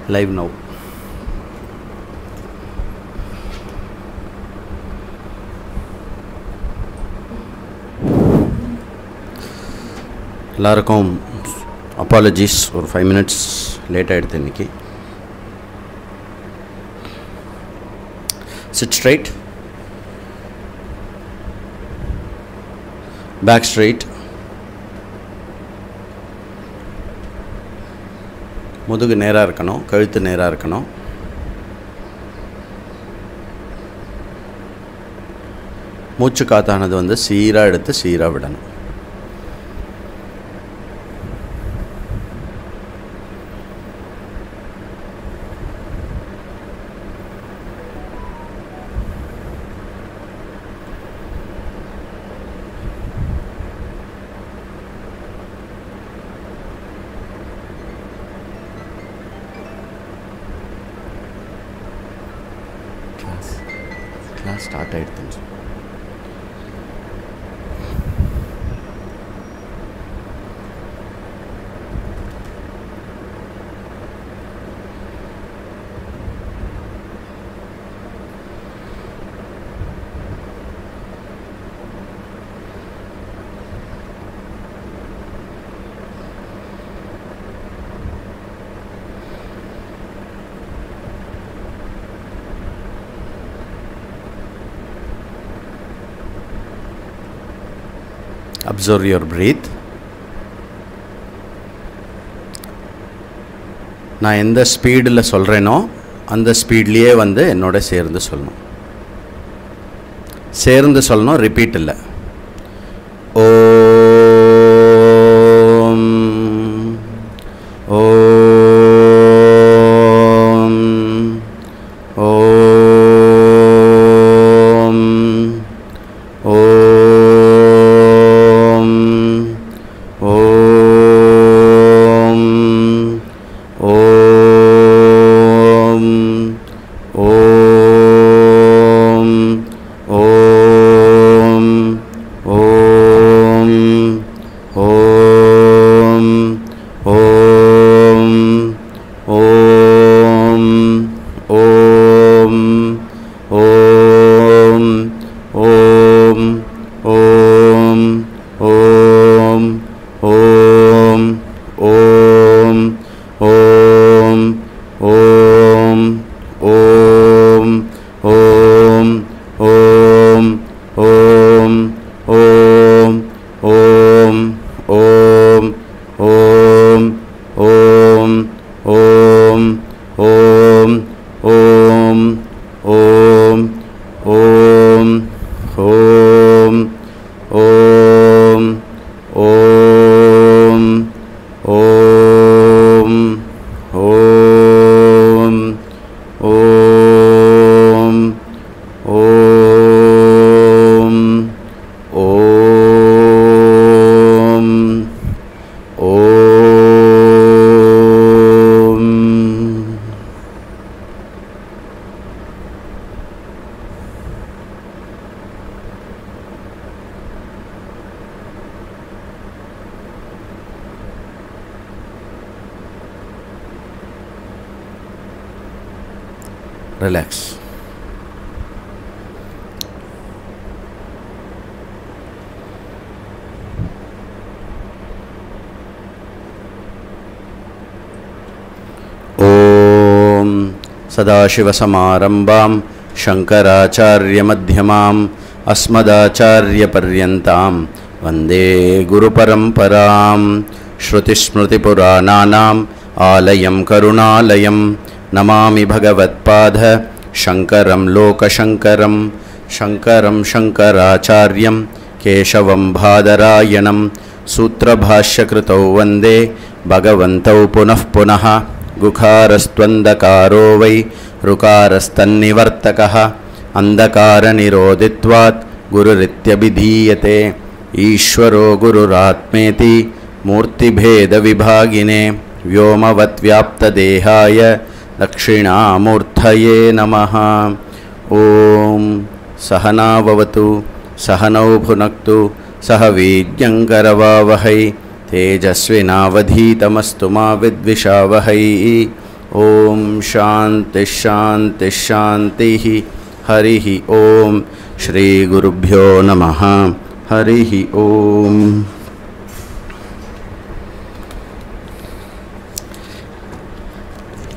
live now. எல்லாருக்கும் apologies. ஒரு 5 minutes late ஆகிடுது இன்றைக்கி. Sit straight, back straight, முதுகு நேராக இருக்கணும், கழுத்து நேராக இருக்கணும். மூச்சு காத்தானது வந்து சீராக எடுத்து சீராக விடணும். கிளாஸ் ஸ்டார்ட் ஆகிடுது. Observe your breath. நான் எந்த ஸ்பீடில் சொல்கிறேனோ அந்த ஸ்பீட்லேயே வந்து என்னோட சேர்ந்து சொல்லணும். சேர்ந்து சொல்லணும், ரிப்பீட் இல்லை. ஓம் ஓம் ஓம் ஓம் relax. Om Sadashivasamarambaam Shankaracharyamadhyamam Asmadacharyaparyantam Vande Guruparamparam Shrutismrutipurananam Alayam Karunalayam Namami Bhagavatpada Shankaram Lokashankaram Shankaram Shankaracharyam Keshavam Bhadarayanam Sutrabhashyakritau Vande Bhagavantau Punah Punaha Gukharastvandakaro Vai Rukarasthannivartakaha Andakara Niroditvat Gururithyabhidhiyate Ishvaro Gururatmeti Murti Bheda Vibhagine Vyomavat Vyapta Dehaya Dakshinamurthaye Namaha. Om Sahana Vavatu Sahanau Bhunaktu Sahavidyankaravavahai Tejasvinavadhitamastu ma vidvishavahai ஓம் சாந்தி ஷாந்தி ஷாந்தி. ஹரிஹி ஓம். ஸ்ரீ குருப்யோ நமஹ. ஹரிஹி ஓம்.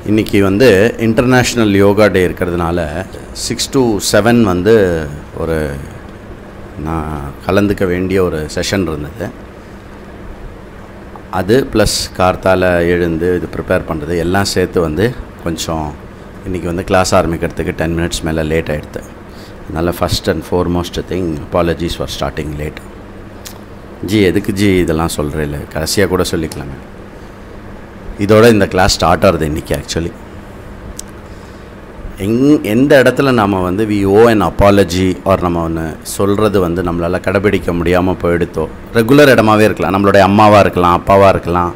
இன்றைக்கி வந்து international yoga டே இருக்கிறதுனால 6 to 7 வந்து ஒரு நான் கலந்துக்க வேண்டிய ஒரு செஷன் இருந்தது. அது ப்ளஸ் கார்த்தால எழுந்து இது ப்ரிப்பேர் பண்ணுறது எல்லாம் சேர்த்து வந்து கொஞ்சம் இன்றைக்கி வந்து கிளாஸ் ஆரம்பிக்கிறதுக்கு 10 minutes மேலே லேட் ஆகிடுது. அதனால் first and foremost thing apologies for starting late. G எதுக்கு ஜி இதெல்லாம் சொல்கிறேன், இல்லை கடைசியாக கூட சொல்லிக்கலாமே. இதோட இந்த கிளாஸ் ஸ்டார்ட் ஆகுது இன்றைக்கி. ஆக்சுவலி எந்த இடத்துல நாம் வந்து we owe an apology or நம்ம ஒன்று சொல்கிறது வந்து நம்மளால் கடைபிடிக்க முடியாமல் போயிடுத்தோ, ரெகுலர் இடமாவே இருக்கலாம், நம்மளுடைய அம்மாவாக இருக்கலாம், அப்பாவாக இருக்கலாம்,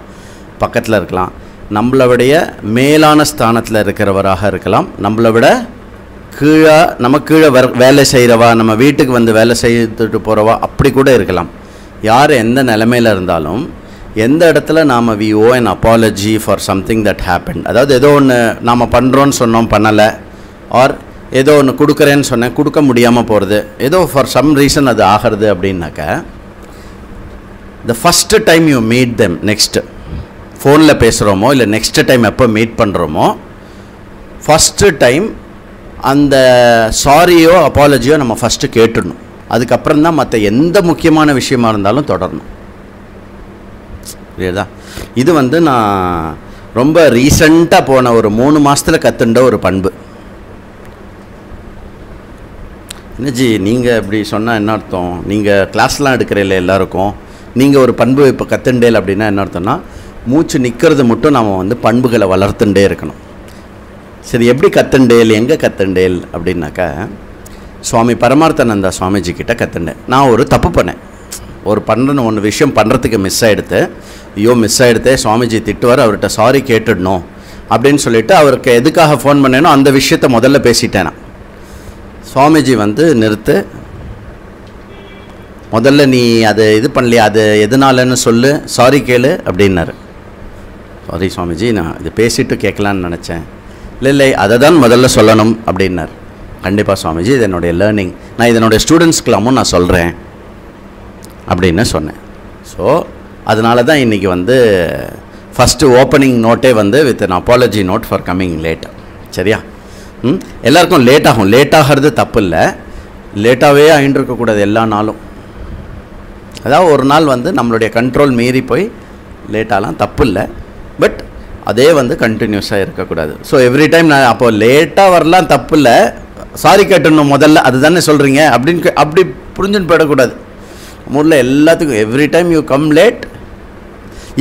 பக்கத்தில் இருக்கலாம், நம்மளை விடைய மேலான ஸ்தானத்தில் இருக்கிறவராக இருக்கலாம், நம்மளை விட கீழே நம்ம கீழே வேலை செய்கிறவா, நம்ம வீட்டுக்கு வந்து வேலை செய்துட்டு போகிறவா, அப்படி கூட இருக்கலாம். யார் எந்த நிலைமையில் இருந்தாலும் எந்த இடத்துல நாம் we owe an apology for something that happen, அதாவது ஏதோ ஒன்று நாம் பண்ணுறோன்னு சொன்னோம் பண்ணலை, ஆர் ஏதோ ஒன்று கொடுக்குறேன்னு சொன்னேன் கொடுக்க முடியாமல் போகிறது, ஏதோ ஃபார் சம் ரீசன் அது ஆகிறது அப்படின்னாக்க, the first time you meet them, next ஃபோனில் பேசுகிறோமோ இல்லை நெக்ஸ்ட்டு டைம் எப்போ மீட் பண்ணுறோமோ, ஃபஸ்ட்டு டைம் அந்த சாரியோ அப்பாலஜியோ நம்ம ஃபஸ்ட்டு கேட்டுடணும். அதுக்கப்புறம் தான் மற்ற எந்த முக்கியமான விஷயமா இருந்தாலும் தொடரணும். புரியுதா? இது வந்து நான் ரொம்ப ரீசெண்டாக போன ஒரு 3 மாதத்தில் கற்றுண்ட ஒரு பண்பு. என்னஜி நீங்கள் இப்படி சொன்னால் என்ன அர்த்தம்? நீங்கள் கிளாஸ்லாம் எடுக்கிறீல்ல எல்லாருக்கும், நீங்கள் ஒரு பண்பு இப்போ கற்றுண்டேல் அப்படின்னா என்ன அர்த்தம்னா, மூச்சு நிற்கிறது மட்டும் நாம் வந்து பண்புகளை வளர்த்துண்டே இருக்கணும். சரி, எப்படி கற்றுண்டேல், எங்கே கற்றுண்டேல் அப்படின்னாக்கா, சுவாமி பரமார்த்தானந்தா சுவாமிஜி கிட்ட கற்றுண்டேன். நான் ஒரு தப்பு பண்ணேன், ஒரு ஒன்று விஷயம் பண்ணுறதுக்கு மிஸ் ஆகிடுது. ஐயோ மிஸ் ஆகிடுதே, சுவாமிஜி திட்டுவார், அவர்கிட்ட சாரி கேட்டுடணும் அப்படின்னு சொல்லிவிட்டு அவருக்கு எதுக்காக ஃபோன் பண்ணேனோ அந்த விஷயத்த முதல்ல பேசிட்டேன் நான். சுவாமிஜி வந்து நிறுத்து, முதல்ல நீ அது இது பண்ணலையா, அது எதனாலன்னு சொல்லு, சாரி கேளு அப்படின்னாரு. சாரி சுவாமிஜி, நான் இது பேசிட்டு கேட்கலான்னு நினச்சேன். இல்லை அதை தான் முதல்ல சொல்லணும் அப்படின்னார். கண்டிப்பாக சுவாமிஜி, இது என்னுடைய லேர்னிங், நான் இதனுடைய ஸ்டூடெண்ட்ஸ்க்கெல்லாமும் நான் சொல்கிறேன் அப்படின்னு சொன்னேன். ஸோ அதனால தான் இன்றைக்கி வந்து ஃபஸ்ட்டு ஓப்பனிங் நோட்டே வந்து with an apology note for coming late. சரியா? எல்லாருக்கும் லேட் ஆகும், லேட் ஆகிறது தப்பு இல்லை, லேட்டாகவே ஆகிட்டு இருக்கக்கூடாது எல்லா நாளும். அதாவது ஒரு நாள் வந்து நம்மளுடைய கண்ட்ரோல் மீறி போய் லேட்டாலாம் தப்பு இல்லை, பட் அதே வந்து கண்டினியூஸாக இருக்கக்கூடாது. ஸோ எவ்ரி டைம் நான் அப்போது லேட்டாக வரலாம் தப்பு இல்லை, சாரி கேட்டுடணும் முதல்ல, அதுதானே சொல்கிறீங்க அப்படின்னு அப்படி புரிஞ்சுன்னு போயிடக்கூடாது. ஊரில் எல்லாத்துக்கும் every time you come late,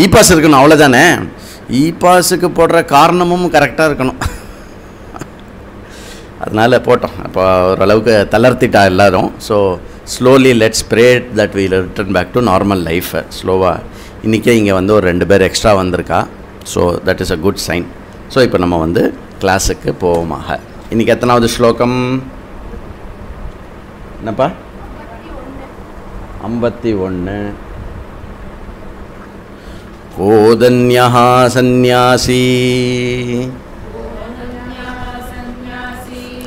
e pass இருக்கணும், அவ்வளோதானே. இ பாஸுக்கு போடுற காரணமும் கரெக்டாக இருக்கணும். அதனால் போட்டோம், அப்போ ஓரளவுக்கு தளர்த்திட்டா எல்லோரும். So slowly let's pray that we return back to normal life. ஸ்லோவாக இன்றைக்கே இங்கே வந்து ஒரு 2 பேர் எக்ஸ்ட்ரா வந்திருக்கா. So that is a good sign. So இப்போ நம்ம வந்து கிளாஸுக்கு போவோமாக. இன்றைக்கி எத்தனாவது ஸ்லோகம் என்னப்பா? 51. கோதன்யः சந்நியாசி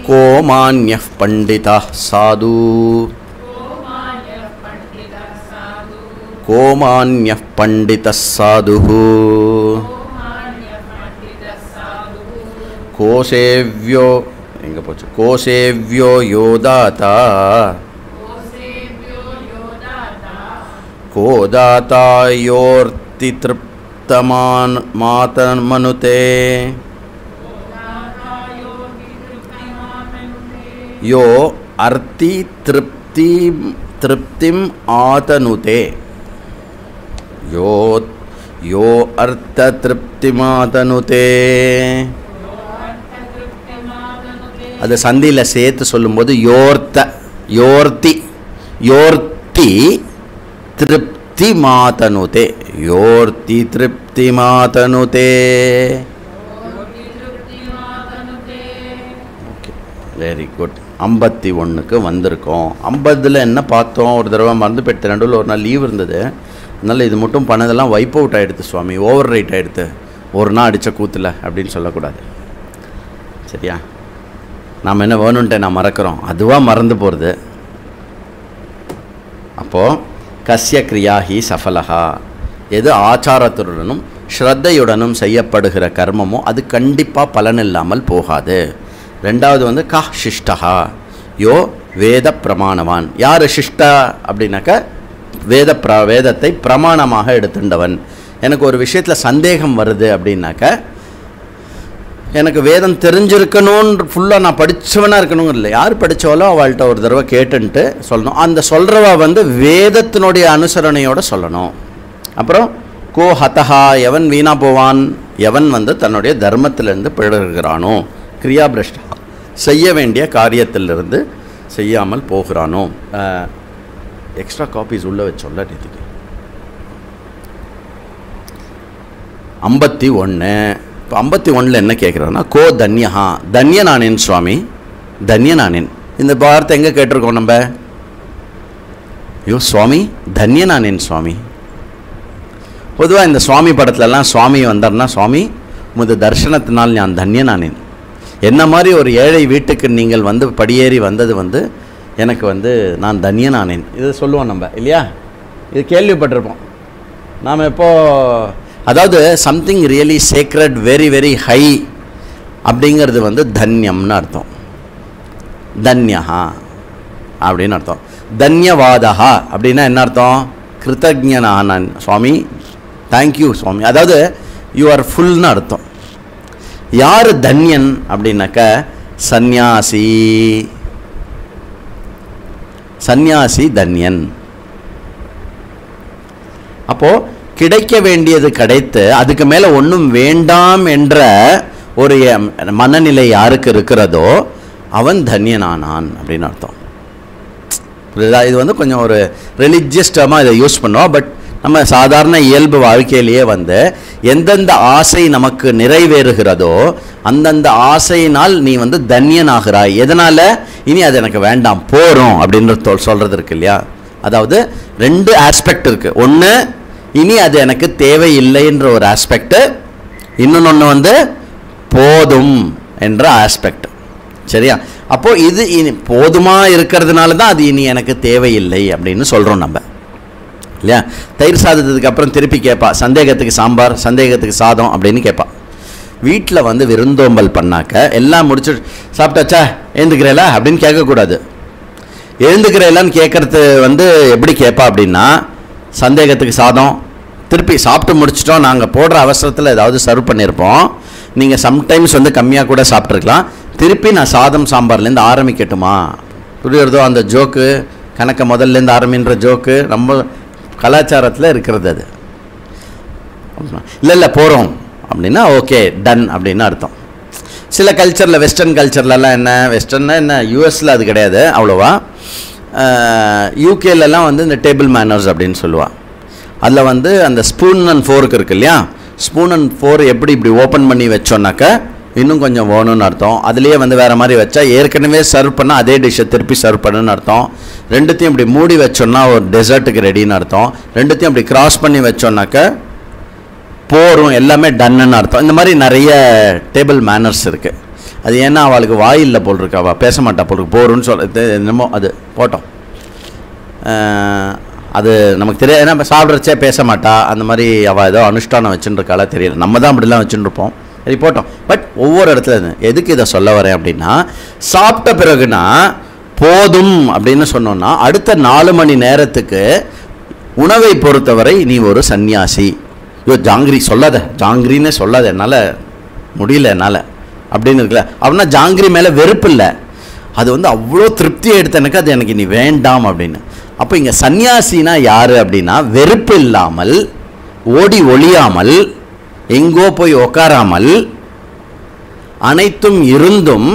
கோமான்யः பண்டிதः சாது கோமான்யः பண்டிதः சாதுः கோசேவ்யோ எங்கே போச்சு? கோசேவ்யோ யோதாதா கோதாதாயோர்த்தி திருப்தமான் மாதமனுதே யோ அர்த்தி திருப்திம் ஆதனுதே. யோ அர்த்த திருப்திமாதனுதே. அது சந்தியில் சேர்த்து சொல்லும்போது யோர்த்தி திருப்தி மாதனுதே. யோர்த்தி திருப்தி மாதனுதே. Okay, very good. 51க்கு வந்திருக்கோம். 50ல் என்ன பார்த்தோம்? ஒரு தடவை மறந்து போயிடுத்து, நடுவில் ஒரு நாள் லீவ் இருந்தது, அதனால் இது மட்டும் பண்ணதெல்லாம் வைப் அவுட் ஆகிடுது சுவாமி, ஓவர் ரைட் ஆகிடுது, ஒரு நாள் அடித்த கூத்தில் அப்படின்னு சொல்லக்கூடாது. சரியா? நாம் என்ன வேணுன்ட்டு நான் மறக்கிறோம், அதுவாக மறந்து போகிறது. அப்போது கஸ்ய கிரியாஹி சஃபலஹா, எது ஆச்சாரத்துடனும் ஸ்ரத்தையுடனும் செய்யப்படுகிற கர்மமோ அது கண்டிப்பாக பலன் இல்லாமல் போகாது. ரெண்டாவது வந்து கா சிஷ்டஹா யோ வேத பிரமாணவான். யார் சிஷ்டா அப்படின்னாக்கா வேதத்தை பிரமாணமாக எடுத்துண்டவன். எனக்கு ஒரு விஷயத்தில் சந்தேகம் வருது அப்படின்னாக்க எனக்கு வேதம் தெரிஞ்சிருக்கணும்னு ஃபுல்லாக நான் படித்தவனாக இருக்கணுங்க இல்லை, யார் படித்தாலோ அவள்கிட்ட ஒரு தடவை கேட்டுன்ட்டு சொல்லணும். அந்த சொல்கிறவ வந்து வேதத்தினுடைய அனுசரணையோடு சொல்லணும். அப்புறம் கோ ஹதஹா, எவன் வீணா போவான், எவன் வந்து தன்னுடைய தர்மத்திலிருந்து பிழகுகிறானோ, கிரியாபிரஷ்டா செய்ய வேண்டிய காரியத்திலிருந்து செய்யாமல் போகிறானோ. எக்ஸ்ட்ரா காப்பீஸ் உள்ளே வச்சோல்ல நேற்றுக்கு. 51. இப்போ 51 என்ன கேட்குறான்னா, கோ தன்யஹா, தன்யனானேன் சுவாமி, தன்யனானேன். இந்த வார்த்தை எங்கே கேட்டிருக்கோம் நம்ம? ஐயோ சுவாமி தன்யனானேன் சுவாமி. பொதுவாக இந்த சுவாமி படத்துலலாம் சுவாமி வந்தார்னா, சுவாமி உமது தர்சனத்தினால் நான் தன்யனானேன், என்ன மாதிரி ஒரு ஏழை வீட்டுக்கு நீங்கள் வந்து படியேறி வந்தது வந்து எனக்கு வந்து நான் தன்யனானேன், இது சொல்லுவோம் நம்ம இல்லையா? இது கேள்விப்பட்டிருப்போம் நாம். எப்போது அதாவது something really sacred, very very high அப்படிங்கிறது வந்து தன்யம்னு அர்த்தம். தன்யஹா அப்படின்னு அர்த்தம். தன்யவாதஹா அப்படின்னா என்ன அர்த்தம்? கிருத்தஜ்ஞனான சுவாமி, தேங்க்யூ சுவாமி, அதாவது யூ ஆர் ஃபுல்னு அர்த்தம். யார் தன்யன் அப்படின்னாக்க சந்நியாசி. சந்நியாசி தன்யன். அப்போது கிடைக்க வேண்டியது கிடைத்து அதுக்கு மேலே ஒன்றும் வேண்டாம் என்ற ஒரு மனநிலை யாருக்கு இருக்கிறதோ அவன் தன்யனானான் அப்படின்னு அர்த்தம். இது வந்து கொஞ்சம் ஒரு ரிலிஜியஸ் டேர்மாக இதை யூஸ் பண்ணோம். பட் நம்ம சாதாரண இயல்பு வாழ்க்கையிலேயே வந்து எந்தெந்த ஆசை நமக்கு நிறைவேறுகிறதோ அந்தந்த ஆசையினால் நீ வந்து தன்யனாகிறாய். எதனால்? இனி அது எனக்கு வேண்டாம் போகிறோம் அப்படின்ற சொல்கிறது இருக்கு இல்லையா? அதாவது 2 ஆஸ்பெக்ட் இருக்குது. ஒன்று, இனி அது எனக்கு தேவையில்லைன்ற ஒரு ஆஸ்பெக்ட். இன்னொன்று வந்து போதும் என்ற ஆஸ்பெக்ட். சரியா? அப்போது இது இனி போதுமாக இருக்கிறதுனால தான் அது இனி எனக்கு தேவையில்லை அப்படின்னு சொல்கிறோம் நம்ம இல்லையா? தயிர் சாதத்துக்கு அப்புறம் திருப்பி கேட்பா, சந்தேகத்துக்கு சாம்பார், சந்தேகத்துக்கு சாதம் அப்படின்னு கேட்பா. வீட்டில் வந்து விருந்தோம்பல் பண்ணாக்க எல்லாம் முடிச்சு சாப்பிட்டாச்சா எழுந்துக்கிறேல அப்படின்னு கேட்கக்கூடாது. எழுந்துக்கிறேலான்னு கேட்குறது வந்து எப்படி கேட்பா அப்படின்னா, சந்தேகத்துக்கு சாதம், திருப்பி சாப்பிட்டு முடிச்சிட்டோம், நாங்கள் போடுற அவசரத்தில் ஏதாவது சர்வ் பண்ணியிருப்போம், நீங்கள் சம்டைம்ஸ் வந்து கம்மியாக கூட சாப்பிட்ருக்கலாம், திருப்பி நான் சாதம் சாம்பார்லேருந்து ஆரம்பிக்கட்டுமா? புரியுறதோ? அந்த ஜோக்கு கணக்க முதல்லேருந்து ஆரம்பின்ற ஜோக்கு நம்ம கலாச்சாரத்தில் இருக்கிறது. அது இல்லை போகிறோம் அப்படின்னா ஓகே டன் அப்படின்னு அர்த்தம். சில கல்ச்சரில், வெஸ்டர்ன் கல்ச்சர்லலாம் என்ன, வெஸ்டர்னா என்ன, யூஎஸில் அது கிடையாது அவ்வளோவா. யூகேலலாம் வந்து இந்த டேபிள் மேனர்ஸ் அப்படின்னு சொல்லுவாள். அதில் வந்து அந்த ஸ்பூன் அண்ட் ஃபோர்க் இருக்குது இல்லையா? ஸ்பூன் அண்ட் ஃபோர் எப்படி இப்படி ஓப்பன் பண்ணி வச்சோன்னாக்கா இன்னும் கொஞ்சம் வேணும்னு அர்த்தம். அதுலேயே வந்து வேறு மாதிரி வச்சா ஏற்கனவே சர்வ் பண்ணால் அதே டிஷ்ஷை திருப்பி சர்வ் பண்ணுன்னு அர்த்தம். ரெண்டுத்தையும் இப்படி மூடி வச்சோன்னா ஒரு டெசர்ட்டுக்கு ரெடின்னு அர்த்தம். ரெண்டுத்தையும் அப்படி கிராஸ் பண்ணி வச்சோன்னாக்கா போரும், எல்லாமே டன்னுன்னு அர்த்தம். இந்த மாதிரி நிறைய டேபிள் மேனர்ஸ் இருக்குது. அது ஏன்னா அவளுக்கு வாயில்லை போல் இருக்கு, அவள் பேச மாட்டா போல் இருக்கு, போருன்னு சொல்ல என்னமோ அது போட்டோம். அது நமக்கு தெரியாது, ஏன்னா சாப்பிட்றச்சே பேச மாட்டா, அந்த மாதிரி அவள் ஏதோ அனுஷ்டானம் வச்சுருக்காளா தெரியல, நம்ம தான் அப்படிலாம் வச்சுருப்போம். சரி போட்டோம். பட் ஒவ்வொரு இடத்துல எதுக்கு இதை சொல்ல வரேன் அப்படின்னா, சாப்பிட்ட பிறகுனா போதும் அப்படின்னு சொன்னோன்னா அடுத்த 4 மணி நேரத்துக்கு உணவை பொறுத்தவரை நீ ஒரு சன்னியாசி. ஐயோ ஜாங்கிரி சொல்லாத, ஜாங்கிரின்னு சொல்லாத, என்னால் முடியல என்னால் அப்படின்னு இருக்குல்ல, அப்படின்னா ஜாங்கிரி மேலே வெறுப்பு இல்லை, அது வந்து அவ்வளோ திருப்தியை எடுத்த எனக்கு அது எனக்கு இனி வேண்டாம் அப்படின்னு. அப்போ இங்கே சன்னியாசினா யார் அப்படின்னா, வெறுப்பு இல்லாமல், ஓடி ஒளியாமல், எங்கோ போய் உக்காராமல், அனைத்தும் இருந்தும்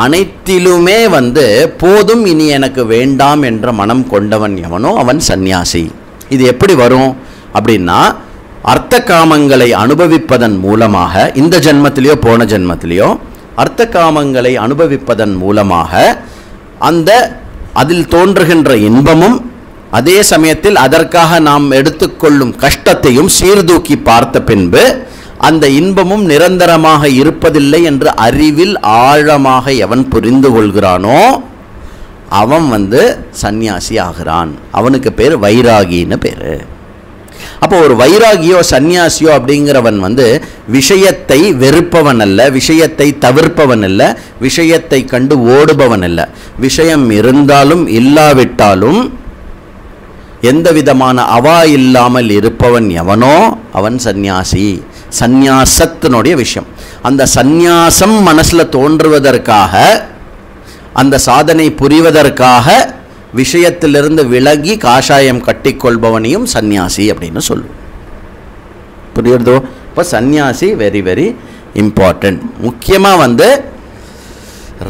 அனைத்திலுமே வந்து போதும் இனி எனக்கு வேண்டாம் என்ற மனம் கொண்டவன் எவனோ அவன் சந்நியாசி. இது எப்படி வரும் அப்படின்னா, அர்த்த காமங்களை அனுபவிப்பதன் மூலமாக, இந்த ஜென்மத்திலேயோ போன ஜென்மத்திலேயோ அர்த்த காமங்களை அனுபவிப்பதன் மூலமாக அந்த அதில் தோன்றுகின்ற இன்பமும் அதே சமயத்தில் அதற்காக நாம் எடுத்துக்கொள்ளும் கஷ்டத்தையும் சீர்தூக்கி பார்த்த பின்பு அந்த இன்பமும் நிரந்தரமாக இருப்பதில்லை என்று அறிவில் ஆழமாக எவன் புரிந்து கொள்கிறானோ அவன் சந்நியாசி ஆகிறான். அவனுக்கு பேர் வைராகின்னு பேர். அப்போ ஒரு வைராகியோ சந்நியாசியோ அப்படிங்கிறவன் விஷயத்தை வெறுப்பவன் அல்ல, விஷயத்தை தவிர்ப்பவன் அல்ல, விஷயத்தை கண்டு ஓடுபவன் அல்ல. விஷயம் இருந்தாலும் இல்லாவிட்டாலும் எந்த விதமான அவா இல்லாமல் இருப்பவன் எவனோ அவன் சந்நியாசி. சந்நியாசத்தினுடைய விஷயம். அந்த சந்நியாசம் மனசில் தோன்றுவதற்காக, அந்த சாதனை புரிவதற்காக விஷயத்திலிருந்து விலகி காஷாயம் கட்டிக்கொள்பவனையும் சந்நியாசி அப்படின்னு சொல்லுவோம். புரியுறதோ? இப்போ சந்நியாசி வெரி வெரி இம்பார்ட்டன்ட். முக்கியமாக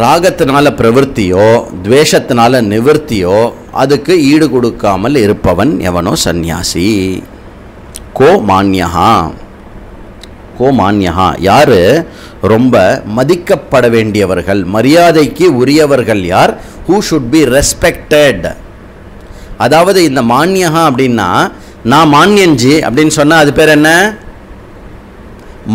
ராகத்தினால பிரவருத்தியோ துவேஷத்தினால நிவர்த்தியோ அதுக்கு ஈடு கொடுக்காமல் இருப்பவன் எவனோ சந்நியாசி. கோ மான்யஹா. கோ மான்யஹா யார்? ரொம்ப மதிக்கப்பட வேண்டியவர்கள், மரியாதைக்கு உரியவர்கள் யார்? Who should be respected. அதாவது இந்த மான்யஹா அப்படின்னா, நான் மான்யன்ஜி அப்படின்னு சொன்னால் அது பேர் என்ன?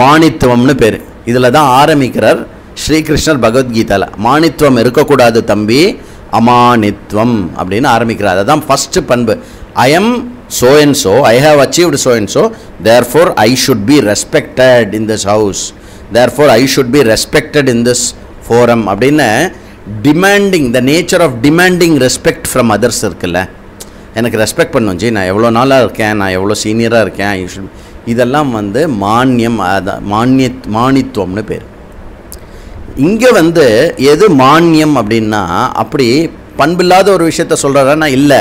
மானித்துவம்னு பேர். இதில் தான் ஆரம்பிக்கிறார் ஸ்ரீகிருஷ்ணர் பகவத்கீதாவில். மானித்துவம் இருக்கக்கூடாது தம்பி, அமானித்வம் அப்படின்னு ஆரம்பிக்கிறார். அதுதான் ஃபஸ்ட்டு பண்பு. I am so and so, I have achieved so and so, therefore I should be respected in this house, therefore I should be respected in this forum அப்படின்னு demanding, the nature of demanding respect from others இருக்குல்ல. எனக்கு respect பண்ணும் G, நான் எவ்வளோ நாளாக இருக்கேன், நான் எவ்வளோ சீனியராக இருக்கேன், இதெல்லாம் மானியம், மானித்துவம்னு பேர். இங்கே எது மானியம் அப்படின்னா, அப்படி பண்பில்லாத ஒரு விஷயத்த சொல்கிறேன்னா இல்லை.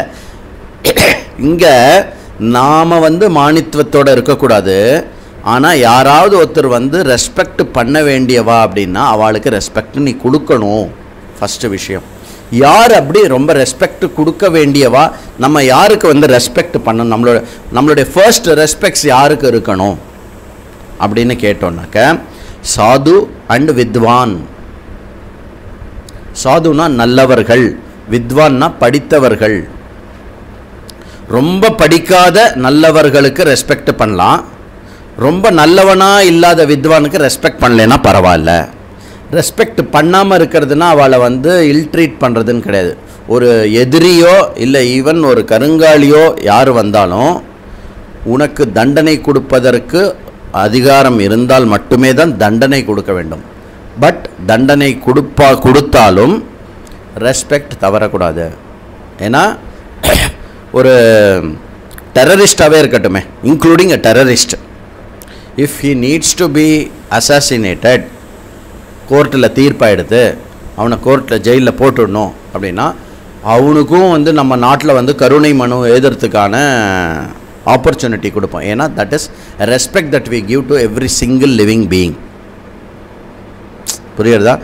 இங்கே நாம் மானித்துவத்தோடு இருக்கக்கூடாது. ஆனால் யாராவது ஒருத்தர் ரெஸ்பெக்ட் பண்ண வேண்டியவா அப்படின்னா அவளுக்கு ரெஸ்பெக்ட் நீ கொடுக்கணும். ஃபஸ்ட்டு விஷயம். யார் அப்படி ரொம்ப ரெஸ்பெக்ட் கொடுக்க வேண்டியவா, நம்ம யாருக்கு ரெஸ்பெக்ட் பண்ணணும், நம்மளுடைய ஃபர்ஸ்ட் ரெஸ்பெக்ட்ஸ் யாருக்கு இருக்கணும் அப்படின்னு கேட்டோம்னாக்க, சாது அண்ட் வித்வான். சாதுனா நல்லவர்கள், வித்வான்னா படித்தவர்கள். ரொம்ப படிக்காத நல்லவர்களுக்கு ரெஸ்பெக்ட் பண்ணலாம், ரொம்ப நல்லவனாக இல்லாத வித்வானுக்கு ரெஸ்பெக்ட் பண்ணலைன்னா பரவாயில்ல. ரெஸ்பெக்ட் பண்ணாமல் இருக்கிறதுனா அவளை இல்ட்ரீட் பண்ணுறதுன்னு கிடையாது. ஒரு எதிரியோ இல்லை ஈவன் ஒரு கருங்காலியோ யார் வந்தாலும் உனக்கு தண்டனை கொடுப்பதற்கு அதிகாரம் இருந்தால் மட்டுமே தான் தண்டனை கொடுக்க வேண்டும். பட் தண்டனை கொடுத்தாலும் ரெஸ்பெக்ட் தவறக்கூடாது. ஏன்னா ஒரு டெரரிஸ்டாகவே இருக்கட்டுமே, including a terrorist, if he needs to be assassinated, கோர்ட்டில் தீர்ப்பாக அவனை கோர்ட்டில் ஜெயிலில் போட்டுடணும் அப்படின்னா அவனுக்கும் நம்ம நாட்டில் கருணை மனு எழுதுறதுக்கான ஆப்பர்ச்சுனிட்டி கொடுப்போம். ஏன்னா that is respect that we give to every single living being. புரியுறதா?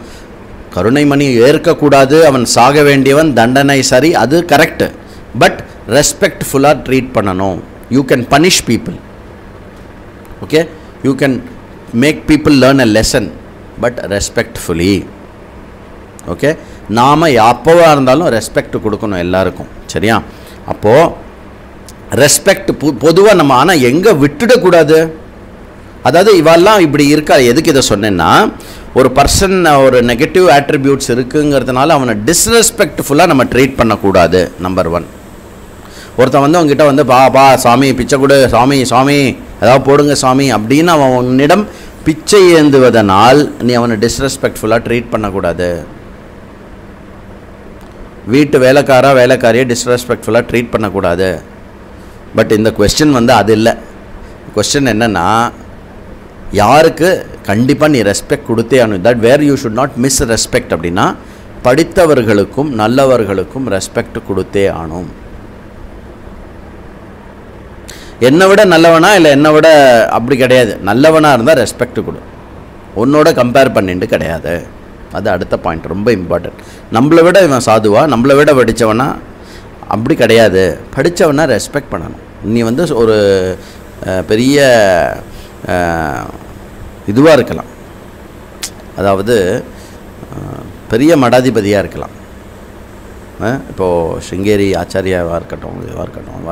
கருணை மணி ஏற்கக்கூடாது, அவன் சாக வேண்டியவன், தண்டனை சரி, அது கரெக்டு. பட் ரெஸ்பெக்ட்ஃபுல்லாக ட்ரீட் பண்ணணும். You can punish people, okay, you can make people learn a lesson, but ரெஸ்பெக்ட்ஃபுல்லி. ஓகே, நாம் எப்போவாக இருந்தாலும் ரெஸ்பெக்ட் கொடுக்கணும் எல்லாருக்கும். சரியா? அப்போது ரெஸ்பெக்ட் பொதுவாக நம்ம, ஆனால் எங்கே விட்டுடக்கூடாது. அதாவது இவெல்லாம் இப்படி இருக்கா. எதுக்கு இதை சொன்னேன்னா, ஒரு பர்சன் ஒரு நெகட்டிவ் ஆட்ரிபியூட்ஸ் இருக்குங்கிறதுனால அவனை டிஸ்ரெஸ்பெக்ட்ஃபுல்லாக நம்ம ட்ரீட் பண்ணக்கூடாது. நம்பர் 1. ஒருத்தன் அவங்ககிட்ட பா சாமி பிச்சை கொடு, சாமி சாமி ஏதாவது போடுங்க சாமி அப்படின்னு அவன் உன்னிடம் பிச்சை ஏந்துவதனால் நீ அவனை டிஸ்ரெஸ்பெக்ட்ஃபுல்லாக ட்ரீட் பண்ணக்கூடாது. வீட்டு வேலைக்காரியை டிஸ்ரெஸ்பெக்ட்ஃபுல்லாக ட்ரீட் பண்ணக்கூடாது. பட் இந்த கொஸ்டின் அது இல்லை. கொஸ்டின் என்னென்னா, யாருக்கு கண்டிப்பாக நீ ரெஸ்பெக்ட் கொடுத்தே ஆகணும். That where you should not miss respect அப்படின்னா, படித்தவர்களுக்கும் நல்லவர்களுக்கும் ரெஸ்பெக்ட் கொடுத்தே ஆகணும். என்னை விட நல்லவனா இல்லை என்னை விட அப்படி கிடையாது. நல்லவனாக இருந்தால் ரெஸ்பெக்ட் கொடு, உன்னோட கம்பேர் பண்ணிட்டு கிடையாது. அது அடுத்த பாயிண்ட், ரொம்ப இம்பார்ட்டன்ட். நம்மளை விட இவன் சாதுவா, நம்மளை விட படித்தவனா அப்படி கிடையாது. படித்தவனா ரெஸ்பெக்ட் பண்ணணும். நீ ஒரு பெரிய இதுவாக இருக்கலாம், அதாவது பெரிய மடாதிபதியாக இருக்கலாம். இப்போது ஸ்ருங்கேரி ஆச்சாரியாவாக இருக்கட்டும், இதுவாக இருக்கட்டும்,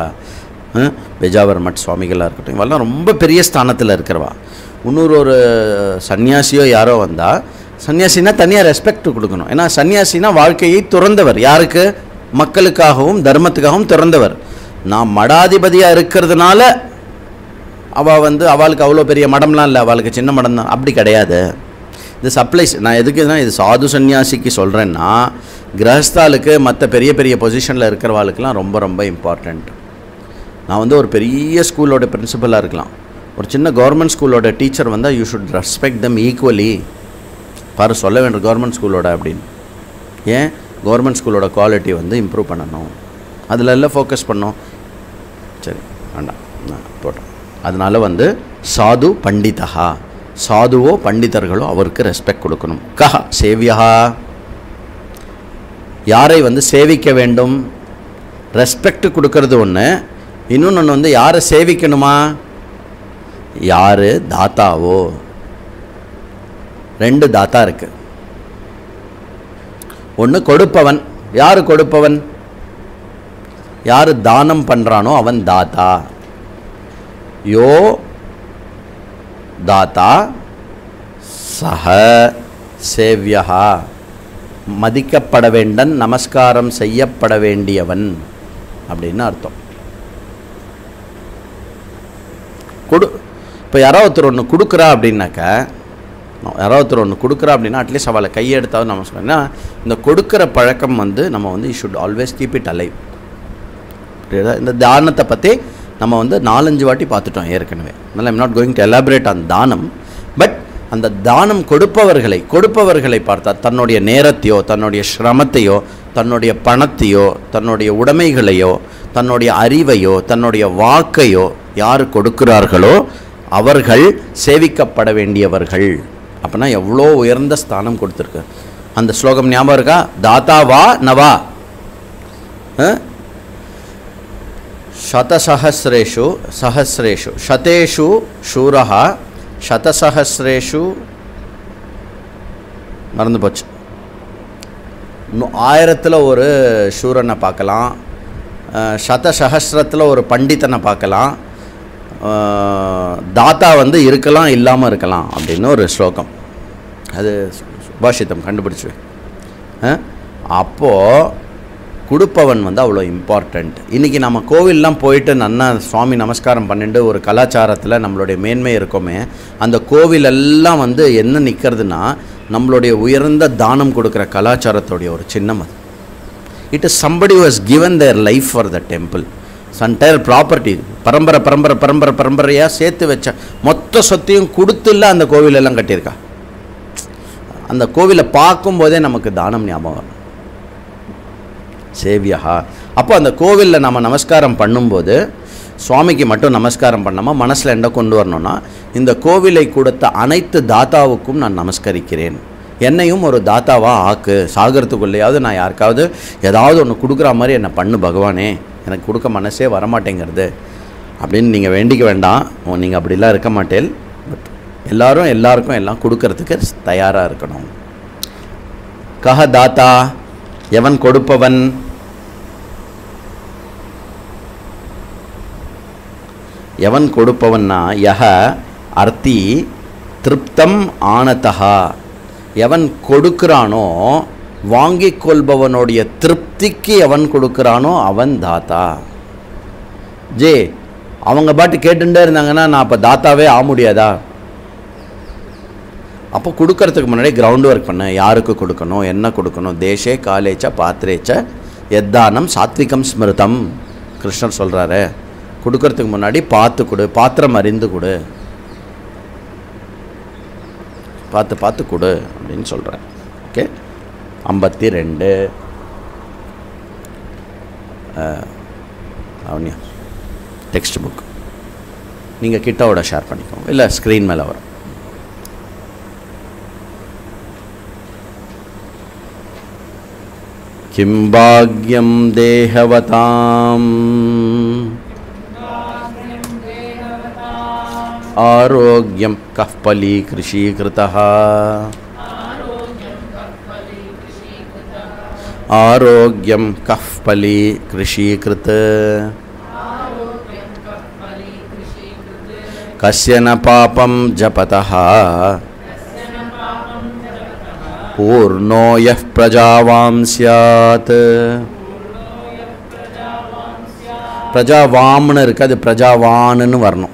பெஜாவர் மட் சுவாமிகளாக இருக்கட்டும், இவெல்லாம் ரொம்ப பெரிய ஸ்தானத்தில் இருக்கிறவா. இன்னொரு ஒரு சன்னியாசியோ யாரோ வந்தால், சன்னியாசினா தனியாக ரெஸ்பெக்ட் கொடுக்கணும். ஏன்னா சன்னியாசினா வாழ்க்கையை துறந்தவர். யாருக்கு? மக்களுக்காகவும் தர்மத்துக்காகவும் துறந்தவர். நான் மடாதிபதியாக இருக்கிறதுனால அவள் அவளுக்கு அவ்வளோ பெரிய மடம்லாம் இல்லை, அவளுக்கு சின்ன மடம் தான், அப்படி கிடையாது. இது சப்ளைஸ். நான் எதுக்குன்னா இது சாது சன்னியாசிக்கு சொல்கிறேன்னா, கிரகஸ்தாலுக்கு மற்ற பெரிய பெரிய பொசிஷனில் இருக்கிறவாளுக்கெலாம் ரொம்ப ரொம்ப இம்பார்ட்டண்ட். நான் ஒரு பெரிய ஸ்கூலோட பிரின்சிபலாக இருக்கலாம், ஒரு சின்ன கவர்மெண்ட் ஸ்கூலோட டீச்சர் வந்தால் you should respect them equally. பாரு சொல்ல வேண்டும் கவர்மெண்ட் ஸ்கூலோட அப்படின்னு. ஏன்? கவர்மெண்ட் ஸ்கூலோட குவாலிட்டி இம்ப்ரூவ் பண்ணணும், அதில் எல்லாம் ஃபோக்கஸ் பண்ணோம். சரி வேண்டாம் நான் போட்டோம். அதனால் சாது பண்டிதா, சாதுவோ பண்டிதர்களோ அவருக்கு ரெஸ்பெக்ட் கொடுக்கணும். கஹ சேவியா, யாரை சேவிக்க வேண்டும். ரெஸ்பெக்ட் கொடுக்கறது ஒன்று, இன்னொன்று யாரை சேவிக்கணுமா, யார் தாத்தாவோ. ரெண்டு தாத்தா இருக்கு. ஒன்று கொடுப்பவன். யார் கொடுப்பவன்? யார் தானம் பண்ணுறானோ அவன் தாத்தா. யோ தாத்தா சஹ சேவ்யா, மதிக்கப்பட வேண்டன், நமஸ்காரம் செய்யப்பட வேண்டியவன் அப்படின்னு அர்த்தம். இப்போ யாராவது ஒருத்தர் ஒன்று கொடுக்குறா அப்படின்னாக்கா, அட்லீஸ்ட் அவளை கையெடுத்தாவது நமஸ்காரம். ஏன்னா இந்த கொடுக்குற பழக்கம் நம்ம you should always keep it alive. இந்த தானத்தை பற்றி நம்ம 4-5 வாட்டி பார்த்துட்டோம் ஏற்கனவே. அதனால் I'm not going to elaborate on தானம். பட் அந்த தானம் கொடுப்பவர்களை பார்த்தா தன்னுடைய நேரத்தையோ, தன்னுடைய சிரமத்தையோ, தன்னுடைய பணத்தையோ, தன்னுடைய உடைமைகளையோ, தன்னுடைய அறிவையோ, தன்னுடைய வாக்கையோ யார் கொடுக்கிறார்களோ அவர்கள் சேவிக்கப்பட வேண்டியவர்கள். அப்படின்னா எவ்வளோ உயர்ந்த ஸ்தானம் கொடுத்துருக்கு. அந்த ஸ்லோகம் ஞாபகம் இருக்கா? தாத்தா வா நவா சதசஹஸ்ரேஷு சஹஸ்ரேஷு சதேஷு சூரஹா சதசஹஸ்ரேஷு மறந்து போச்சு. 1000 ஒரு சூரனை பார்க்கலாம், சதசஹஸ்ரத்தில் ஒரு பண்டிதனை பார்க்கலாம். தாத்தா இருக்கலாம் இல்லாமல் இருக்கலாம் அப்படின்னு ஒரு ஸ்லோகம். அது சுபாஷிதம் கண்டுபிடிச்சு. அப்போது கொடுப்பவன் அவ்வளோ இம்பார்ட்டண்ட். இன்றைக்கி நம்ம கோவிலெலாம் போயிட்டு நன்னா சுவாமி நமஸ்காரம் பண்ணிட்டு ஒரு கலாச்சாரத்தில் நம்மளுடைய மேன்மை இருக்கோமே, அந்த கோவிலெல்லாம் என்ன நிற்கிறதுனா நம்மளுடைய உயர்ந்த தானம் கொடுக்குற கலாச்சாரத்துடைய ஒரு சின்னம் அது. It is somebody who has given their life for the temple. Entire property பரம்பரையாக சேர்த்து வச்ச மொத்த சொத்தையும் கொடுத்துல அந்த கோவிலெல்லாம் கட்டியிருக்கா. அந்த கோவிலை பார்க்கும்போதே நமக்கு தானம் ஞாபகம் வரும். சேவியா. அப்போ அந்த கோவிலில் நம்ம நமஸ்காரம் பண்ணும்போது சுவாமிக்கு மட்டும் நமஸ்காரம் பண்ணாமல் மனசில் என்ன கொண்டு வரணும்னா, இந்த கோவிலை கொடுத்த அனைத்து தாத்தாவுக்கும் நான் நமஸ்கரிக்கிறேன், என்னையும் ஒரு தாத்தாவாக ஆக்கு, சாகிறதுக்குள்ளேயாவது நான் யாருக்காவது ஏதாவது ஒன்று கொடுக்குற மாதிரி என்னை பண்ணு பகவானே, எனக்கு கொடுக்க மனசே வரமாட்டேங்கிறது அப்படின்னு நீங்கள் வேண்டிக்க வேண்டாம். நீங்கள் அப்படிலாம் இருக்க மாட்டேன். பட் எல்லாருக்கும் எல்லாம் கொடுக்கறதுக்கு தயாராக இருக்கணும். கஹ தாத்தா, எவன் கொடுப்பவன்? எவன் கொடுப்பவன்னா யஹ அர்த்தி திருப்தம் ஆனதா, எவன் கொடுக்கிறானோ வாங்கிக் கொள்பவனுடைய திருப்திக்கு எவன் கொடுக்கிறானோ அவன் தாத்தா. ஜே அவங்க பாட்டு கேட்டுட்டே இருந்தாங்கன்னா நான் அப்போ தாத்தாவே ஆக முடியாதா? அப்போ கொடுக்கறதுக்கு முன்னாடி கிரவுண்ட் ஒர்க் பண்ண, யாருக்கு கொடுக்கணும், என்ன கொடுக்கணும். தேசே காலேச்ச பாத்திரேச்ச எத்தானம் சாத்விகம் ஸ்மிருதம் கிருஷ்ணர் சொல்கிறாரு. கொடுக்கறதுக்கு முன்னாடி பார்த்து கொடு, பாத்திரம் அறிந்து கொடு, பார்த்து கொடு அப்படின்னு சொல்கிறேன். ஓகே. 52 அவனியா டெக்ஸ்ட் புக் நீங்கள் கிட்டோட ஷேர் பண்ணிக்கோங்க, இல்லை ஸ்க்ரீன் மேலே வரும். கிம் பாக்யம் தேஹவதாம் ஆரோக்யம் கஃபலீ கிருஷீகிருதः ஆரோக்யம் கஃபலீ கிருஷீகிருத் கஸ்யன பாபம் ஜபதஹ பூர்ணோ யஹ் பிரஜாவாம் ஸ்யாத். பிரஜாவாம்னு இருக்குது, அது பிரஜாவான்னு வரணும்.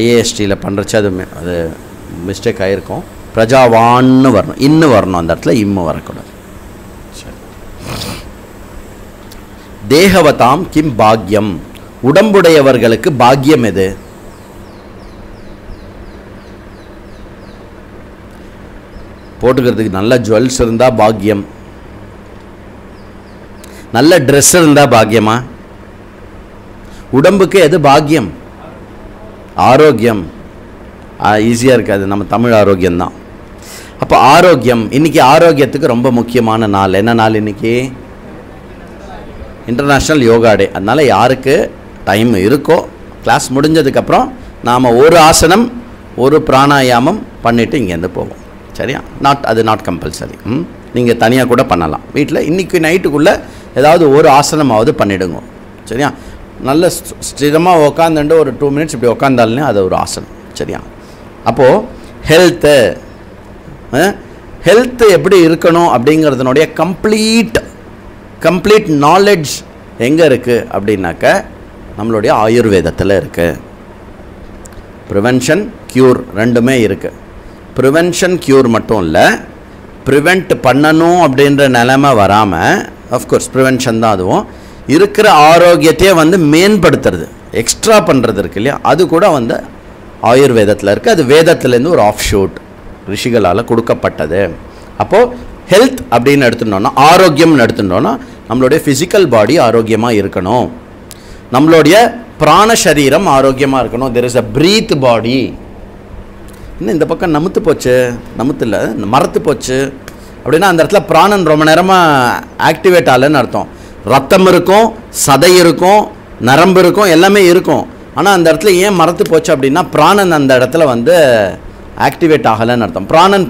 ஐஏஎஸ்டியில் பண்ணுறச்சு அது மிஸ்டேக் ஆகிருக்கும். பிரஜாவான்னு வரணும், இன்னும் வரணும், அந்த இடத்துல இம்மு வரக்கூடாது. சரி. தேகவதாம் கிம் பாக்யம், உடம்புடையவர்களுக்கு பாக்யம் எது? போட்டுக்கிறதுக்கு நல்ல ஜுவல்ஸ் இருந்தால் பாக்யம், நல்ல ட்ரெஸ் இருந்தால் பாக்யமா? உடம்புக்கு எது பாக்யம்? ஆரோக்கியம். ஈஸியாக இருக்காது, நம்ம தமிழ் ஆரோக்கியம்தான். அப்போ ஆரோக்கியம், இன்றைக்கி ஆரோக்கியத்துக்கு ரொம்ப முக்கியமான நாள். என்ன நாள் இன்றைக்கி? இன்டர்நேஷ்னல் யோகா டே. அதனால் யாருக்கு டைம் இருக்கோ கிளாஸ் முடிஞ்சதுக்கப்புறம் நாம் ஒரு ஆசனம் ஒரு பிராணாயாமம் பண்ணிவிட்டு இங்கேருந்து போவோம். சரியா? அது நாட் கம்பல்சரி. நீங்கள் தனியாக கூட பண்ணலாம் வீட்டில். இன்றைக்கி நைட்டுக்குள்ளே ஏதாவது ஒரு ஆசனமாவது பண்ணிவிடுங்க. சரியா? நல்ல ஸ்திரமாக உக்காந்துட்டு ஒரு 2 மினிட்ஸ் இப்படி உக்காந்தாலே அது ஒரு ஆசனம். சரியா? அப்போது ஹெல்த்து எப்படி இருக்கணும் அப்படிங்கிறதுனுடைய கம்ப்ளீட் நாலேஜ் எங்கே இருக்குது அப்படின்னாக்க நம்மளுடைய ஆயுர்வேதத்தில் இருக்குது. ப்ரிவென்ஷன் க்யூர் ரெண்டுமே இருக்குது. ப்ரிவென்ஷன் க்யூர் மட்டும் இல்லை, ப்ரிவெண்ட் பண்ணணும் அப்படின்ற நிலைமை வராமல், ஆஃப்கோர்ஸ் ப்ரிவென்ஷன் தான் அதுவும், இருக்கிற ஆரோக்கியத்தையே மேம்படுத்துறது, எக்ஸ்ட்ரா பண்ணுறது இருக்கு இல்லையா, அது கூட ஆயுர்வேதத்தில் இருக்குது. அது வேதத்துலேருந்து ஒரு ஆஃப் ஷூட் ரிஷிகளால் கொடுக்கப்பட்டது. அப்போது ஹெல்த் அப்படின்னு எடுத்துட்டோன்னா, ஆரோக்கியம்னு எடுத்துட்டோன்னா, நம்மளுடைய ஃபிசிக்கல் பாடி ஆரோக்கியமாக இருக்கணும், நம்மளுடைய பிராண சரீரம் ஆரோக்கியமாக இருக்கணும். தெர் இஸ் அ பிரீத் பாடி. இன்னும் இந்த பக்கம் நமுத்து போச்சு, நமுத்து இல்லை மரத்து போச்சு அப்படின்னா அந்த இடத்துல பிராணன் ரொம்ப நேரமாக ஆக்டிவேட் ஆகலைன்னு அர்த்தம். ரத்தம் இருக்கும், சதை இருக்கும், நரம்பு இருக்கும், எல்லாமே இருக்கும். ஆனால் அந்த இடத்துல ஏன் மரத்து போச்சு அப்படின்னா பிராணன் அந்த இடத்துல ஆக்டிவேட் ஆகலைன்னு அர்த்தம். பிராணன்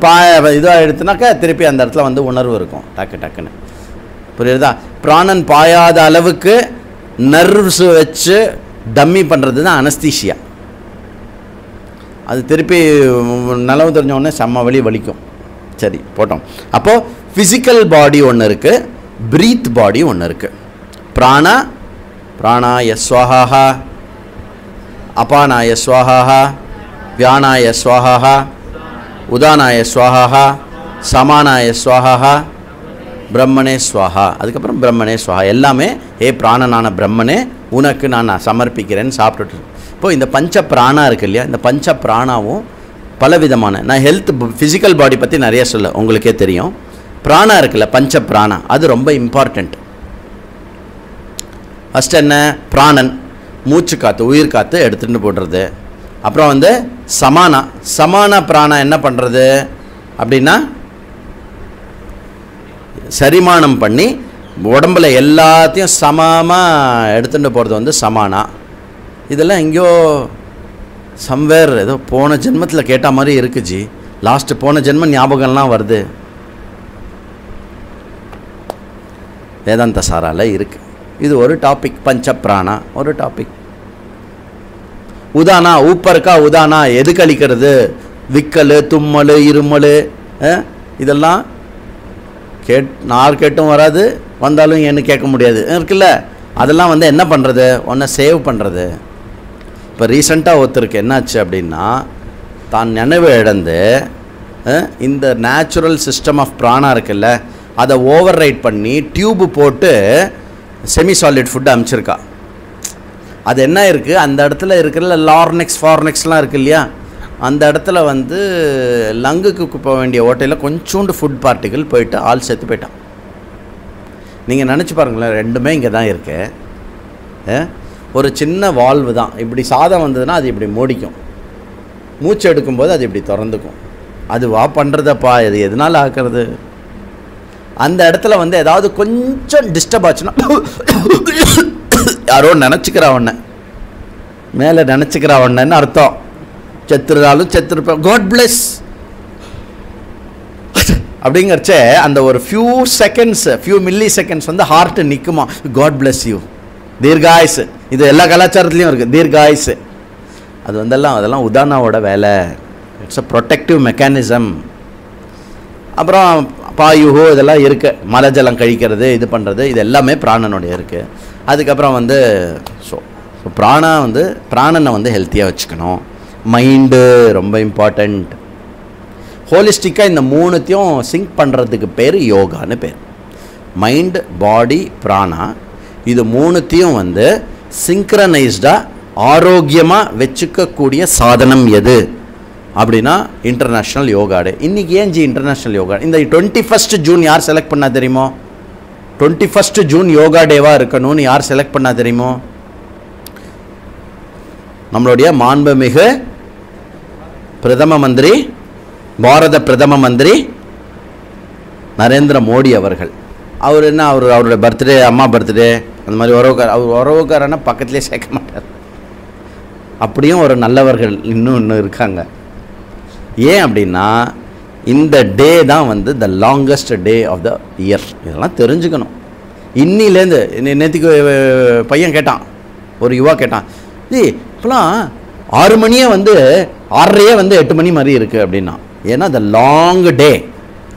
இதாக எடுத்துனாக்கா திருப்பி அந்த இடத்துல உணர்வு இருக்கும் டக்குன்னு. புரியுதா? பிராணன் பாயாத அளவுக்கு நர்வ்ஸ் வச்சு டம்மி பண்ணுறது தான் அனஸ்தீஷியா. அது திருப்பி நலவு தெரிஞ்ச உடனே செம்ம வலிக்கும். சரி, போட்டோம். அப்போது ஃபிசிக்கல் பாடி ஒன்று இருக்குது, பிரீத் பாடி ஒன்று இருக்குது. பிராணாய ஸ்வாஹா, அபானாய ஸ்வாஹா, வியானாய ஸ்வாஹா, உதானாய ஸ்வாஹா, சமானாய ஸ்வாஹா, பிரம்மனே ஸ்வாஹா. அதுக்கப்புறம் பிரம்மனே ஸ்வாஹா. எல்லாமே பிராணனான பிரம்மனே உனக்கு நான் சமர்ப்பிக்கிறேன்னு சாப்பிட்டுட்டு. இப்போது இந்த பஞ்ச பிராணா இருக்கு இல்லையா, இந்த பஞ்ச பிராணாவும் பலவிதமான, நான் ஹெல்த் ஃபிசிக்கல் பாடி பற்றி நிறைய சொல்ல உங்களுக்கே தெரியும். பிராணா இருக்குல்ல, பஞ்ச பிராணா, அது ரொம்ப இம்பார்ட்டண்ட். ஃபஸ்ட் என்ன? பிராணன், மூச்சு காற்று, உயிர் காற்று எடுத்துகிட்டு போடுறது. அப்புறம் சமான பிராணா என்ன பண்ணுறது அப்படின்னா சரிமானம் பண்ணி உடம்புல எல்லாத்தையும் சமமாக எடுத்துகிட்டு போகிறது சமானா. இதெல்லாம் எங்கேயோ சம்வேர் ஏதோ போன ஜென்மத்தில் கேட்ட மாதிரி இருக்கு ஜி. லாஸ்ட்டு போன ஜென்ம ஞாபகம்லாம் வருது. வேதாந்த சாரால இருக்குது. இது ஒரு டாபிக். பஞ்ச பிராணா ஒரு டாபிக். உதானா, ஊப்பருக்கா உதானா, எது கழிக்கிறது? விக்கல், தும்மல், இருமல், இதெல்லாம் நான் கேட்டும் வராது, வந்தாலும் என்ன கேட்க முடியாது இருக்குல்ல. அதெல்லாம் என்ன பண்ணுறது? ஒன்றை சேவ் பண்ணுறது. இப்போ ரீசெண்டாக ஒருத்தருக்கு என்னாச்சு அப்படின்னா, தான் நினைவு இழந்து இந்த நேச்சுரல் சிஸ்டம் ஆஃப் பிராணா இருக்குல்ல, அதை ஓவர் ரைட் பண்ணி டியூப்பு போட்டு செமி சாலிட் ஃபுட்டு அனுப்பிச்சிருக்கா. அது என்ன இருக்குது, அந்த இடத்துல இருக்கிற லார்னெக்ஸ் ஃபார்னெக்ஸ்லாம் இருக்குது இல்லையா, அந்த இடத்துல லங்குக்கு போக வேண்டிய ஓட்டையில் கொஞ்சோண்டு ஃபுட் பார்ட்டிகள் போயிட்டு ஆள் செத்து போயிட்டான். நீங்கள் நினச்சி பாருங்களேன், ரெண்டுமே இங்கே தான் இருக்கு. ஒரு சின்ன வால்வு தான். இப்படி சாதம் வந்ததுன்னா அது இப்படி மூடிக்கும், மூச்சு எடுக்கும்போது அது இப்படி திறந்துக்கும். அது பண்ணுறதப்பா, இது எதனால் ஆக்குறது? அந்த இடத்துல ஏதாவது கொஞ்சம் டிஸ்டர்ப் ஆச்சுன்னா யாரோ நினச்சிக்கிறாவண்ண மேலே நினச்சிக்கிறாவண்ணன்னு அர்த்தம். செத்துருந்தாலும் செத்துருப்பேன், காட் பிளஸ் அப்படிங்கிறச்சே அந்த ஒரு ஃபியூ மில்லி செகண்ட்ஸ் ஹார்ட்டு நிற்குமா, காட் பிளஸ் யூ, தீர்காயுசு, இது எல்லா கலாச்சாரத்துலேயும் இருக்குது. தீர்காயுசு அது அதெல்லாம் உதானாவோட வேலை. It's a protective mechanism. அப்புறம் பாயுஹோ இதெல்லாம் இருக்குது, மலை ஜலம் கழிக்கிறது, இது பண்ணுறது, இது எல்லாமே பிராணனுடைய இருக்குது. அதுக்கப்புறம் ஸோ பிராணனை ஹெல்த்தியாக வச்சுக்கணும். மைண்டு ரொம்ப இம்பார்ட்டண்ட். ஹோலிஸ்டிக்காக இந்த மூணுத்தையும் சிங்க் பண்ணுறதுக்கு பேர் யோகான்னு பேர். மைண்ட், பாடி, பிராணா, இது மூணுத்தையும் சிங்க்ரனைஸ்டாக ஆரோக்கியமாக வச்சுக்கக்கூடிய சாதனம் எது அப்படின்னா இன்டர்நேஷ்னல் யோகா டே. இன்றைக்கி ஏன் இன்டர்நேஷ்னல் யோகா? இந்த 21 ஜூன் யார் செலக்ட் பண்ணால் தெரியுமோ? 21 ஜூன் யோகா டேவாக இருக்கணும்னு யார் செலக்ட் பண்ணால் தெரியுமோ? நம்மளுடைய மாண்புமிகு பிரதம மந்திரி, பாரத பிரதம மந்திரி நரேந்திர மோடி அவர்கள். அவர் என்ன, அவருடைய பர்த்டே, அம்மா பர்த்டே அந்த மாதிரி அவர் உறவுக்காரன்னா பக்கத்துலேயே சேர்க்க மாட்டார். அப்படியும் ஒரு நல்லவர்கள் இன்னும் இருக்காங்க. ஏன் அப்படின்னா இந்த டே தான் the longest day of the year. இதெல்லாம் தெரிஞ்சுக்கணும். இன்னிலேருந்து நேற்றுக்கு பையன் கேட்டான், ஒரு யுவா கேட்டான், இப்போலாம் 6 மணியே 6:30 8 மணி மாதிரி இருக்குது அப்படின்னா. ஏன்னா த லாங் டே,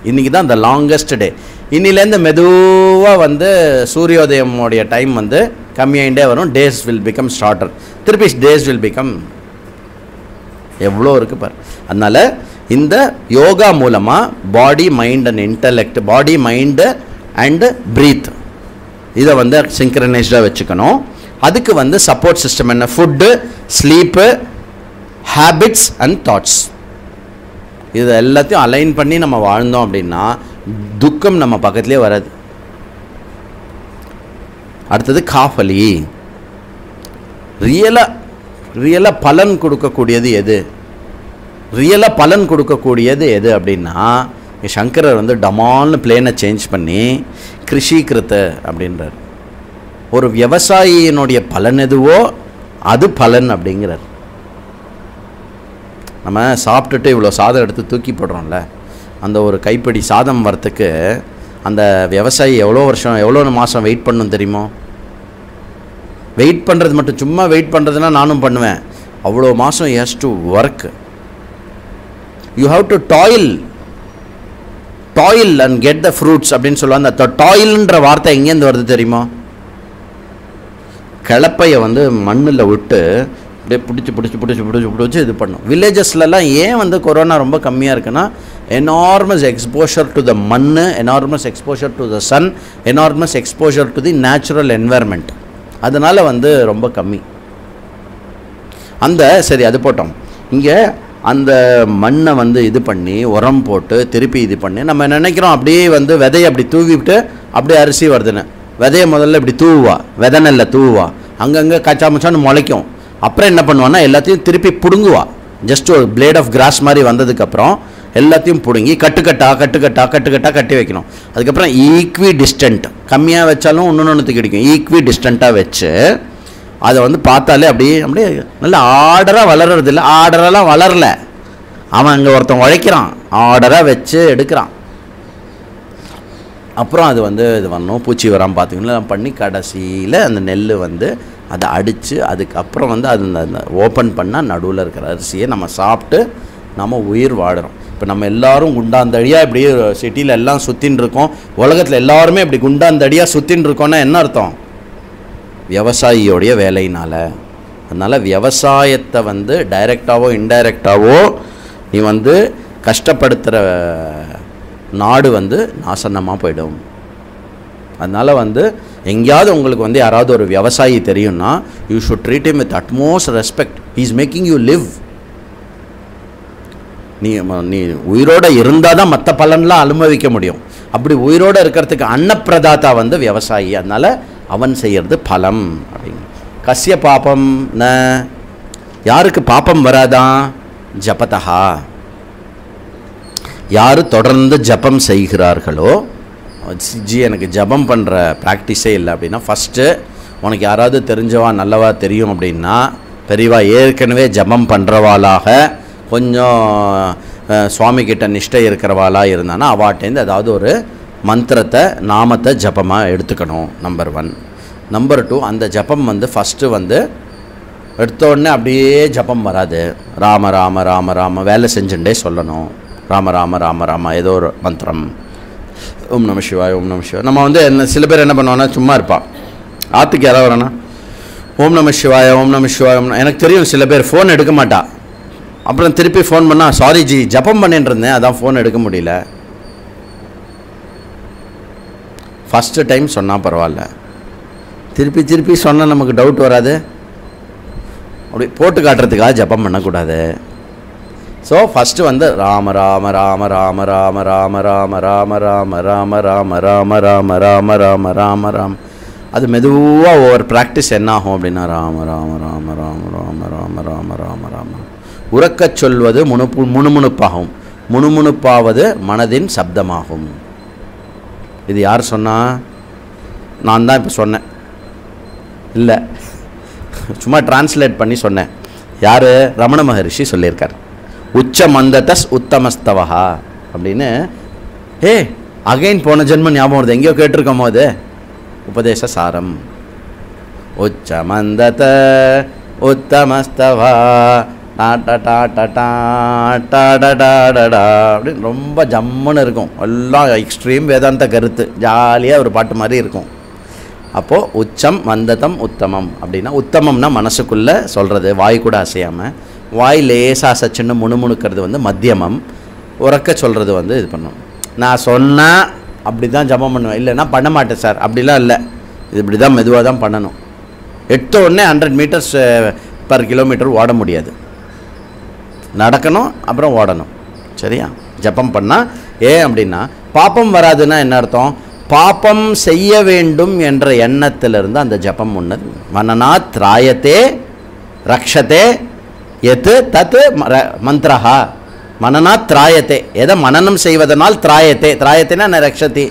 இன்றைக்கி தான் த லாங்கஸ்ட் டே. இன்னிலேருந்து மெதுவாக சூரியோதயமுடைய டைம் கம்மியாகிட்டே வரும். Days will become shorter. திருப்பி டேஸ் வில் பிகம் எவ்வளோ இருக்குது பார். அதனால் இந்த யோகா மூலமாக body, mind and intellect, body, mind and breath, இதை சிங்க்ரனைஸ்டாக வச்சுக்கணும். அதுக்கு சப்போர்ட் சிஸ்டம் என்ன? Food, sleep, habits and thoughts. இது எல்லாத்தையும் அலைன் பண்ணி நம்ம வாழ்ந்தோம் அப்படின்னா துக்கம் நம்ம பக்கத்துலேயே வராது. அடுத்தது காஃபலி. ரியலாக பலன் கொடுக்கக்கூடியது எது? ரியலாக பலன் கொடுக்கக்கூடியது எது அப்படின்னா சங்கரர் டமால்னு பிளேனை சேஞ்ச் பண்ணி கிருஷிகிருத்த அப்படின்றார். ஒரு விவசாயியினுடைய பலன் எதுவோ அது பலன் அப்படிங்கிறார். நம்ம சாப்பிட்டுட்டு இவ்வளோ சாதம் எடுத்து தூக்கி போடுறோம்ல, அந்த ஒரு கைப்பிடி சாதம் வரத்துக்கு அந்த விவசாயி எவ்வளோ மாதம் வெயிட் பண்ணணும் தெரியுமோ? வெயிட் பண்ணுறது மட்டும், சும்மா வெயிட் பண்ணுறதுனா நானும் பண்ணுவேன். அவ்வளோ மாதம் he has to work. You have to toil and get the fruits அப்படின்னு சொல்லுவாங்க. அந்த டாயில்ன்ற வார்த்தை எங்கேருந்து வருது தெரியுமா? கிளப்பையை மண்ணில் விட்டு அப்படியே பிடிச்சி இது பண்ணும். வில்லேஜஸ்லலாம் ஏன் கொரோனா ரொம்ப கம்மியாக இருக்குன்னா எனார்மஸ் எக்ஸ்போஷர் டு த மண், enormous exposure to the sun, enormous exposure to the natural environment. அதனால் ரொம்ப கம்மி. சரி அது போட்டோம். இங்கே அந்த மண்ணை இது பண்ணி உரம் போட்டு திருப்பி இது பண்ணி நம்ம நினைக்கிறோம் அப்படியே விதையை அப்படி தூவிவிட்டு அப்படியே அரிசி வருதுன்னு. விதையை முதல்ல இப்படி தூவா, விதை நெல்லை தூவா, அங்கங்கே கச்சாமச்சான்னு முளைக்கும். அப்புறம் என்ன பண்ணுவான்னா எல்லாத்தையும் திருப்பி பிடுங்குவா. ஜஸ்ட் ஒரு பிளேட் ஆஃப் கிராஸ் மாதிரி வந்ததுக்கப்புறம் எல்லாத்தையும் பிடுங்கி கட்டுக்கட்டாக கட்டி வைக்கணும். அதுக்கப்புறம் ஈக்வி டிஸ்டன்ட், கம்மியாக வச்சாலும் ஒன்று கிடைக்கும். ஈக்வி டிஸ்டண்ட்டாக வச்சு அதை பார்த்தாலே அப்படியே நல்லா ஆர்டராக வளர்றதில்ல. ஆர்டரெல்லாம் வளரல, அவன் அங்கே ஒருத்தன் உழைக்கிறான், ஆர்டராக வச்சு எடுக்கிறான். அப்புறம் அது இது பண்ணணும், பூச்சி வராமல் பார்த்துக்கணும் பண்ணி கடைசியில் அந்த நெல் அதை அடித்து அதுக்கப்புறம் அது அந்த ஓப்பன் பண்ணால் நடுவில் இருக்கிற அரிசியை நம்ம சாப்பிட்டு நம்ம உயிர் வாடுறோம். இப்போ நம்ம எல்லோரும் குண்டாந்தடியாக இப்படி சிட்டியில் எல்லாம் சுற்றின்னு இருக்கோம். உலகத்தில் எல்லாருமே இப்படி குண்டாந்தடியாக சுற்றின்னு இருக்கோன்னா என்ன அர்த்தம்? விவசாயியோடைய வேலையினால். அதனால் விவசாயத்தை டைரெக்டாவோ இன்டைரக்டாவோ நீ கஷ்டப்படுத்துகிற நாடு நாசனமாக போயிடும். அதனால் எங்கேயாவது உங்களுக்கு யாராவது ஒரு விவசாயி தெரியும்னா you should treat him with utmost respect. He is making you live. நீ உயிரோடு இருந்தால் தான் மற்ற பலன்லாம் அனுபவிக்க முடியும். அப்படி உயிரோடு இருக்கிறதுக்கு அன்னப்பிரதாத்தா விவசாயி. அதனால் அவன் செய்கிறது பலம் அப்படிங்க. கஸ்ய பாபம் ந, யாருக்கு பாப்பம் வராதான்? ஜபதா, யார் தொடர்ந்து ஜபம் செய்கிறார்களோ. எனக்கு ஜபம் பண்ணுற ப்ராக்டிஸே இல்லை அப்படின்னா ஃபஸ்ட்டு உனக்கு யாராவது தெரிஞ்சவா நல்லவா தெரியும் அப்படின்னா பெரியவா ஏற்கனவே ஜபம் பண்ணுறவாளாக கொஞ்சம் சுவாமிகிட்ட நிஷ்டை இருக்கிறவாளாக இருந்தானா அவாட்டேருந்து ஏதாவது ஒரு மந்திரத்தை நாமத்தை ஜபமாக எடுத்துக்கணும். நம்பர் 1. நம்பர் 2, அந்த ஜபம் வந்து ஃபஸ்ட்டு வந்து எடுத்த உடனே அப்படியே ஜபம் வராது. ராம ராம ராம ராம வேலை செஞ்சுட்டே சொல்லணும். ராம ராம ராம ராம ஏதோ ஒரு மந்திரம், ஓம் நம சிவாய் ஓம் நம சிவாய். நம்ம வந்து என்ன சில பேர் என்ன பண்ணுவோன்னா சும்மா இருப்பான், ஆற்றுக்கு யாராவது வரேன்னா ஓம் நம சிவாய் ஓம் நம சிவாய் எனக்கு தெரியும் சில பேர் ஃபோன் எடுக்க மாட்டா. அப்புறம் திருப்பி ஃபோன் பண்ணால் சாரி ஜி ஜபம் பண்ணிட்டு இருந்தேன் அதான் ஃபோன் எடுக்க முடியல. ஃபஸ்ட்டு டைம் சொன்னால் பரவாயில்ல, திருப்பி திருப்பி சொன்னால் நமக்கு டவுட் வராது. அப்படி போட்டு காட்டுறதுக்காக ஜபம் பண்ணக்கூடாது. ஸோ ஃபஸ்ட்டு வந்து ராம ராம ராம ராம ராம ராம ராம ராம ராம ராம ராம ராம ராம ராம ராம ராம ராம. அது மெதுவாக ஒவ்வொரு ப்ராக்டிஸ் என்ன ஆகும் அப்படின்னா ராம ராம ராம ராம ராம ராம ராம ராம ராம. உறக்கச் சொல்வது முணுமுணுப்பாகும், முணுமுணுப்பாவது மனதின் சப்தமாகும். இது யார் சொன்னால்? நான் தான் இப்போ சொன்னேன், இல்லை சும்மா டிரான்ஸ்லேட் பண்ணி சொன்னேன். யார்? ரமண மகரிஷி சொல்லியிருக்கார். உச்ச மந்ததஸ் உத்தமஸ்தவஹா அப்படின்னு. அகைன் போன ஜென்மம் ஞாபகம் வருது, எங்கேயோ கேட்டிருக்கோம் போது. உபதேச சாரம். உச்ச மந்தத உத்தமஸ்தவா அப்படின்னு ரொம்ப ஜம்முன்னு இருக்கும். எல்லாம் எக்ஸ்ட்ரீம் வேதாந்த கருத்து, ஜாலியாக ஒரு பாட்டு மாதிரி இருக்கும். அப்போது உச்சம் மந்ததம் உத்தமம் அப்படின்னா, உத்தமம்னா மனசுக்குள்ளே சொல்கிறது, வாய் கூட அசையாமல், வாய் லேசாக அசைச்சுன்னு முணுமுணுக்கிறது வந்து மத்தியமம், உறக்க சொல்கிறது வந்து இது பண்ணும். நான் சொன்னேன் அப்படி தான் ஜபம் பண்ணுவேன், இல்லைன்னா பண்ண மாட்டேன் சார் அப்படிலாம் இல்லை. இது இப்படி தான் மெதுவாக தான் பண்ணணும். எடுத்த உடனே 100 மீட்டர்ஸ் பர் கிலோமீட்டர் ஓட முடியாது, நடக்கணும் அப்புறம் ஓடணும். சரியா? ஜபம் பண்ணால் ஏன் அப்படின்னா பாப்பம் வராதுன்னா என்ன அர்த்தம்? பாப்பம் செய்ய வேண்டும் என்ற எண்ணத்திலிருந்து அந்த ஜபம் ஒன்று. மனநாத் ராயத்தே ரக்ஷதே எது தத் மந்திரஹா. மனநாத் திராயத்தே, எதை மனனம் செய்வதனால் திராயத்தே, திராயத்தேனா ரக்ஷதி.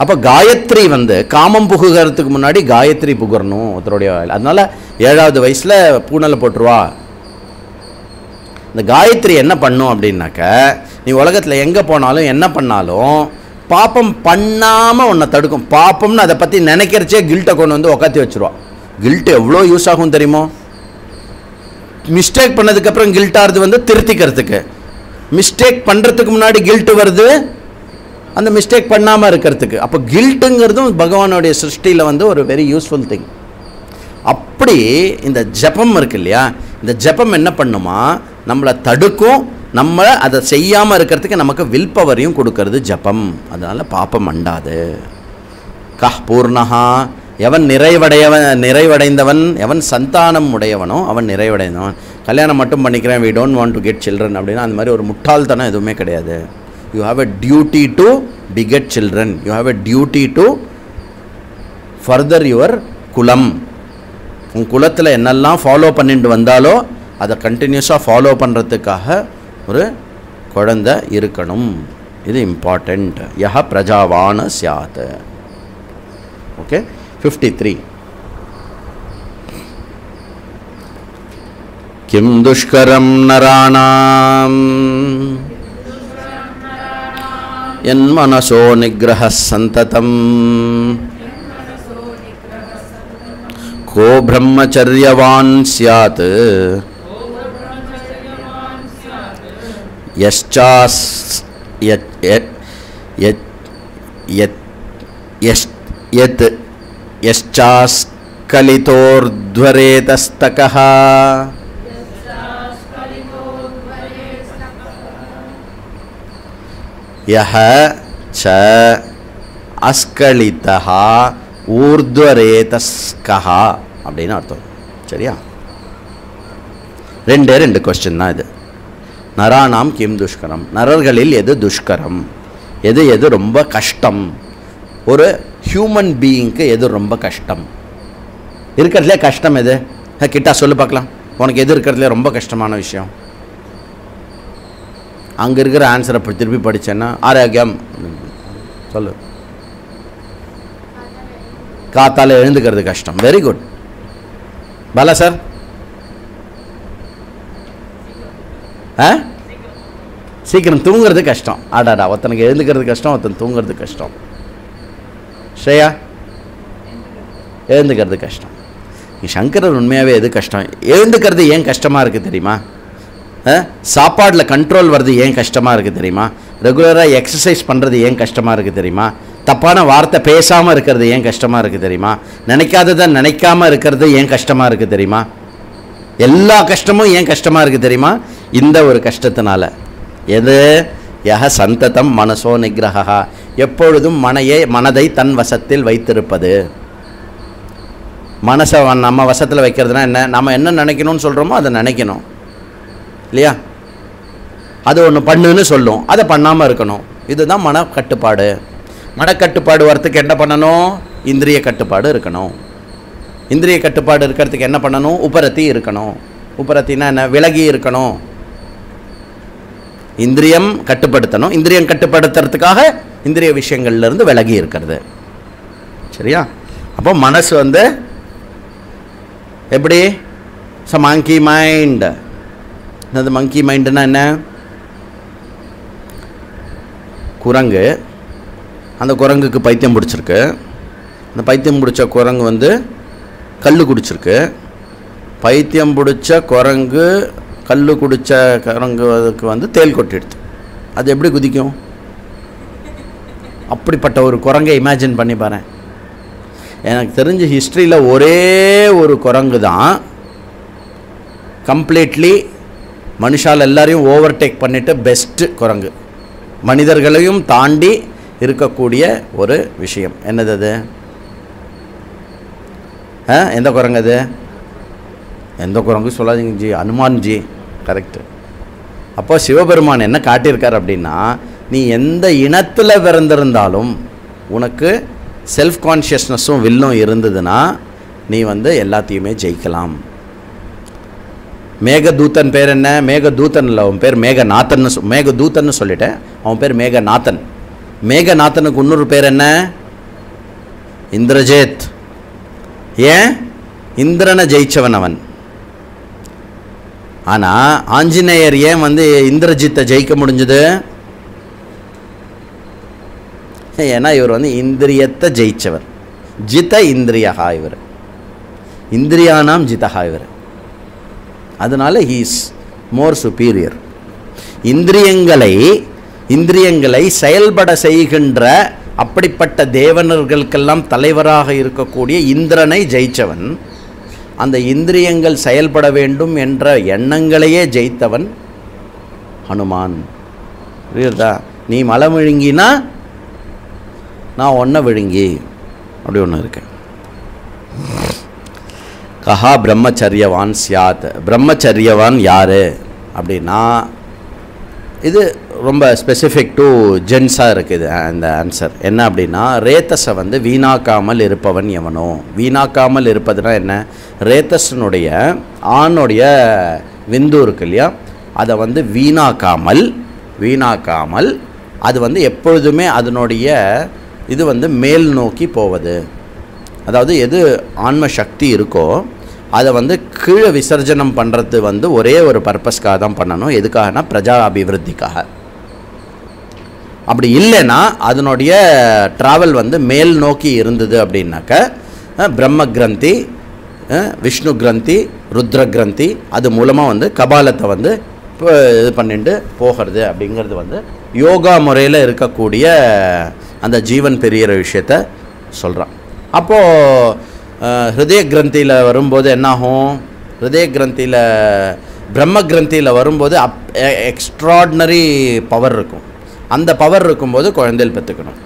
அப்போ காயத்ரி வந்து காமம் புகுகிறதுக்கு முன்னாடி காயத்ரி புகரணும் ஒருத்தருடைய. அதனால 7வது வயசில் பூனலை போட்டுருவா. இந்த காயத்ரி என்ன பண்ணும் அப்படின்னாக்க, நீ உலகத்தில் எங்கே போனாலும் என்ன பண்ணாலும் பாப்பம் பண்ணாமல் உன்னை தடுக்கும். பாப்பம்னு அதை பற்றி நினைக்கிறச்சே கில்ட்டை கொண்டு வந்து உக்காத்தி வச்சுருவா. கில்ட்டு எவ்வளோ யூஸ் ஆகும் தெரியுமோ? மிஸ்டேக் பண்ணதுக்கப்புறம் கில்ட்டாகிறது வந்து திருத்திக்கிறதுக்கு, மிஸ்டேக் பண்ணுறதுக்கு முன்னாடி கில்ட்டு வருது அந்த மிஸ்டேக் பண்ணாமல் இருக்கிறதுக்கு. அப்போ கில்ட்டுங்கிறதும் பகவானுடைய சிருஷ்டியில் வந்து ஒரு வெரி யூஸ்ஃபுல் திங். அப்படி இந்த ஜபம் இருக்கு இல்லையா, இந்த ஜபம் என்ன பண்ணுமா, நம்மளை தடுக்கும், நம்ம அதை செய்யாமல் இருக்கிறதுக்கு நமக்கு வில் பவரையும் கொடுக்கறது ஜபம். அதனால் பாப்பம் அண்டாது. கஹ் பூர்ணஹா, எவன் நிறைவடைந்தவன், எவன் சந்தானம் உடையவனோ அவன் நிறைவடைந்தவன். கல்யாணம் மட்டும் பண்ணிக்கிறேன், we don't want to get children அப்படின்னா அந்த மாதிரி ஒரு முட்டாள்தனம் எதுவுமே கிடையாது. You have a duty to beget children. You have a duty to further your குலம். உன் குலத்தில் என்னெல்லாம் ஃபாலோ பண்ணிட்டு வந்தாலோ அதை கண்டினியூஸாக ஃபாலோ பண்ணுறதுக்காக ஒரு குழந்தை இருக்கணும். இது இம்பார்ட்டண்ட். யஹ பிரஜாவான ஸ்யாத். ஓகே. 53. கிம் துஷ்கரம் நராணாம் யன் மனசோ நிக்ரஹ சந்ததம் கோ பிரம்மச்சர்யவான் ஸ்யாத் யஸ்சாஸ் யத் யஸ்சாஸ்கலிதோர்த்வரேதஸ்தகஹ யஹ ச அஸ்கலிதஹ ஊர்த்வரேதஸ்கஹ அப்படின்னு அர்த்தம். சரியா? ரெண்டு கொஸ்டின் தான் இது. நராணாம் கிம் துஷ்கரம், நரர்களில் எது துஷ்கரம், எது ரொம்ப கஷ்டம், ஒரு ஹியூமன் பீயிங்க்கு எது ரொம்ப கஷ்டம், இருக்கிறதுலே கஷ்டம் எது? கிட்டா சொல்லு பார்க்கலாம், உனக்கு எது இருக்கிறதுலே ரொம்ப கஷ்டமான விஷயம்? அங்கே இருக்கிற ஆன்சரை திருப்பி படித்தேன்னா ஆரோக்கியம் சொல்லு. காத்தால எழுந்துக்கிறது கஷ்டம். Very good. பாலா சார்? சீக்கிரம் தூங்குறது கஷ்டம். ஆடாடா, ஒருத்தனுக்கு எழுந்துக்கிறது கஷ்டம், ஒருத்தன் தூங்குறது கஷ்டம். ஸ்ரேயா? எழுந்துக்கிறது கஷ்டம். சங்கரர் உண்மையாகவே எது கஷ்டம்? எழுந்துக்கிறது ஏன் கஷ்டமாக இருக்குது தெரியுமா? சாப்பாடில் கண்ட்ரோல் வர்றது ஏன் கஷ்டமாக இருக்குது தெரியுமா? ரெகுலராக எக்ஸசைஸ் பண்ணுறது ஏன் கஷ்டமாக இருக்குது தெரியுமா? தப்பான வார்த்தை பேசாமல் இருக்கிறது ஏன் கஷ்டமாக இருக்குது தெரியுமா? நினைக்காததை நினைக்காமல் இருக்கிறது ஏன் கஷ்டமாக இருக்குது தெரியுமா? எல்லா கஷ்டமும் ஏன் கஷ்டமாக இருக்குது தெரியுமா? இந்த ஒரு கஷ்டத்தினால. எது? யஹ சந்ததம் மனசோ நிகிரஹா, எப்பொழுதும் மனதை தன் வசத்தில் வைத்திருப்பது. மனசை நம்ம வசத்தில் வைக்கிறதுனா என்ன? நம்ம என்ன நினைக்கணும்னு சொல்கிறோமோ அதை நினைக்கணும் இல்லையா? அது ஒன்று பண்ணுன்னு சொல்லும், அதை பண்ணாமல் இருக்கணும். இதுதான் மனக்கட்டுப்பாடு. மனக்கட்டுப்பாடு வரத்துக்கு என்ன பண்ணணும்? இந்திரிய கட்டுப்பாடு இருக்கணும். இந்திரிய கட்டுப்பாடு இருக்கிறதுக்கு என்ன பண்ணணும்? உபரத்தி இருக்கணும். உபரத்தினா என்ன? விலகி இருக்கணும். இந்திரியம் கட்டுப்படுத்தணும். இந்திரியம் கட்டுப்படுத்துறதுக்காக இந்திரிய விஷயங்கள்லேருந்து விலகி இருக்கிறது. சரியா? அப்போ மனசு வந்து எப்படி? மங்கி மைண்ட். என்னது மங்கி மைண்டுன்னா என்ன? குரங்கு. அந்த குரங்குக்கு பைத்தியம் பிடிச்சிருக்கு. அந்த பைத்தியம் பிடிச்ச குரங்கு வந்து கல் குடிச்சிருக்கு. பைத்தியம் பிடிச்ச குரங்கு கல் குடித்த குரங்குக்கு வந்து தேல் கொட்டிடுது. அது எப்படி குதிக்கும்? அப்படிப்பட்ட ஒரு குரங்கை இமேஜின் பண்ணி பாரு. எனக்கு தெரிஞ்ச ஹிஸ்ட்ரியில் ஒரே ஒரு குரங்கு தான் கம்ப்ளீட்லி மனுஷால் எல்லாரையும் ஓவர்டேக் பண்ணிவிட்டு பெஸ்ட்டு குரங்கு, மனிதர்களையும் தாண்டி இருக்கக்கூடிய ஒரு விஷயம். என்னது அது? எந்த குரங்கு அது? எந்த குரங்கு சொல்லாதீங்க ஜி, அனுமான் ஜி. கரெக்டு. அப்போ சிவபெருமான் என்ன காட்டியிருக்கார் அப்படின்னா, நீ எந்த இனத்தில் பிறந்திருந்தாலும் உனக்கு செல்ஃப் கான்ஷியஸ்னஸும் வில்லும் இருந்ததுன்னா நீ வந்து எல்லாத்தையுமே ஜெயிக்கலாம். மேகதூத்தன் பேர் என்ன? மேகதூத்தன் இல்லை, அவன் பேர் மேகநாதன். மேகதூத்தன்னு சொல்லிட்டேன், அவன் பேர் மேகநாதன். மேகநாதனுக்கு இன்னொரு பேர் என்ன? இந்திரஜித். ஏன்? இந்திரனை ஜெயிச்சவன் அவன். ஆனால் ஆஞ்சநேயர் ஏன் வந்து இந்திரஜித்தை ஜெயிக்க முடிஞ்சது? ஏன்னா இவர் வந்து இந்திரியத்தை ஜெயிச்சவர். ஜித இந்திரியஹா இவர், இந்திரியானாம் ஜிதஹா இவர். அதனால ஹீ இஸ் மோர் சுப்பீரியர். இந்திரியங்களை செயல்பட செய்கின்ற அப்படிப்பட்ட தேவனர்களுக்கெல்லாம் தலைவராக இருக்கக்கூடிய இந்திரனை ஜெயித்தவன். அந்த இந்திரியங்கள் செயல்பட வேண்டும் என்ற எண்ணங்களையே ஜெயித்தவன் ஹனுமான். புரியுதா? நீ மலை விழுங்கினா நான் ஒன்றை விழுங்கி, அப்படி ஒன்று இருக்கு. கஹா பிரம்மச்சரியவான் சியாத். பிரம்மச்சரியவான் யார் அப்படின்னா, இது ரொம்ப ஸ்பெசிஃபிக் டு ஜென்ஸாக இருக்குது அந்த ஆன்சர். என்ன அப்படின்னா, ரேத்தஸை வந்து வீணாக்காமல் இருப்பவன் எவனோ. வீணாக்காமல் இருப்பதுனா என்ன? ரேத்தஸனுடைய ஆணுடைய விந்து இருக்கு இல்லையா, அதை வந்து வீணாக்காமல் அது வந்து எப்பொழுதுமே அதனுடைய இது வந்து மேல் நோக்கி போவது. அதாவது எது ஆன்ம சக்தி இருக்கோ அதை வந்து கீழே விசர்ஜனம் பண்ணுறது வந்து ஒரே ஒரு பர்பஸ்க்காக தான் பண்ணணும். எதுக்காகனா பிரஜா அபிவிருத்திக்காக. அப்படி இல்லைன்னா அதனுடைய ட்ராவல் வந்து மேல் நோக்கி இருந்தது அப்படின்னாக்க பிரம்ம கிரந்தி, விஷ்ணு கிரந்தி, ருத்ர கிரந்தி, அது மூலமாக வந்து கபாலத்தை வந்து இது பண்ணிட்டு போகிறது அப்படிங்கிறது வந்து யோகா முறையில் இருக்கக்கூடிய அந்த ஜீவன் பெரியற விஷயத்த சொல்கிறான். அப்போது ஹிருதய கிரந்தியில் வரும்போது என்னாகும்? ஹிருதய கிரந்தியில் பிரம்ம கிரந்தியில் வரும்போது எக்ஸ்ட்ராடினரி பவர் இருக்கும். அந்த பவர் இருக்கும்போது குழந்தைகள் பெற்றுக்கணும்.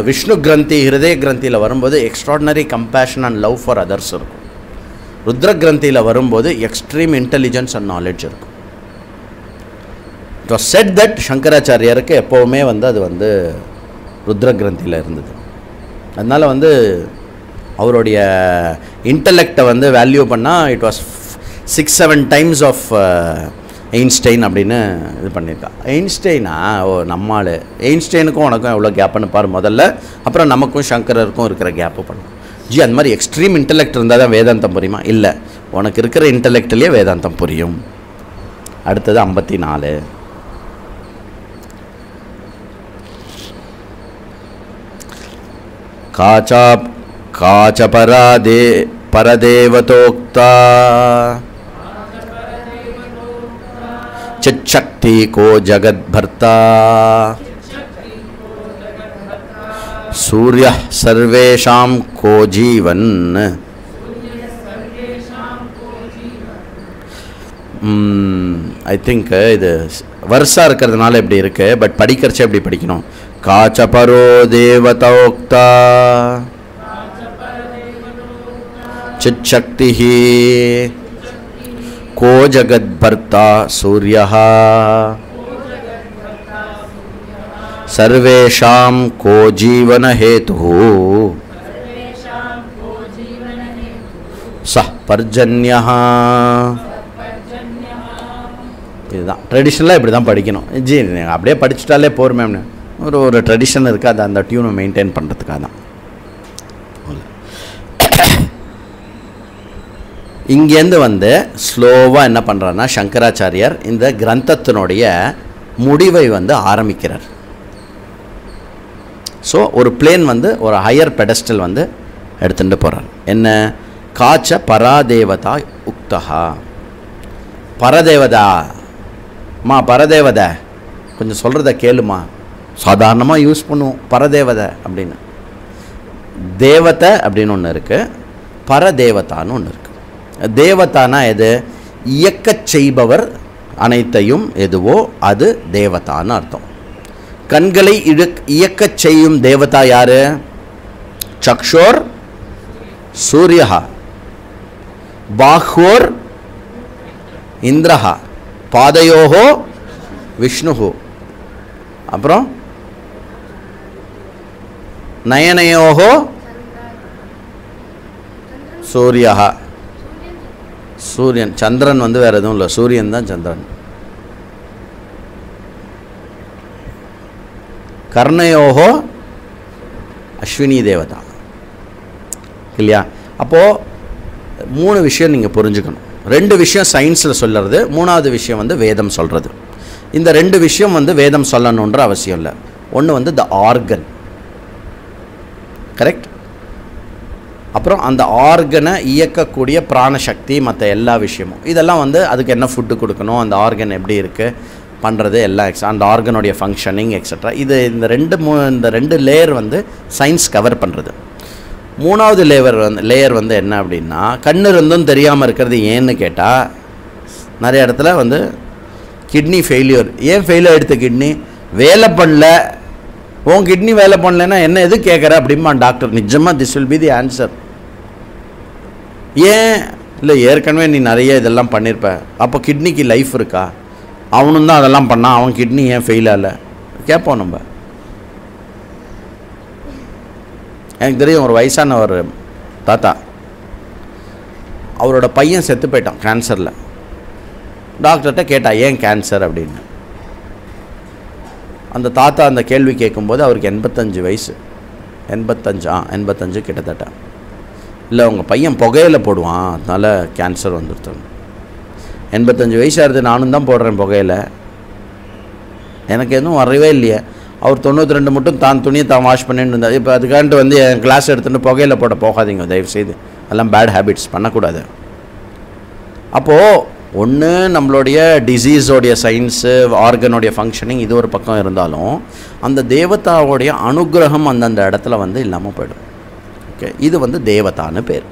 விஷ்ணு கிரந்தி ஹிருதய கிரந்தியில் வரும்போது extraordinary compassion and love for others இருக்கும். ருத்ர கிரந்தியில் வரும்போது எக்ஸ்ட்ரீம் இன்டெலிஜென்ஸ் அண்ட் நாலேஜ் இருக்கும். இட் வாஸ் செட் தட் சங்கராச்சாரியருக்கு எப்போவுமே வந்து அது வந்து ருத்ர கிரந்தியில் இருந்தது. அதனால் வந்து அவருடைய இன்டலெக்டை வந்து வேல்யூ பண்ணால் it was 6-7 times of Einstein அப்படின்னு இது பண்ணியிருக்கான். எயின்ஸ்டைனா நம்மால் எயின்ஸ்டைனுக்கும் உனக்கும் எவ்வளோ கேப்புன்னு பாரு முதல்ல, அப்புறம் நமக்கும் சங்கரருக்கும் இருக்கிற கேப்பு பண்ணும். ஜி அந்த மாதிரி எக்ஸ்ட்ரீம் இன்டலெக்ட் இருந்தால் தான் வேதாந்தம் புரியுமா? இல்லை, உனக்கு இருக்கிற இன்டலெக்ட்லேயே வேதாந்தம் புரியும். அடுத்தது 54. काच परदेवतोक्ता चिच्छक्ति को जगद्भर्ता सूर्य सर्वेषां को जीवन. ஐ திங்க் இது வருஷா இருக்கிறதுனால இப்படி இருக்கு. பட் படிக்கிறச்சே எப்படி படிக்கணும்? காச்சபரோ தேவதோக்தா चिच्छक्ति को जगद्भर्ता सूर्यः सर्वेषां को जीवन हेतुः सः पर्जन्यः. இதுதான் ட்ரெடிஷ்னலாக இப்படி தான் படிக்கணும். ஜி அப்படியே படிச்சுட்டாலே போர் மேம்னு ஒரு ட்ரெடிஷன் இருக்குது. அது அந்த டியூனை மெயின்டைன் பண்ணுறதுக்காக தான். இங்கேருந்து வந்து ஸ்லோவாக என்ன பண்ணுறாருன்னா சங்கராச்சாரியார் இந்த கிரந்தத்தினுடைய முடிவை வந்து ஆரம்பிக்கிறார். ஸோ ஒரு பிளேன் வந்து ஒரு ஹையர் பெடஸ்டல் வந்து எடுத்துகிட்டு போகிறார். என்ன? காச்ச பராதேவதா உக்தா. பரதேவதா பரதேவதை கொஞ்சம் சொல்கிறத கேளுமா. சாதாரணமாக யூஸ் பண்ணுவோம் பரதேவதை அப்படின்னு. தேவதை அப்படின்னு ஒன்று இருக்குது, பரதேவதான்னு ஒன்று இருக்குது. தேவதானா எது? இயக்கச் செய்பவர் அனைத்தையும் எதுவோ அது தேவதான்னு அர்த்தம். கண்களை இயக்கச் செய்யும் தேவதா யாரு? சக்ஷோர் சூரியஹா, பாஹ்வோர் இந்திரஹா, பாதயோஹோ விஷ்ணுஹு, அப்புறம் நயனயோஹோ சூரியஹா. சூரியன், சந்திரன் வந்து வேறு எதுவும் இல்லை, சூரியன் தான் சந்திரன். கர்ணயோகோ அஸ்வினி தேவதா இல்லையா? அப்போது 3 விஷயம் நீங்கள் புரிஞ்சுக்கணும். 2 விஷயம் சயின்ஸில் சொல்கிறது, 3வது விஷயம் வந்து வேதம் சொல்கிறது. இந்த 2 விஷயம் வந்து வேதம் சொல்லணுன்ற அவசியம் இல்லை. ஒன்று வந்து த ஆர்கன், கரெக்ட். அப்புறம் அந்த ஆர்கனை இயக்கக்கூடிய பிராணசக்தி, மற்ற எல்லா விஷயமும். இதெல்லாம் வந்து அதுக்கு என்ன ஃபுட்டு கொடுக்கணும், அந்த ஆர்கன் எப்படி இருக்குது பண்ணுறது எல்லாம், அந்த ஆர்கனுடைய ஃபங்க்ஷனிங் எக்ஸட்ரா. இது இந்த 2 லேயர் வந்து சயின்ஸ் கவர் பண்ணுறது. 3வது லேயர் வந்து என்ன அப்படின்னா, கண்ணு இருந்தும் தெரியாமல் இருக்கிறது. ஏன்னு கேட்டால் நிறைய இடத்துல வந்து கிட்னி ஃபெயிலியர். ஏன் ஃபெயிலியர் ஆகிடுது? கிட்னி வேலை பண்ணல. உன் கிட்னி வேலை பண்ணலைன்னா என்ன எது கேட்குற அப்படிமா டாக்டர். நிஜமாக this will be the answer. ஏன் இல்லை, ஏற்கனவே நீ நிறைய இதெல்லாம் பண்ணியிருப்ப, அப்போ கிட்னிக்கு லைஃப் இருக்கா? அவனும் தான் அதெல்லாம் பண்ணான், அவன் கிட்னி ஏன் ஃபெயில் ஆகலை கேட்போம் நம்ம. எனக்கு தெரியும் ஒரு வயசான ஒரு தாத்தா, அவரோட பையன் செத்து போயிட்டான் கேன்சரில். டாக்டர்கிட்ட கேட்டா ஏன் கேன்சர் அப்படின்னு. அந்த தாத்தா அந்த கேள்வி கேட்கும்போது அவருக்கு 85 வயசு. 85 கிட்டத்தட்ட. இல்லை உங்கள் பையன் புகையில போடுவான், அதனால் கேன்சர் வந்துடுத்தோம். 85 வயசாக நானும் தான் போடுறேன் புகையில, எனக்கு எதுவும் வரவே இல்லையே. அவர் 92 மட்டும் தான் துணியை தான் வாஷ் பண்ணிட்டு இருந்தார். இப்போ அதுக்கான்ட்டு வந்து என் கிளாஸ் எடுத்துகிட்டு புகையில போட போகாதீங்க தயவுசெய்து. அதெல்லாம் பேட் ஹேபிட்ஸ் பண்ணக்கூடாது. அப்போது ஒன்று நம்மளுடைய டிசீஸோடைய சயின்ஸு, ஆர்கனுடைய ஃபங்க்ஷனிங் இது ஒரு பக்கம் இருந்தாலும் அந்த தேவதாவுடைய அனுகிரகம் அந்தந்த இடத்துல வந்து இல்லாமல் போயிடும். ஓகே, இது வந்து தேவதான்னு பேர்.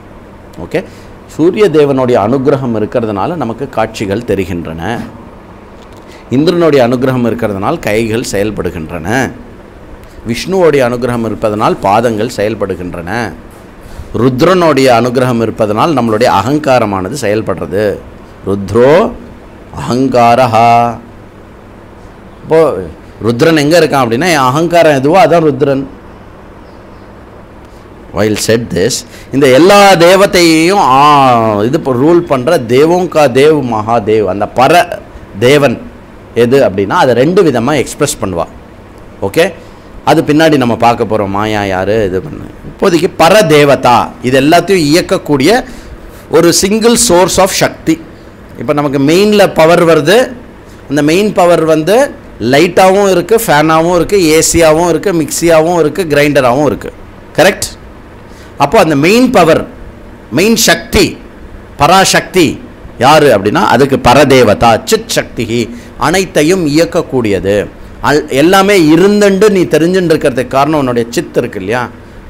ஓகே, சூரிய தேவனுடைய அனுகிரகம் இருக்கிறதுனால நமக்கு காட்சிகள் தெரிகின்றன. இந்திரனுடைய அனுகிரகம் இருக்கிறதுனால் கைகள் செயல்படுகின்றன. விஷ்ணுவோடைய அனுகிரகம் இருப்பதனால் பாதங்கள் செயல்படுகின்றன. ருத்ரனுடைய அனுகிரகம் இருப்பதனால் நம்மளுடைய அகங்காரமானது செயல்படுறது. ருத்ரோ அகங்காரஹா. இப்போது ருத்ரன் எங்கே இருக்கான் அப்படின்னா என் அகங்காரம் எதுவோ அதான் ருத்ரன். while said this, இந்த எல்லா தேவத்தையும் இது ரூல் பண்ணுற தேவோம் கா தேவ் மகாதேவ், அந்த பர தேவன் எது அப்படின்னா அதை 2 விதமாக எக்ஸ்பிரஸ் பண்ணுவா. ஓகே, அது பின்னாடி நம்ம பார்க்க போகிறோம். மாயா யார் இது பண்ணு. இப்போதைக்கு பரதேவதா இது எல்லாத்தையும் இயக்கக்கூடிய ஒரு சிங்கிள் சோர்ஸ் ஆஃப் சக்தி. இப்போ நமக்கு மெயினில் பவர் வருது. அந்த மெயின் பவர் வந்து லைட்டாகவும் இருக்குது, ஃபேனாகவும் இருக்குது, ஏசியாகவும் இருக்குது, மிக்சியாகவும் இருக்குது, கிரைண்டராகவும் இருக்குது. கரெக்ட்? அப்போ அந்த மெயின் பவர், மெயின் சக்தி, பராசக்தி யார் அப்படின்னா அதுக்கு பரதேவதா, சித் சக்தி, அனைத்தையும் இயக்கக்கூடியது. எல்லாமே இருந்துண்டு நீ தெரிஞ்சுட்டு இருக்கிறதுக்கு காரணம் உன்னுடைய சித் இருக்கு இல்லையா,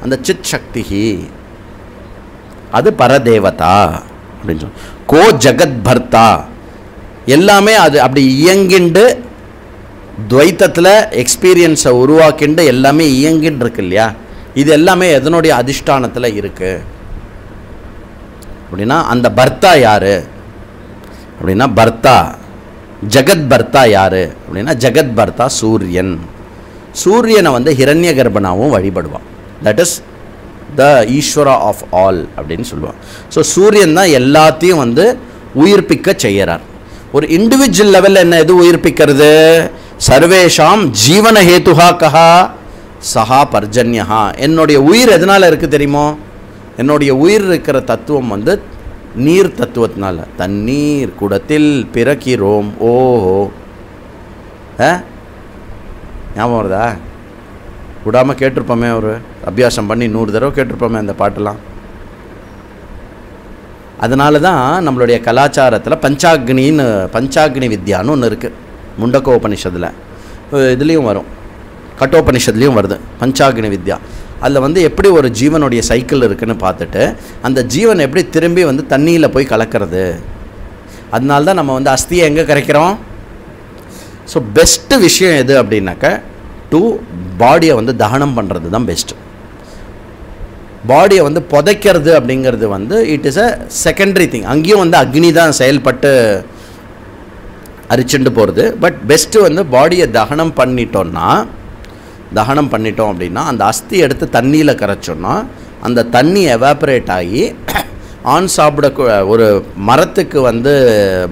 அந்த சித் சக்தி, அது பரதேவதா அப்படின்னு சொல்லி. கோ ஜகத் பர்த்தா, எல்லாமே அது அப்படி இயங்கிண்டு துவைத்தத்தில் எக்ஸ்பீரியன்ஸை உருவாக்கிண்டு எல்லாமே இயங்கின்னு இருக்கு இல்லையா, இது எல்லாமே எதனுடைய அதிஷ்டானத்தில் இருக்கு அப்படின்னா அந்த பர்த்தா யாரு அப்படின்னா பர்த்தா, ஜகத் பர்த்தா யாரு அப்படின்னா ஜகத் பர்த்தா சூரியன். சூரியனை வந்து ஹிரண்ய கர்ப்பனாவும் வழிபடுவான். தட் இஸ் த ஈஸ்வரா ஆஃப் ஆல் அப்படின்னு சொல்லுவான். ஸோ சூரியன் தான் எல்லாத்தையும் வந்து உயிர்ப்பிக்க செய்யறார். ஒரு இண்டிவிஜுவல் லெவலில் என்ன எது உயிர்ப்பிக்கிறது, சர்வேஷாம் ஜீவன ஹேதுஹா கஹா சஹா பர்ஜன்யா. என்னுடைய உயிர் எதனால் இருக்குது தெரியுமோ, என்னுடைய உயிர் இருக்கிற தத்துவம் வந்து நீர் தத்துவத்தினால. தண்ணீர் குடத்தில் பிறக்கிறோம் ஓஹோ, ஞாபகம் வருதா? விடாமல் கேட்டிருப்போமே, ஒரு அபியாசம் பண்ணி 100 தடவை கேட்டிருப்போமே அந்த பாட்டெல்லாம். அதனால தான் நம்மளுடைய கலாச்சாரத்தில் பஞ்சாக்னி வித்யான்னு ஒன்று இருக்குது. முண்டகோபனிஷத்தில், இதுலேயும் வரும், கட்டோபனிஷத்துலேயும் வருது பஞ்சாக்னி வித்யா. அதில் வந்து எப்படி ஒரு ஜீவனுடைய சைக்கிள் இருக்குதுன்னு பார்த்துட்டு அந்த ஜீவன் எப்படி திரும்பி வந்து தண்ணியில் போய் கலக்கிறது. அதனால தான் நம்ம வந்து அஸ்தியை எங்கே கரைக்கிறோம். ஸோ பெஸ்ட்டு விஷயம் எது அப்படின்னாக்க டு பாடியை வந்து தகனம் பண்ணுறது தான் பெஸ்ட்டு. பாடியை வந்து புதைக்கிறது அப்படிங்கிறது வந்து it is a secondary thing. அங்கேயும் வந்து அக்னி தான் செயல்பட்டு அரிச்சுண்டு போகிறது. பட் பெஸ்ட்டு வந்து பாடியை தகனம் பண்ணிட்டோம் அப்படின்னா அந்த அஸ்தி எடுத்து தண்ணியில் கரைச்சோன்னா அந்த தண்ணி எவாப்ரேட் ஆகி ஆண் சாப்பிட ஒரு மரத்துக்கு வந்து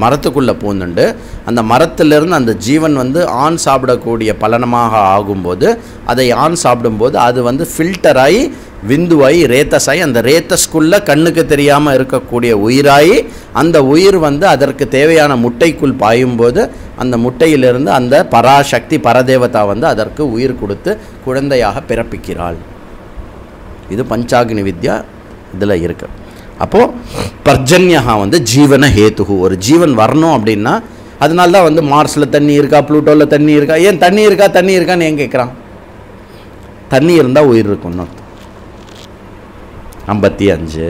மரத்துக்குள்ளே பூந்துண்டு அந்த மரத்திலிருந்து அந்த ஜீவன் வந்து ஆண் சாப்பிடக்கூடிய பலனமாக ஆகும்போது அதை ஆண் சாப்பிடும்போது அது வந்து ஃபில்டராகி விந்துவாகி ரேத்தஸாகி அந்த ரேத்தஸ்குள்ளே கண்ணுக்கு தெரியாமல் இருக்கக்கூடிய உயிராகி அந்த உயிர் வந்து அதற்கு தேவையான முட்டைக்குள் பாயும்போது அந்த முட்டையிலிருந்து அந்த பராசக்தி பரதேவதா வந்து அதற்கு உயிர் கொடுத்து குழந்தையாக பிறப்பிக்கிறாள். இது பஞ்சாக்னி வித்யா இதில் இருக்குது. அப்போது பர்ஜன்யா வந்து ஜீவன ஹேத்து. ஒரு ஜீவன் வரணும் அப்படின்னா அதனால தான் வந்து மார்ஸில் தண்ணி இருக்கா, ப்ளூட்டோவில் தண்ணி இருக்கா, ஏன் தண்ணி இருக்கான்னு ஏன் கேட்குறான். தண்ணி இருந்தால் உயிர் இருக்குன்னு. 55.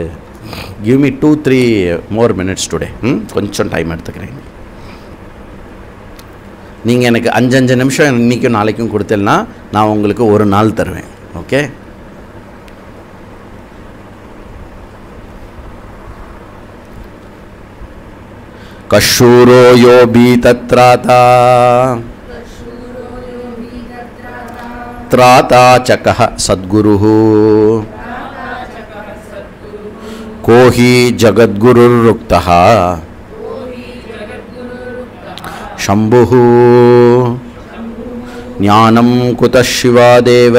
Give me 2-3 more minutes today. கொஞ்சம் டைம் எடுத்துக்கிறேன். நீங்கள் எனக்கு 5 நிமிஷம் இன்றைக்கும் நாளைக்கும் கொடுத்தேன்னா நான் உங்களுக்கு ஒரு நாள் தருவேன். ஓகே, கஷூரோ யோபி தத்ராதா த்ராதா சகஹ சத்குருஹு கோஹி ஜகத்குருருக்தஹ சம்புஹு ஞானம் குதः சிவாதேவ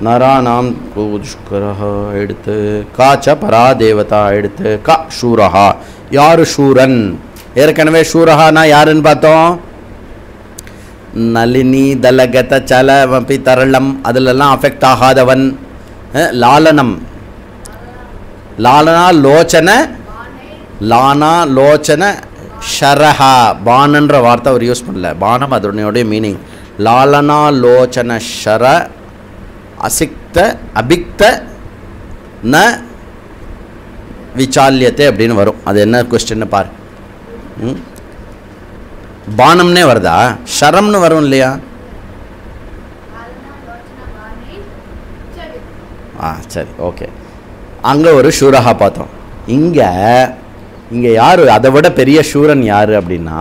நராணாம் புஷ்கரஹ எடுத்து காச்ச பராதேவதா எடுத்து கா சூரஹா. யார் சூரன்? ஏற்கனவே சூரஹானா யாருன்னு பார்த்தோம். நளினி தலகத சலமபி தரளம் அதிலெல்லாம் அஃபெக்ட் ஆகாதவன். லாலனம், லாலனா லோச்சன ஷரஹா. பானன்ற வார்த்தை அவர் யூஸ் பண்ணல. பானம் அதனுடைய மீனிங் லாலனா லோச்சன ஷர அசிக்த அபிக்த ந விசால்யத்தை அப்படின்னு வரும். அது என்ன கொஸ்டின்னு பாரு. பானம்னே வருதா, ஷரம்னு வரும் இல்லையா? சரி, ஓகே. அங்கே ஒரு ஷூரஹா பார்த்தோம். இங்கே யார் அதை விட பெரிய ஷூரன் யார் அப்படின்னா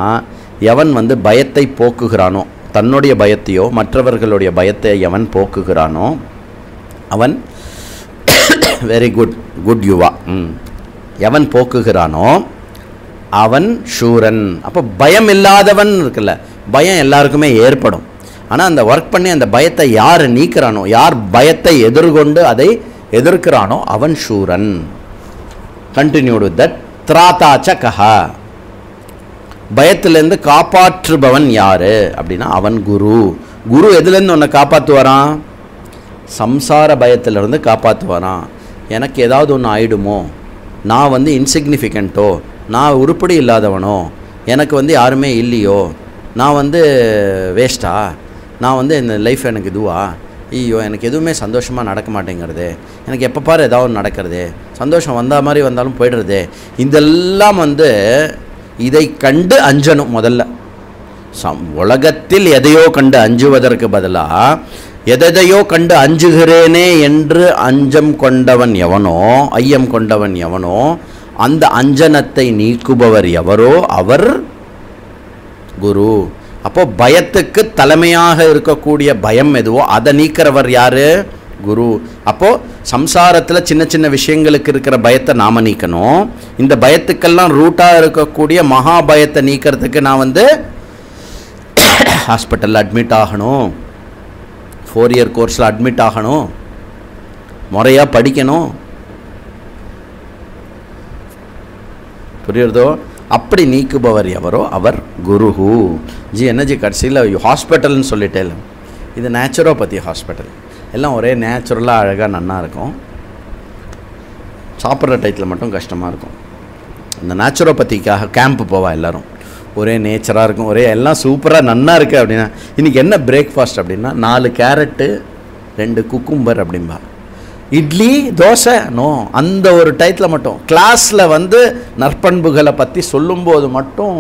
எவன் வந்து பயத்தை போக்குகிறானோ, தன்னுடைய பயத்தையோ மற்றவர்களுடைய பயத்தை எவன் போக்குகிறானோ அவன் வெரி குட் யுவா. எவன் போக்குகிறானோ அவன் ஷூரன். அப்போ பயம் இல்லாதவன் இருக்குல்ல, பயம் எல்லாருக்குமே ஏற்படும். ஆனால் அந்த ஒர்க் பண்ணி அந்த பயத்தை யார் நீக்கிறானோ, யார் பயத்தை எதிர்கொண்டு அதை எதிர்க்கிறானோ அவன் ஷூரன். Continued with that. த்ராதாச்ச கஹா, பயத்திலேருந்து காப்பாற்றுபவன் யாரு அப்படின்னா அவன் குரு. குரு எதுலேருந்து உன்னை காப்பாற்றுவாரான்? சம்சார பயத்திலிருந்து காப்பாற்றுவாராம். எனக்கு ஏதாவது ஒன்று ஆயிடுமோ, நான் வந்து இன்சிக்னிஃபிகண்ட்டோ, நான் உருப்படி இல்லாதவனோ, எனக்கு வந்து யாருமே இல்லையோ, நான் வந்து வேஸ்ட்டா, நான் வந்து இந்த லைஃப் எனக்கு இதுவா, ஐயோ எனக்கு எதுவுமே சந்தோஷமாக நடக்க மாட்டேங்கிறது, எனக்கு எப்போ பாரு ஏதாவது ஒன்று நடக்கிறது, சந்தோஷம் வந்த மாதிரி வந்தாலும் போய்டுறது, இதெல்லாம் வந்து இதை கண்டு அஞ்சணும். முதல்ல உலகத்தில் எதையோ கண்டு அஞ்சுவதற்கு பதிலாக எதையோ கண்டு அஞ்சுகிறேனே என்று அஞ்சம் கொண்டவன் எவனோ, ஐயம் கொண்டவன் எவனோ, அந்த அஞ்சனத்தை நீக்குபவர் எவரோ அவர் குரு. அப்போ பயத்துக்கு தலைமையாக இருக்கக்கூடிய பயம் எதுவோ அதை நீக்கிறவர் யாரு? குரு. அப்போ சம்சாரத்தில் சின்ன சின்ன விஷயங்களுக்கு இருக்கிற பயத்தை நாம நீக்கணும். இந்த பயத்துக்கெல்லாம் ரூட்டாக இருக்கக்கூடிய மகா பயத்தை நீக்கிறதுக்கு நான் வந்து ஹாஸ்பிட்டலில் அட்மிட் ஆகணும், 4 இயர் கோர்ஸில் அட்மிட் ஆகணும், முறையாக படிக்கணும், புரியுறதோ? அப்படி நீக்குபவர் எவரோ அவர் குருஹு. ஜி என்னஜி கடைசியில் ஹாஸ்பிட்டல்னு சொல்லிட்டேன், இது நேச்சுரோபதி ஹாஸ்பிட்டல், எல்லாம் ஒரே நேச்சுரலாக அழகாக நன்னா இருக்கும், சாப்பிட்ற டைத்தில் மட்டும் கஷ்டமாக இருக்கும். இந்த நேச்சுரோபதிக்காக கேம்ப் போவா எல்லோரும், ஒரே நேச்சராக இருக்கும், ஒரே எல்லாம் சூப்பராக நன்னா இருக்குது. அப்படின்னா இன்றைக்கி என்ன பிரேக்ஃபாஸ்ட் அப்படின்னா 4 கேரட்டு 2 குக்கும்பர் அப்படின்பா. இட்லி தோசை நோ, அந்த ஒரு டைத்தில் மட்டும் கிளாஸில் வந்து நற்பண்புகளை பற்றி சொல்லும்போது மட்டும்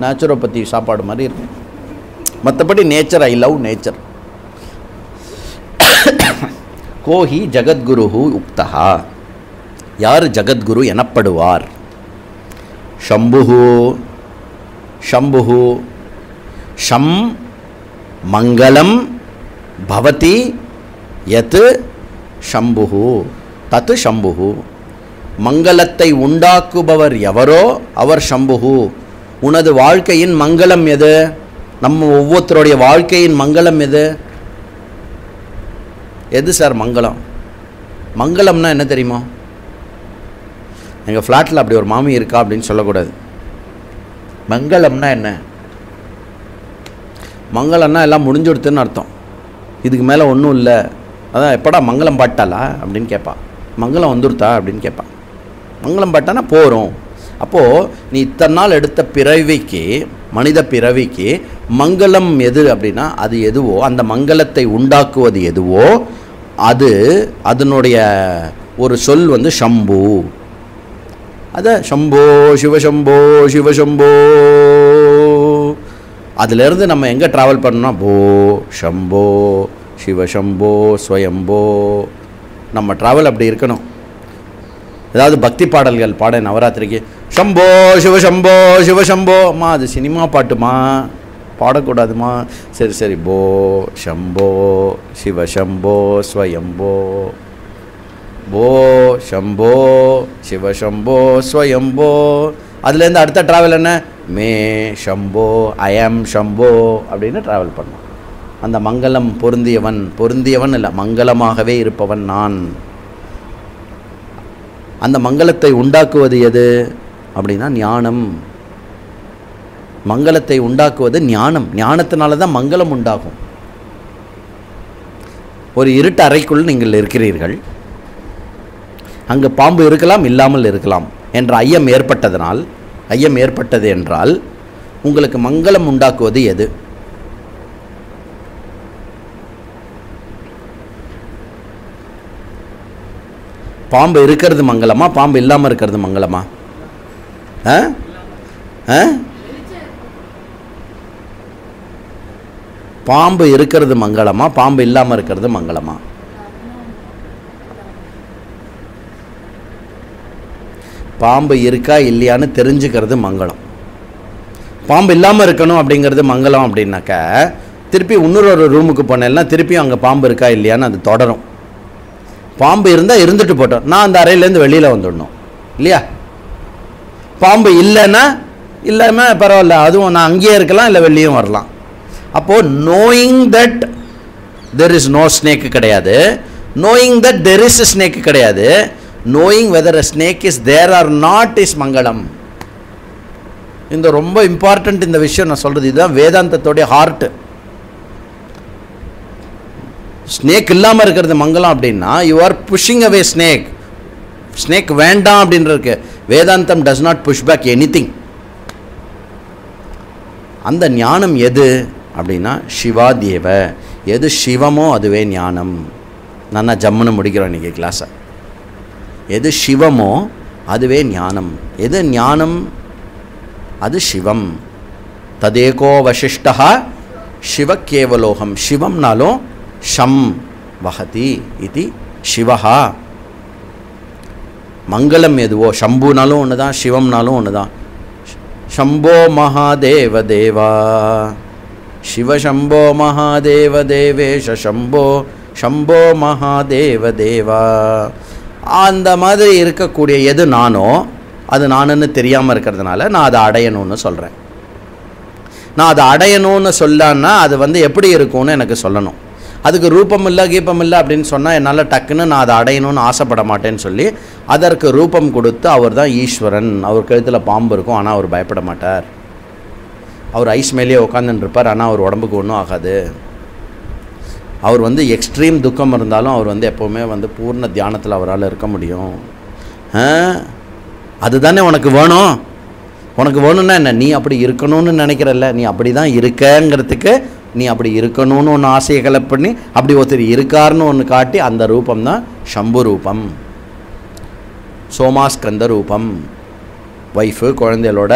நேச்சுரோபதி சாப்பாடு மாதிரி இருக்கும். மற்றபடி nature, I love nature. கோஹி Jagadguru உக்தஹா, யார் ஜகத்குரு எனப்படுவார்? ஷம்புஹு. ஷம்புஹு ஷம் மங்களம் பவதி யத் ஷம்புஹு தத் ஷம்புஹு. மங்களத்தை உண்டாக்குபவர் எவரோ அவர் ஷம்புஹு. உனது வாழ்க்கையின் மங்களம் எது? நம்ம ஒவ்வொருத்தருடைய வாழ்க்கையின் மங்களம் எது? எது சார் மங்களம்? மங்களம்னா என்ன தெரியுமா? எங்கள் ஃப்ளாட்டில் அப்படி ஒரு மாமி இருக்கா அப்படின்னு சொல்லக்கூடாது. மங்களம்னா என்ன? மங்களம்னா எல்லாம் முடிஞ்சுடுத்துன்னு அர்த்தம். இதுக்கு மேலே ஒன்றும் இல்லை. அதான் எப்படா மங்களம் பாட்டாளா அப்படின்னு கேட்பா, மங்களம் வந்துடுத்தா அப்படின்னு கேட்பா. மங்களம் பாட்டானா போகிறோம். அப்போது நீ இத்தனை நாள் எடுத்த பிறவிக்கு, மனித பிறவிக்கு மங்களம் எது அப்படின்னா அது எதுவோ, அந்த மங்களத்தை உண்டாக்குவது எதுவோ அது அதனுடைய ஒரு சொல் வந்து ஷம்பு. அதை ஷம்போ சிவசம்போ சிவசம்போ, அதிலேருந்து நம்ம எங்கே ட்ராவல் பண்ணோம்னா போ ஷம்போ சிவசம்போ ஸ்வயம்போ. நம்ம ட்ராவல் அப்படி இருக்கணும். ஏதாவது பக்தி பாடல்கள் பாட நவராத்திரிக்கு ஷம்போ சிவசம்போ சிவசம்போம்மா, அது சினிமா பாட்டுமா, பாடக்கூடாதுமா. சரி சரி, போ ஷம்போ சிவசம்போ ஸ்வயம்போ, போ ஷம்போ சிவசம்போ ஸ்வயம்போ. அதுலேருந்து அடுத்த ட்ராவல் என்ன? மே ஷம்போ ஐ ஆம் ஷம்போ அப்படின்னு ட்ராவல் பண்ணோம். அந்த மங்களம் பொருந்தியவன், பொருந்தியவன் இல்லை, மங்களமாகவே இருப்பவன் நான். அந்த மங்களத்தை உண்டாக்குவது எது அப்படின்னா ஞானம். மங்களத்தை உண்டாக்குவது ஞானம். ஞானத்தினால தான் மங்களம் உண்டாகும். ஒரு இருட்டு அறைக்குள் நீங்கள் இருக்கிறீர்கள், அங்கு பாம்பு இருக்கலாம் இல்லாமல் இருக்கலாம் என்ற ஐயம் ஏற்பட்டது என்றால் உங்களுக்கு மங்களம் உண்டாக்குவது எது? பாம்பு இருக்கிறது மங்களமா, பாம்பு இல்லாமல் இருக்கிறது மங்களமா? பாம்பு இருக்கிறது மங்களமா, பாம்பு இல்லாமல் இருக்கிறது மங்களமா? பாம்பு இருக்கா இல்லையான்னு தெரிஞ்சுக்கிறது மங்களம். பாம்பு இல்லாமல் இருக்கணும் அப்படிங்கிறது மங்களம். அப்படின்னாக்க திருப்பி இன்னொரு ரூமுக்கு போனேன்னா திருப்பியும் அங்கே பாம்பு இருக்கா இல்லையான்னு அது தொடரும். பாம்பு இருந்தால் இருந்துட்டு போட்டோம், நான் அந்த அறையிலேருந்து வெளியில் வந்துடணும் இல்லையா? பாம்பு இல்லைன்னா இல்லாமல் பரவாயில்ல, அதுவும் நான் அங்கேயே இருக்கலாம் இல்லை வெளியும் வரலாம். அப்போது knowing that there is no snake கிடையாது, knowing that there is snake கிடையாது, knowing whether a snake is there or not is மங்களம். இந்த ரொம்ப இம்பார்ட்டன்ட் இந்த விஷயம் நான் சொல்கிறது. இதுதான் வேதாந்தத்தோடைய ஹார்ட். ஸ்னேக் இல்லாமல் இருக்கிறது மங்களம் அப்படின்னா you are pushing away snake. Snake வேண்டாம் அப்படின்றதுக்கு Vedanta does not push back anything. அந்த ஞானம் எது அப்படின்னா சிவாதேவ, எது சிவமோ அதுவே ஞானம். நான் ஜம்முன்னு முடிக்கிறோம் இன்றைக்கி கிளாஸை. எது சிவமோ அதுவே ஞானம். எது ஞானம் அது சிவம். ததேகோ வசிஷ்டா சிவக்கேவலோகம். சிவம்னாலும் ஷம் வஹதி இது சிவஹா. மங்களம் எதுவோ சம்புனாலும் ஒன்று தான், சிவம்னாலும் ஒன்று தான். शंभो महादेव देवा शिव शंभो महादेव देवेश शंभो शंभो महादेव देवा. அந்த மாதிரி இருக்கக்கூடிய எது நானோ அது நானுன்னு தெரியாமல் இருக்கிறதுனால நான் அதை அடையணும்னு சொல்கிறேன். நான் அதை அடையணும்னு சொல்லான்னா அது வந்து எப்படி இருக்கும்னு எனக்கு சொல்லணும். அதுக்கு ரூபம் இல்லை கீபம் இல்லை அப்படின்னு சொன்னால் என்னால் டக்குன்னு நான் அதை அடையணும்னு ஆசைப்பட மாட்டேன்னு சொல்லி அதற்கு ரூபம் கொடுத்து அவர் தான் ஈஸ்வரன். அவர் கழுத்தில் பாம்பு இருக்கும் ஆனால் அவர் பயப்பட மாட்டார். அவர் ஐஸ் மேலேயே உட்காந்துன்னு இருப்பார் ஆனால் அவர் உடம்புக்கு ஒன்றும் ஆகாது. அவர் வந்து எக்ஸ்ட்ரீம் துக்கம் இருந்தாலும் அவர் வந்து எப்போவுமே வந்து பூர்ண தியானத்தில் அவரால் இருக்க முடியும். அதுதானே உனக்கு வேணும். உனக்கு வேணும்னா என்ன, நீ அப்படி இருக்கணும்னு நினைக்கிறல்ல, நீ அப்படி தான் இருக்கங்கிறதுக்கு நீ அப்படி இருக்கணும்னு ஒன்று ஆசையை கலெக்ட் பண்ணி அப்படி ஒருத்தர் இருக்காருன்னு ஒன்று காட்டி அந்த ரூபம் தான் சம்பு ரூபம், சோமாஸ்கந்த ரூபம். ஒய்ஃபு குழந்தைகளோட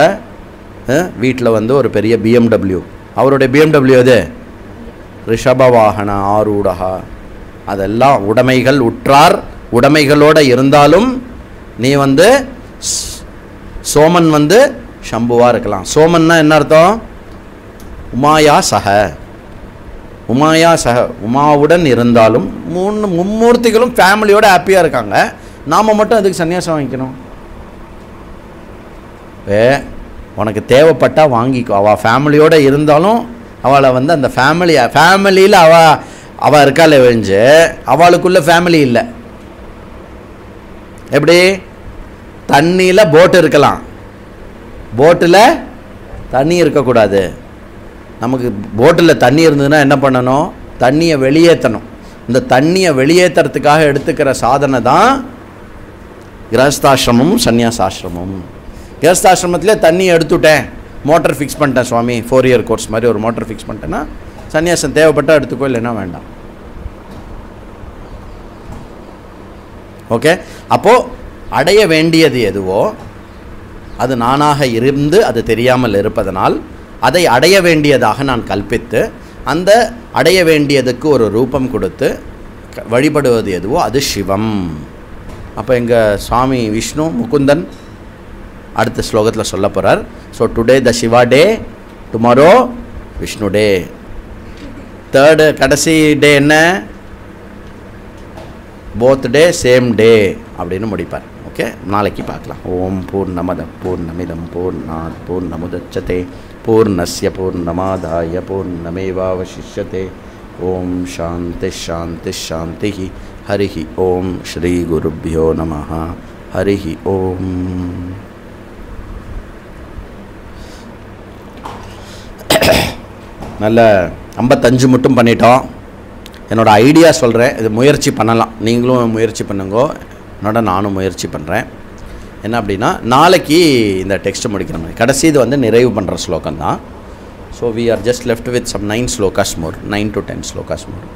வீட்டில் வந்து ஒரு பெரிய BMW. அவருடைய BMW அது ரிஷபவாகன ஆரூடகா. அதெல்லாம் உடைமைகள் உற்றார் உடைமைகளோடு இருந்தாலும் நீ வந்து சோமன் வந்து சம்புவாக இருக்கலாம். சோமன்னா என்ன அர்த்தம்? உமாயா சக. உமாயா சக, உமாவுடன் இருந்தாலும் மும்மூர்த்திகளும் ஃபேமிலியோடு ஹாப்பியாக இருக்காங்க. நாம் மட்டும் அதுக்கு சன்னியாசம் வாங்கிக்கணும். உனக்கு தேவைப்பட்டால் வாங்கிக்கோ. அவள் ஃபேமிலியோடு இருந்தாலும் அவளை வந்து அந்த ஃபேமிலியில் அவள் இருக்காளே ஒழிஞ்சு அவளுக்குள்ள ஃபேமிலி இல்லை. எப்படி? தண்ணியில் போட்டு இருக்கலாம், போட்டில் தண்ணி இருக்கக்கூடாது. நமக்கு போட்டில் தண்ணி இருந்ததுன்னா என்ன பண்ணணும்? தண்ணியை வெளியேற்றணும். இந்த தண்ணியை வெளியேற்றுறதுக்காக எடுத்துக்கிற சாதனை தான் கிரகஸ்தாசிரமும் சன்னியாசாசிரமும். கிரகஸ்தாசிரமத்திலே தண்ணியை எடுத்துட்டேன், மோட்டர் ஃபிக்ஸ் பண்ணிட்டேன் சுவாமி, 4 இயர் கோர்ஸ் மாதிரி ஒரு மோட்டர் ஃபிக்ஸ் பண்ணிட்டேன்னா சன்னியாசம் தேவைப்பட்டால் எடுத்துக்கோ, இல்லைன்னா வேண்டாம். ஓகே. அப்போது அடைய வேண்டியது எதுவோ அது நானாக இருந்து அது தெரியாமல் இருப்பதனால் அதை அடைய வேண்டியதாக நான் கல்பித்து அந்த அடைய வேண்டியதுக்கு ஒரு ரூபம் கொடுத்து வழிபடுவது எதுவோ அது சிவம். அப்போ எங்கள் சுவாமி விஷ்ணு முகுந்தன் அடுத்த ஸ்லோகத்தில் சொல்ல போகிறார். So today the Shiva day, tomorrow Vishnu day. Third கடைசி டே என்ன? போத் டே சேம் டே அப்படின்னு முடிப்பார். ஓகே, நாளைக்கு பார்க்கலாம். ஓம் பூர்ணமத பூர்ணமிதம் பூர்ணாத் பூர்ணமுதச்யதே பூர்ணஸ்ய பூர்ணமாதாய பூர்ணமேவாவசிஷ்யதே. ஓம் சாந்தி சாந்தி சாந்தி. ஹரிஹி ஓம். ஸ்ரீ குருப்யோ நமஹ. ஹரிஹி ஓம். நல்ல 55 மட்டும் பண்ணிட்டோம். என்னோடய ஐடியா சொல்கிறேன், இது முயற்சி பண்ணலாம், நீங்களும் முயற்சி பண்ணுங்க, என்னோட நானும் முயற்சி பண்ணுறேன். என்ன அப்படின்னா நாளைக்கு இந்த டெக்ஸ்ட்டு முடிக்கிற மாதிரி கடைசி இது வந்து நிறைவு பண்ணுற ஸ்லோகம் தான். So we are just left with some 9 slokas more, 9 to 10 slokas more.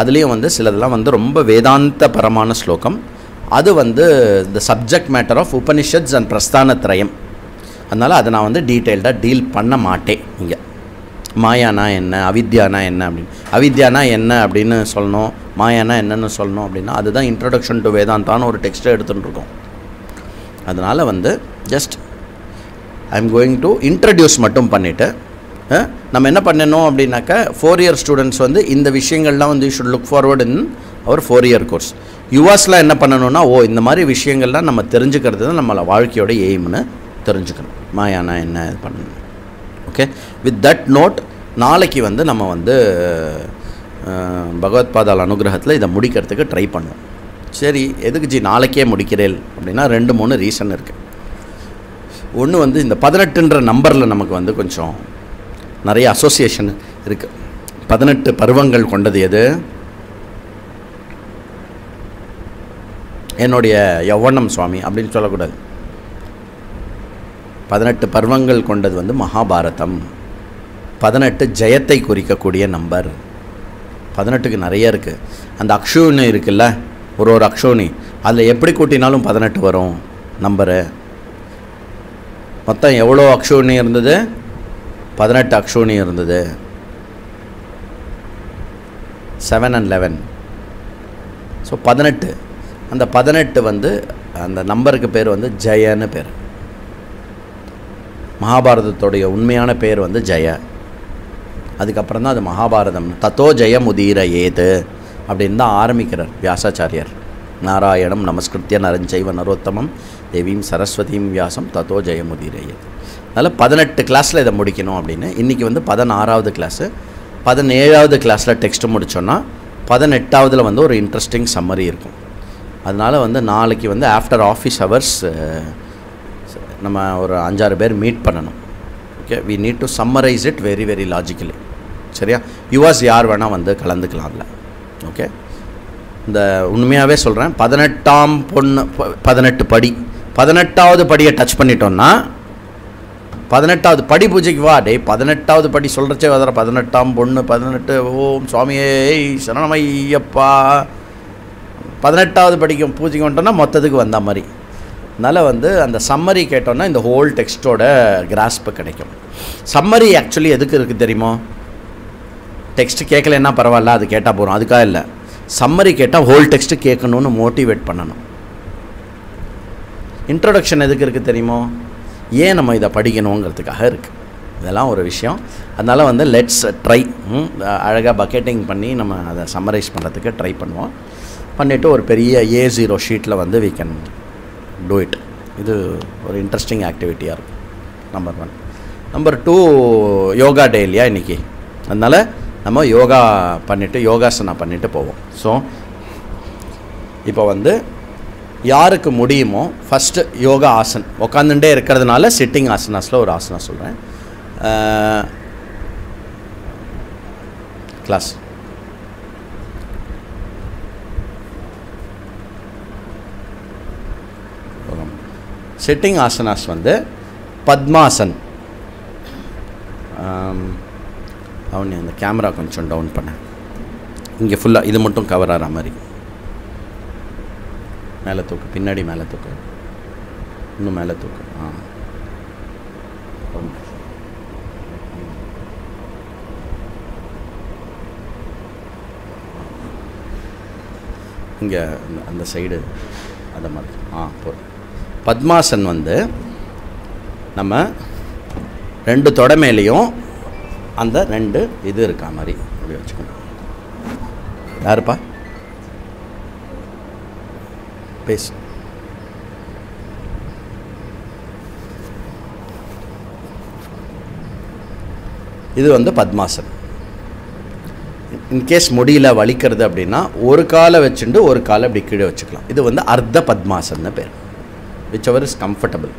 அதுலேயும் வந்து சிலதெல்லாம் வந்து ரொம்ப வேதாந்த பரமான ஸ்லோகம். அது வந்து the subject matter of Upanishads and பிரஸ்தானத்ரயம். அதனால் அதை நான் வந்து டீட்டெயில்டாக டீல் பண்ண மாட்டேன். இங்கே மாயானா என்ன, அவித்யானா என்ன அப்படின்னு, அவித்யானா என்ன அப்படின்னு சொல்லணும், மாயானா என்னன்னு சொல்லணும் அப்படின்னா அதுதான் இன்ட்ரடக்ஷன் டு வேதாந்தான்னு ஒரு டெக்ஸ்ட்டை எடுத்துகிட்டு இருக்கோம். அதனால் வந்து just I am going to introduce மட்டும் பண்ணிவிட்டு நம்ம என்ன பண்ணணும் அப்படின்னாக்கா 4 இயர் ஸ்டூடெண்ட்ஸ் வந்து இந்த விஷயங்கள்லாம் வந்து you should look forward in our 4 year course. யுஎஸ்லாம் என்ன பண்ணணும்னா இந்த மாதிரி விஷயங்கள்லாம் நம்ம தெரிஞ்சுக்கிறது தான் நம்மளை வாழ்க்கையோட எய்ம்னு தெரிஞ்சுக்கணும். மாயானா என்ன இது பண்ணணும். ஓகே, வித் தட் நோட் நாளைக்கு வந்து நம்ம வந்து பகவத் பாதால் அனுகிரகத்தில் இதை முடிக்கிறதுக்கு ட்ரை பண்ணுவோம். சரி, எதுக்கு ஜி நாளைக்கே முடிக்கிறேன் அப்படின்னா 2-3 ரீசன் இருக்குது. ஒன்று வந்து இந்த 18ன்ற நம்பரில் நமக்கு வந்து கொஞ்சம் நிறைய அசோசியேஷன் இருக்குது. 18 பருவங்கள் கொண்டது எது? என்னுடைய யௌவனம் சுவாமி அப்படின்னு சொல்லக்கூடாது. 18 பர்வங்கள் கொண்டது வந்து மகாபாரதம். 18 ஜெயத்தை குறிக்கக்கூடிய நம்பர். 18க்கு நிறைய இருக்குது. அந்த அக்ஷோனி இருக்குல்ல, ஒரு அக்ஷோனி, அதில் எப்படி கூட்டினாலும் 18 வரும் நம்பரு. மொத்தம் எவ்வளோ அக்ஷோனி இருந்தது? 18 அக்ஷோனி இருந்தது. 7 and 11. ஸோ 18. அந்த 18 வந்து அந்த நம்பருக்கு பேர் வந்து ஜெயன்னு பேர். மகாபாரதத்துடைய உண்மையான பேர் வந்து ஜெய. அதுக்கப்புறம் தான் அது மகாபாரதம். தத்தோ ஜெயமுதீர ஏது அப்படின்னு தான் ஆரம்பிக்கிறார் வியாசாச்சாரியர். நாராயணம் நமஸ்கிருத்திய நரஞ்சைவ நரோத்தமம் தேவீம் சரஸ்வதியும் வியாசம் தத்தோ ஜெயமுதீர ஏது. அதனால் 18 கிளாஸில் இதை முடிக்கணும் அப்படின்னு. இன்றைக்கி வந்து 16வது கிளாஸு. 17வது கிளாஸில் டெக்ஸ்ட்டு முடித்தோன்னா 18வதில் வந்து ஒரு இன்ட்ரெஸ்டிங் சம்மரி இருக்கும். அதனால் வந்து நாளைக்கு வந்து ஆஃப்டர் ஆஃபீஸ் ஹவர்ஸ் நம்ம ஒரு 5-6 பேர் மீட் பண்ணணும். Okay, we need to summarise it very very logically. சரியா? யுவாஸ் யார் வேணால் வந்து கலந்துக்கலாம்ல. ஓகே, இந்த உண்மையாகவே சொல்கிறேன், 18ஆம் பொண்ணு 18 படி, 18வது படியை டச் பண்ணிட்டோன்னா 18வது படி பூஜைக்கு வா. டே 18வது படி சொல்கிறச்சே வர 18ஆம் பொண்ணு 18 ஓம் சுவாமியே சரணமையப்பா 18வது படிக்கும் பூஜைக்கு வந்துட்டோன்னா மொத்தத்துக்கு வந்த மாதிரி. அதனால் வந்து அந்த சம்மரி கேட்டோன்னா இந்த ஹோல் டெக்ஸ்ட்டோட கிராஸ்ப்பு கிடைக்கும். சம்மரி ஆக்சுவலி எதுக்கு இருக்குது தெரியுமோ? டெக்ஸ்ட்டு கேட்கலன்னா பரவாயில்ல, அது கேட்டால் போகிறோம், அதுக்காக இல்லை. சம்மரி கேட்டால் ஹோல் டெக்ஸ்ட்டு கேட்கணுன்னு மோட்டிவேட் பண்ணணும். இன்ட்ரொடக்ஷன் எதுக்கு இருக்குது தெரியுமோ? ஏன் நம்ம இதை படிக்கணுங்கிறதுக்காக இருக்குது. இதெல்லாம் ஒரு விஷயம். அதனால் வந்து லெட்ஸ் ட்ரை. அழகாக பக்கெட்டிங் பண்ணி நம்ம அதை சம்மரைஸ் பண்ணுறதுக்கு ட்ரை பண்ணுவோம். பண்ணிவிட்டு ஒரு பெரிய A0 ஷீட்டில் வந்து we can do it. இது ஒரு இன்ட்ரெஸ்டிங் ஆக்டிவிட்டியாக இருக்கும். நம்பர் 1. நம்பர் 2, யோகா டே இல்லையா இன்றைக்கி. அதனால் நம்ம யோகா பண்ணிவிட்டு யோகாசனா பண்ணிவிட்டு போவோம். ஸோ இப்போ வந்து யாருக்கு முடியுமோ ஃபஸ்ட்டு யோகா ஆசன் உட்காந்துட்டே இருக்கிறதுனால சிட்டிங் ஆசனாஸில் ஒரு ஆசனா சொல்கிறேன். கிளாஸ் சிட்டிங் ஆசனாஸ் வந்து பத்மாசன். அவனே அந்த கேமரா கொஞ்சம் டவுன் பண்ண, இங்கே ஃபுல்லாக இது மட்டும் கவர் ஆகிற மாதிரி. மேலே தூக்கு, பின்னாடி மேலே தூக்கு, இன்னும் மேலே தூக்கு. இங்கே அந்த சைடு அந்த மாதிரி போ. பத்மாசன் வந்து நம்ம 2 தொடை மேலேயும் அந்த 2 இது இருக்கா மாதிரி அப்படி வச்சுக்கணும். யாருப்பா பேசு. இது வந்து பத்மாசன். இன்கேஸ் முடியல வலிக்கிறது அப்படின்னா ஒரு காலை வச்சுட்டு ஒரு காலை அப்படி கீழே வச்சுக்கலாம். இது வந்து அர்த்த பத்மாசன்னு பேர். Which ever is comfortable.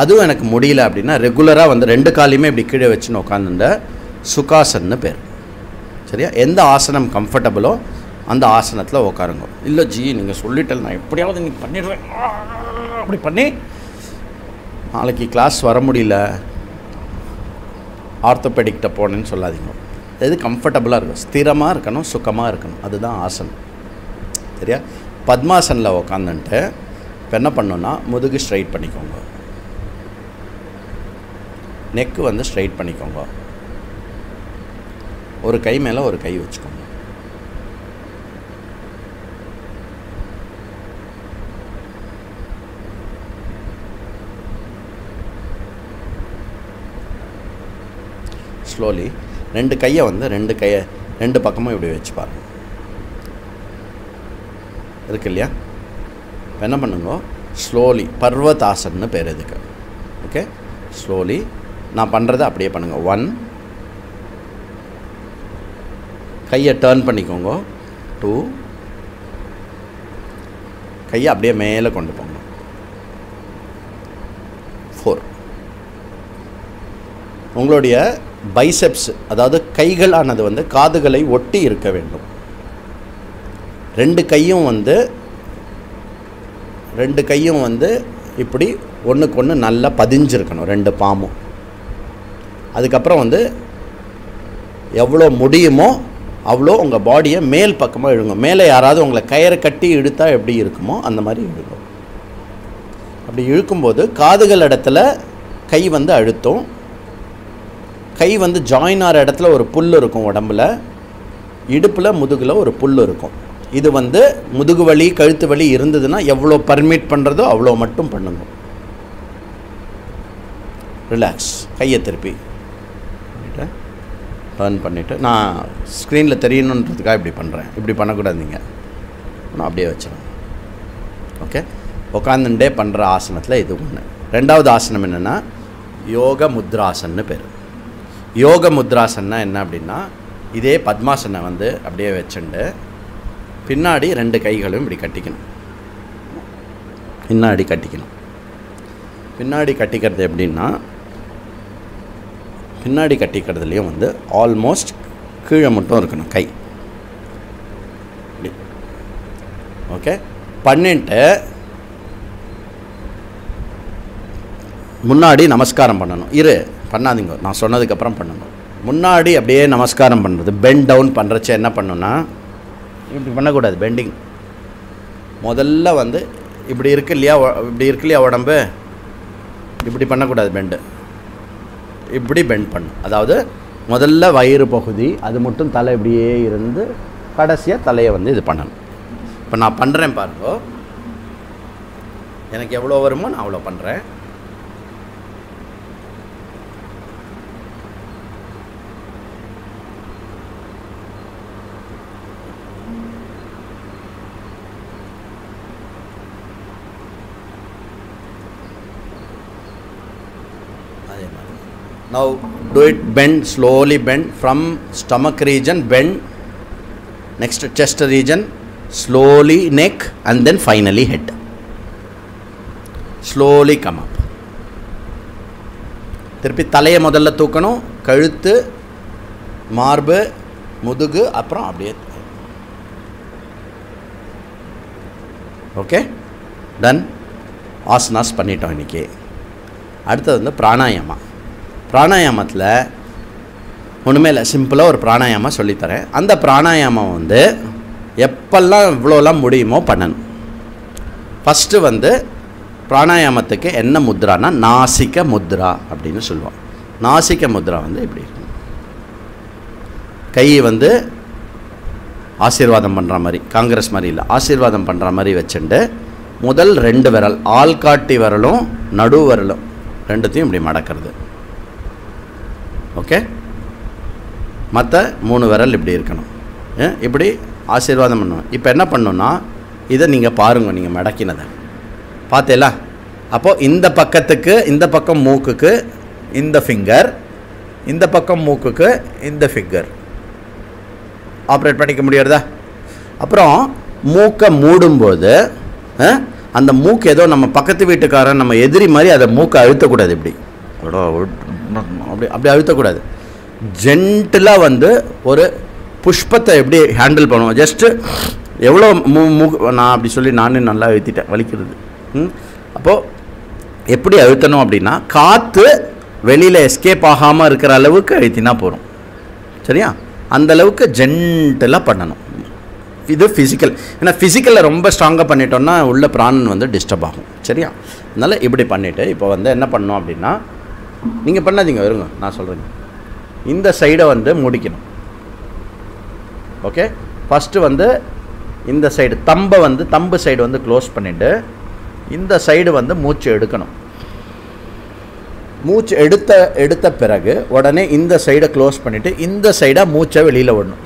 அதுவும் எனக்கு முடியல அப்படின்னா ரெகுலராக வந்து 2 காலையுமே இப்படி கீழே வச்சுன்னு உட்காந்துட்ட சுகாசன்னு பேர். சரியா? எந்த ஆசனம் கம்ஃபர்டபுளோ அந்த ஆசனத்தில் உட்காருங்க. இல்லை ஜி நீங்கள் சொல்லிட்டல், நான் எப்படியாவது நீங்கள் பண்ணிடுவேன் அப்படி பண்ணி நாளைக்கு கிளாஸ் வர முடியல ஆர்த்தோபெடிக்கிட்ட போனேன்னு சொல்லாதீங்க. எது கம்ஃபர்டபுளாக இருக்கும், ஸ்திரமாக இருக்கணும், சுகமாக இருக்கணும், அதுதான் ஆசனம். சரியா? பத்மாசனில் உட்காந்துன்ட்டு இப்போ என்ன பண்ணோன்னா முதுகு ஸ்ட்ரைட் பண்ணிக்கோங்க, நெக்கு வந்து ஸ்ட்ரைட் பண்ணிக்கோங்க, ஒரு கை மேலே ஒரு கை வச்சுக்கோங்க. ஸ்லோலி 2 கையை வந்து 2 பக்கமும் இப்படி வச்சு பாருங்க. இருக்கு இல்லையா? இப்போ என்ன பண்ணுங்க, ஸ்லோலி பர்வதாசன்னு பேர் இதுக்கு. ஓகே, ஸ்லோலி நான் பண்ணுறதை அப்படியே பண்ணுங்கள். 1, கையை டர்ன் பண்ணிக்கோங்க. 2, கையை அப்படியே மேலே கொண்டு போங்க. 4, உங்களுடைய பைசெப்ஸ் அதாவது கைகளானது வந்து காதுகளை ஒட்டி இருக்க வேண்டும். 2 கையும் வந்து ரெண்டு கையும் வந்து இப்படி ஒன்றுக்கு ஒன்று நல்லா பதிஞ்சிருக்கணும், ரெண்டு பாமும். அதுக்கப்புறம் வந்து எவ்வளோ முடியுமோ அவ்வளோ உங்கள் பாடியை மேல் பக்கமாக இழுங்க. மேலே யாராவது உங்களை கயிறை கட்டி இழுத்தா எப்படி இருக்குமோ அந்த மாதிரி இழுக்கும். அப்படி இழுக்கும்போது காதுகள் இடத்துல கை வந்து அழுத்தும். கை வந்து ஜாயின் ஆகிற இடத்துல ஒரு புல் இருக்கும் உடம்பில், இடுப்பில் முதுகில் ஒரு புல் இருக்கும். இது வந்து முதுகு வலி கழுத்து வலி இருந்ததுன்னா எவ்வளோ பர்மிட் பண்ணுறதோ அவ்வளோ மட்டும் பண்ணுங்க. ரிலாக்ஸ், கையை திருப்பி டர்ன் பண்ணிவிட்டு, நான் ஸ்க்ரீனில் தெரியணுன்றதுக்காக இப்படி பண்ணுறேன். இப்படி பண்ணக்கூடாது, நீங்கள் நான் அப்படியே வச்சிடறேன். ஓகே, உட்காந்துட்டே பண்ணுற ஆசனத்தில் இது ஒன்று. ரெண்டாவது ஆசனம் என்னென்னா யோக முத்ராசன்னு பேர். யோக முத்ராசன்னா என்ன அப்படின்னா, இதே பத்மாசனை வந்து அப்படியே வச்சுண்டு பின்னாடி ரெண்டு கைகளும் இப்படி கட்டிக்கணும். பின்னாடி கட்டிக்கணும். பின்னாடி கட்டிக்கிறது எப்படின்னா, பின்னாடி கட்டிக்கிறதுலேயும் வந்து ஆல்மோஸ்ட் கீழே மட்டும் இருக்கணும் கை. ஓகே, பண்ணிட்டு முன்னாடி நமஸ்காரம் பண்ணணும். பண்ணாதீங்க, நான் சொன்னதுக்கப்புறம் பண்ணணும். முன்னாடி அப்படியே நமஸ்காரம் பண்ணுறது, பெண்ட் டவுன் பண்ணுறச்ச என்ன பண்ணணுன்னா, இப்படி பண்ணக்கூடாது. பெண்டிங் முதல்ல வந்து இப்படி இருக்கு இல்லையா உடம்பு, இப்படி பண்ணக்கூடாது. பெண்டு இப்படி பெண்ட் பண்ணும். அதாவது முதல்ல வயிறு பகுதி அது மட்டும் தலை இப்படியே இருந்து கடைசியாக தலையை வந்து இது பண்ணணும். இப்போ நான் பண்ணுறேன் பாருங்க, எனக்கு எவ்வளோ வருமோ நான் அவ்வளோ பண்ணுறேன். Now do it, bend, slowly bend from stomach region, bend, next chest region, slowly neck, and then finally head. Slowly come up. திருப்பி தலையை முதல்ல தூக்கணும், கழுத்து, மார்பு, முதுகு, அப்புறம் அப்படியே. Okay, ton. ஆசனாஸ் பண்ணிட்டோம் இன்றைக்கி. அடுத்தது வந்து பிராணாயாமா. பிராணாயாமத்தில் ஒன்றுமே இல்லை, சிம்பிளாக ஒரு பிராணாயாமா சொல்லித்தரேன். அந்த பிராணாயாமம் வந்து எப்பெல்லாம் இவ்வளோலாம் முடியுமோ பண்ணணும். ஃபஸ்ட்டு வந்து பிராணாயாமத்துக்கு என்ன முத்ரானா நாசிக முத்ரா அப்படின்னு சொல்லுவோம். நாசிக முத்ரா வந்து இப்படி இருக்கும். கை வந்து ஆசீர்வாதம் பண்ணுற மாதிரி, காங்கிரஸ் மாதிரி இல்லை, ஆசீர்வாதம் பண்ணுற மாதிரி வச்சுட்டு முதல் ரெண்டு விரல், ஆள்காட்டி விரலும் நடு விரலும் ரெண்டுத்தையும் இப்படி மடக்கிறது. ஓகே, மற்ற 3 விரல் இப்படி இருக்கணும். இப்படி ஆசீர்வாதம் பண்ணணும். இப்போ என்ன பண்ணணுன்னா, இதை நீங்கள் பாருங்கள், நீங்கள் மடக்கினதை பார்த்தேலா. அப்போது இந்த பக்கத்துக்கு, இந்த பக்கம் மூக்குக்கு இந்த ஃபிங்கர், இந்த பக்கம் மூக்குக்கு இந்த ஃபிங்கர் ஆப்ரேட் பண்ணிக்க முடியாதா? அப்புறம் மூக்கை மூடும்போது அந்த மூக்கு ஏதோ நம்ம பக்கத்து வீட்டுக்காரன் நம்ம எதிரி மாதிரி அதை மூக்கை அழுத்தக்கூடாது. இப்படி அப்படி அழுத்தக்கூடாது. ஜென்டிலாக வந்து ஒரு புஷ்பத்தை எப்படி ஹேண்டில் பண்ணுவோம், ஜஸ்ட்டு எவ்வளோ நான் அப்படி சொல்லி நானே நல்லா அழுத்திட்டேன், வலிக்கிறது. அப்போது எப்படி அழுத்தணும் அப்படின்னா, காற்று வெளியில் எஸ்கேப் ஆகாமல் இருக்கிற அளவுக்கு அழுத்தினா போகிறோம். சரியா? அந்தளவுக்கு ஜென்டிலாக பண்ணணும். இது ஃபிசிக்கல். ஏன்னா ஃபிசிக்கலில் ரொம்ப ஸ்ட்ராங்காக பண்ணிட்டோம்னா உள்ள பிராணன் வந்து டிஸ்டர்ப் ஆகும். சரியா? அதனால் இப்படி பண்ணிவிட்டு இப்போ வந்து என்ன பண்ணோம் அப்படின்னா, நீங்கள் பண்ணாதீங்க, வருங்க, நான் சொல்கிறேங்க. இந்த சைடை வந்து முடிக்கணும். ஓகே, ஃபஸ்ட்டு வந்து இந்த சைடு தம்பு சைடு வந்து க்ளோஸ் பண்ணிவிட்டு இந்த சைடு வந்து மூச்சு எடுக்கணும். மூச்சு எடுத்த பிறகு உடனே இந்த சைடை க்ளோஸ் பண்ணிவிட்டு இந்த சைடாக மூச்சை வெளியில் விடணும்.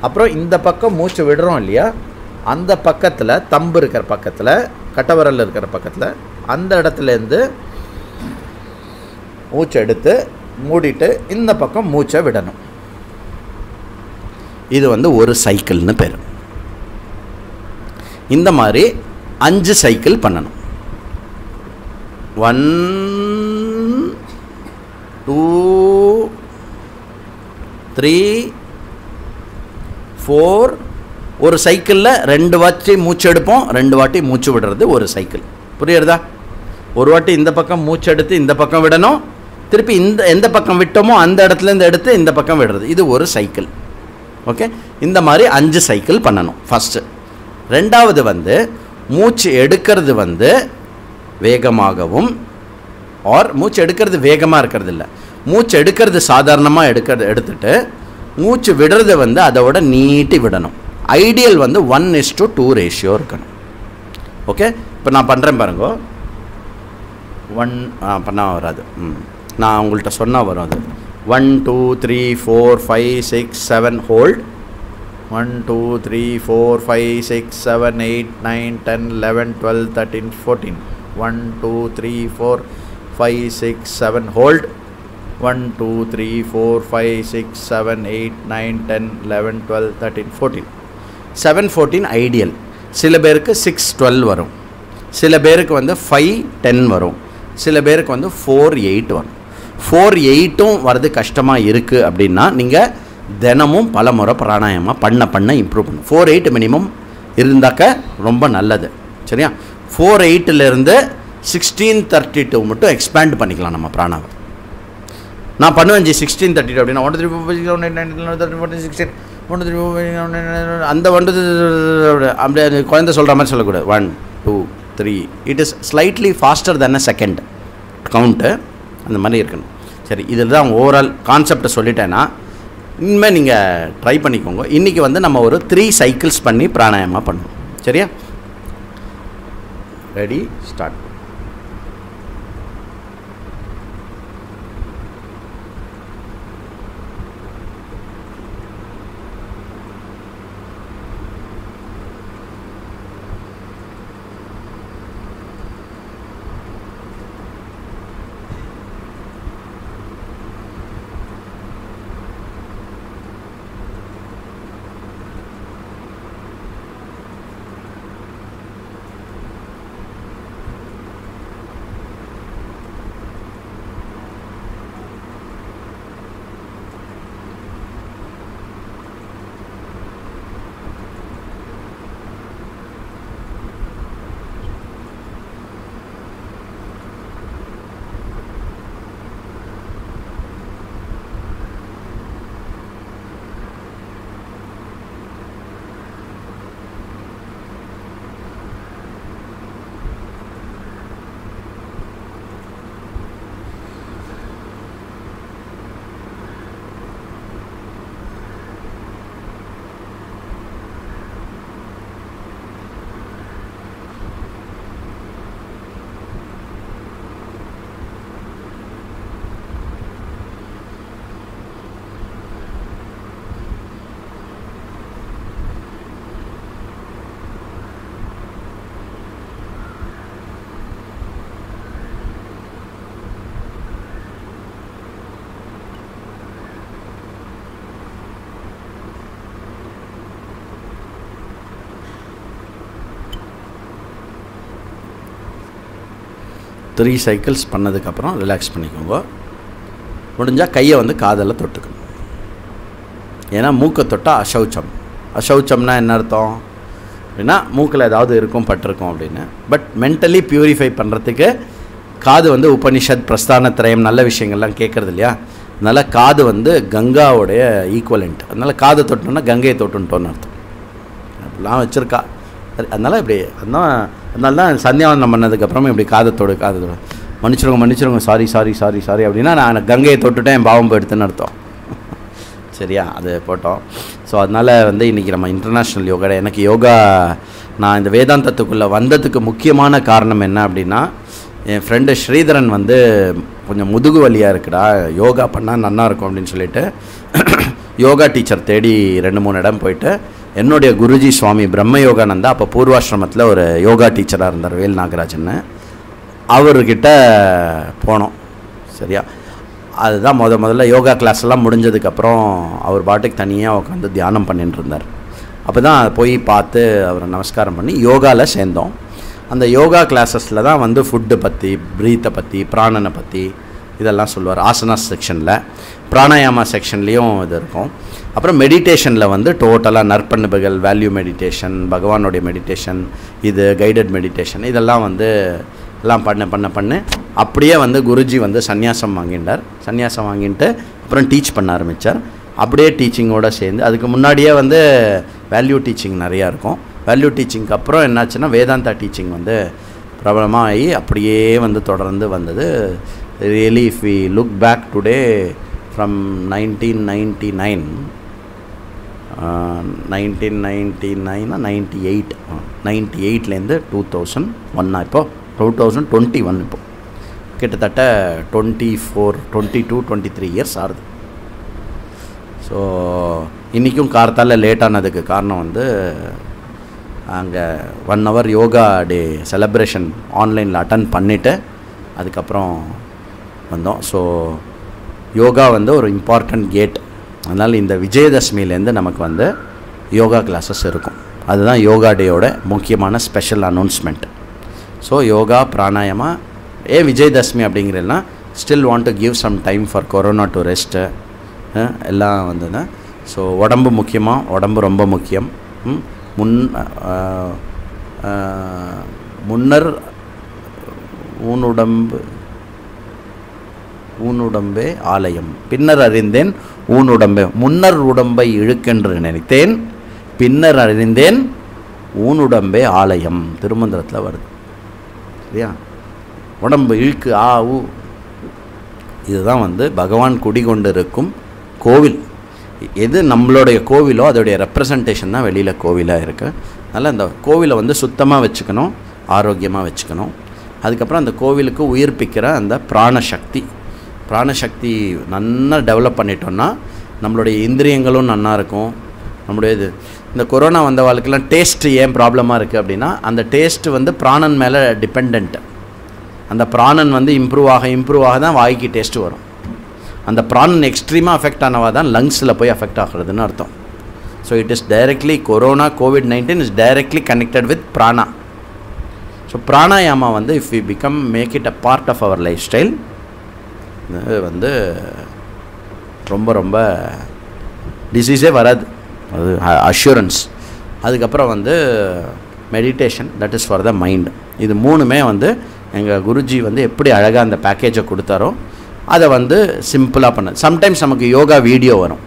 அப்புறம் இந்த பக்கம் மூச்சு விடுறோம் இல்லையா, அந்த பக்கத்தில் தம்பு இருக்கிற பக்கத்தில், கட்டவரல் இருக்கிற பக்கத்தில், அந்த இடத்துலேருந்து மூச்சை எடுத்து மூடிட்டு இந்த பக்கம் மூச்சை விடணும். இது வந்து ஒரு சைக்கிள்னு பேர். இந்த மாதிரி 5 சைக்கிள் பண்ணணும். 1 2 3 4 ஒரு சைக்கிளில் 2 வாட்டி மூச்சு எடுப்போம், 2 வாட்டி மூச்சு விடுறது ஒரு சைக்கிள். புரியுறதா? ஒரு வாட்டி இந்த பக்கம் மூச்சு எடுத்து இந்த பக்கம் விடணும், திருப்பி எந்த பக்கம் விட்டோமோ அந்த இடத்துலேருந்து எடுத்து இந்த பக்கம் விடுறது, இது ஒரு சைக்கிள். ஓகே, இந்த மாதிரி 5 சைக்கிள் பண்ணணும் ஃபஸ்ட்டு. ரெண்டாவது வந்து மூச்சு எடுக்கிறது வந்து வேகமாகவும், ஆர் மூச்சு எடுக்கிறது வேகமாக இருக்கிறது இல்லை, மூச்சு எடுக்கிறது சாதாரணமாக எடுத்துட்டு மூச்சு விடுறது வந்து அதோட நீட்டி விடணும். ஐடியல் வந்து 1:2 ரேஷியோ இருக்கணும். ஓகே, இப்போ நான் பண்ணுறேன் பாருங்க. 1 பண்ணால் வராது, நான் உங்கள்கிட்ட சொன்னால் வரும் அது. 1 2 3 4 5 6 7 ஹோல்ட். 1 2 3 4 5 6 7 8 9 10 11 12 13 14. 1 2 3 4 5 6 7 ஹோல்ட். 1 2 3 4 5 6 7 8 9 10 11 12 13 14. 7 14 ஐடியல். சில பேருக்கு 6 12 வரும், சில பேருக்கு வந்து 5 10 வரும், சில பேருக்கு வந்து 4 8 வரும். 4 8ம் வரது கஷ்டமாக இருக்குது அப்படின்னா நீங்கள் தினமும் பல முறை பிராணாயாமம் பண்ண இம்ப்ரூவ் பண்ணும். 4 8 மினிமம் இருந்தாக்க ரொம்ப நல்லது. சரியா? 4 8லேருந்து 1632 மட்டும் எக்ஸ்பேண்ட் பண்ணிக்கலாம் நம்ம பிராணாவை. நான் பண்ணுவேன் 1632 அப்படின்னா 1 2 3 4 5 6 7 8 9 10 11 12 16 1 2 3 அந்த 1 அப்படியே குழந்தை சொல்கிற மாதிரி சொல்லக்கூடாது. 1 2 3 it is slightly faster then a second count, அந்த மாதிரி இருக்கணும். சரி, இதில் தான் ஓவரால் கான்செப்டை சொல்லிட்டேன்னா இனிமேல் நீங்கள் ட்ரை பண்ணிக்கோங்க. இன்றைக்கி வந்து நம்ம ஒரு 3 சைக்கிள்ஸ் பண்ணி பிராணாயாமா பண்ணுவோம். சரியா? Ready, start. த்ரீ சைக்கிள்ஸ் பண்ணதுக்கப்புறம் ரிலாக்ஸ் பண்ணிக்கோங்க. முடிஞ்சால் கையை வந்து காதில் தொட்டுக்கணும். ஏன்னா மூக்கை தொட்டால் அசௌச்சம். அசௌச்சம்னா என்ன அர்த்தம் அப்படின்னா மூக்கில் ஏதாவது இருக்கும், பட்டிருக்கும் அப்படின்னு. பட் மென்டலி பியூரிஃபை பண்ணுறதுக்கு காது வந்து உபனிஷத் பிரஸ்தான திரயம் நல்ல விஷயங்கள்லாம் கேட்குறது இல்லையா, அதனால் காது வந்து கங்காவுடைய ஈக்குவலண்ட். அதனால் காதை தொட்டோன்னா கங்கையை தொட்டுன்ட்டோன்னு அர்த்தம். அப்படிலாம் வச்சுருக்கா. அதனால் இப்படி அதனால தான் சந்தியாவந்தனம் பண்ணதுக்கப்புறமா இப்படி காதத்தோடு மன்னிச்சிருங்க சாரி அப்படின்னா நான் கங்கையை தொட்டுட்டேன், என் பாவம் போயிடுத்துன்னு அர்த்தம். சரியா? அது போட்டோம். ஸோ அதனால் வந்து இன்றைக்கி நம்ம இன்டர்நேஷ்னல் யோகா, எனக்கு யோகா நான் இந்த வேதாந்தத்துக்குள்ளே வந்ததுக்கு முக்கியமான காரணம் என்ன அப்படின்னா, என் ஃப்ரெண்டு ஸ்ரீதரன் வந்து கொஞ்சம் முதுகு வலியாக இருக்குடா, யோகா பண்ணால் நல்லா இருக்கும் அப்படின்னு சொல்லிட்டு யோகா டீச்சர் தேடி 2-3 இடம் போயிட்டு, என்னுடைய குருஜி சுவாமி பிரம்ம யோகானந்தா அப்போ பூர்வாசிரமத்தில் ஒரு யோகா டீச்சராக இருந்தார், வேல் நாகராஜன்னு, அவர்கிட்ட போனோம். சரியா? அதுதான் முதல்ல யோகா கிளாஸ் எல்லாம் முடிஞ்சதுக்கப்புறம் அவர் பாட்டுக்கு தனியாக உட்காந்து தியானம் பண்ணிட்டு இருந்தார். அப்போ தான் போய் பார்த்து அவரை நமஸ்காரம் பண்ணி யோகாவில் சேர்ந்தோம். அந்த யோகா கிளாஸஸில் தான் வந்து ஃபுட்டு பற்றி, ப்ரீத்தை பற்றி, பிராணனை பற்றி, இதெல்லாம் சொல்லுவார் ஆசனாஸ் செக்ஷனில். பிராணாயாமா செக்ஷன்லேயும் இது இருக்கும். அப்புறம் மெடிடேஷனில் வந்து டோட்டலாக நற்பண்புகள், வேல்யூ மெடிடேஷன், பகவானுடைய மெடிடேஷன், இது கைடட் மெடிடேஷன், இதெல்லாம் வந்து எல்லாம் பண்ண அப்படியே வந்து குருஜி வந்து சந்நியாசம் வாங்கிட்டார். சந்நியாசம் வாங்கிட்டு அப்புறம் டீச் பண்ண ஆரம்பித்தார். அப்படியே டீச்சிங்கோடு சேர்ந்து அதுக்கு முன்னாடியே வந்து வேல்யூ டீச்சிங் நிறையா இருக்கும். வேல்யூ டீச்சிங்க்கு அப்புறம் என்னாச்சுன்னா வேதாந்தா டீச்சிங் வந்து பிரபலமாக ஆகி அப்படியே வந்து தொடர்ந்து வந்தது. Really if we look back today from 1999 98லேருந்து 2001 இப்போது 2021 இப்போது கிட்டத்தட்ட 22-23 இயர்ஸ் ஆகுது. ஸோ இன்றைக்கும் கார்த்தால லேட் ஆனதுக்கு காரணம் வந்து அங்கே 1 hour யோகா டே செலப்ரேஷன் ஆன்லைனில் அட்டன் பண்ணிவிட்டு அதுக்கப்புறம் வந்தோம். ஸோ யோகா வந்து ஒரு இம்பார்ட்டண்ட் கேட். அதனால் இந்த விஜயதசமிலேருந்து நமக்கு வந்து யோகா கிளாஸஸ் இருக்கும். அதுதான் யோகா டேயோட முக்கியமான special announcement. So yoga pranayama Vijayadashami அப்படிங்கிறதுனா still want to give some time for corona to rest எல்லாம் வந்தது. ஸோ உடம்பு முக்கியமாக, உடம்பு ரொம்ப முக்கியம். முன்னர் ஊனுடம்பே ஆலயம், பின்னர் அறிந்தேன் ஊனுடம்பே, முன்னர் உடம்பை இழுக்கென்று நினைத்தேன், பின்னர் அறிந்தேன் ஊனுடம்பே ஆலயம், திருமந்திரத்தில் வருது இல்லையா? உடம்பு இழுக்கு இதுதான் வந்து பகவான் குடிகொண்டு இருக்கும் கோவில். எது நம்மளுடைய கோவிலோ அதோடைய ரெப்ரசன்டேஷன் தான் வெளியில் கோவிலாக இருக்குது. அதனால் அந்த கோவிலை வந்து சுத்தமாக வச்சுக்கணும், ஆரோக்கியமாக வச்சுக்கணும். அதுக்கப்புறம் அந்த கோவிலுக்கு உயிர்ப்பிக்கிற அந்த பிராணசக்தி நல்லா டெவலப் பண்ணிட்டோன்னா நம்மளுடைய இந்திரியங்களும் நல்லா இருக்கும். நம்முடைய இந்த கொரோனா வந்த வாழ்க்கைலாம் டேஸ்ட்டு ஏன் ப்ராப்ளமாக இருக்குது அப்படின்னா அந்த டேஸ்ட்டு வந்து பிராணன் மேலே டிபெண்ட். அந்த பிராணன் வந்து இம்ப்ரூவ் ஆக தான் வாய்க்கு டேஸ்ட்டு வரும். அந்த பிராணன் எக்ஸ்ட்ரீமாக அஃபெக்ட் ஆனவா தான் லங்ஸில் போய் அஃபெக்ட் ஆகிறதுன்னு அர்த்தம். So it is directly COVID-19 is directly connected with prana. So pranayama வந்து if we make it a part of our lifestyle வந்து ரொம்ப ரொம்ப டிசீஸே வராது, அது அஷூரன்ஸ். அதுக்கப்புறம் வந்து meditation, that is for the mind. இது மூணுமே வந்து எங்கள் குருஜி வந்து எப்படி அழகாக அந்த பேக்கேஜை கொடுத்தாரோ அதை வந்து சிம்பிளாக பண்ண. சம்டைம்ஸ் நமக்கு யோகா வீடியோ வரும்.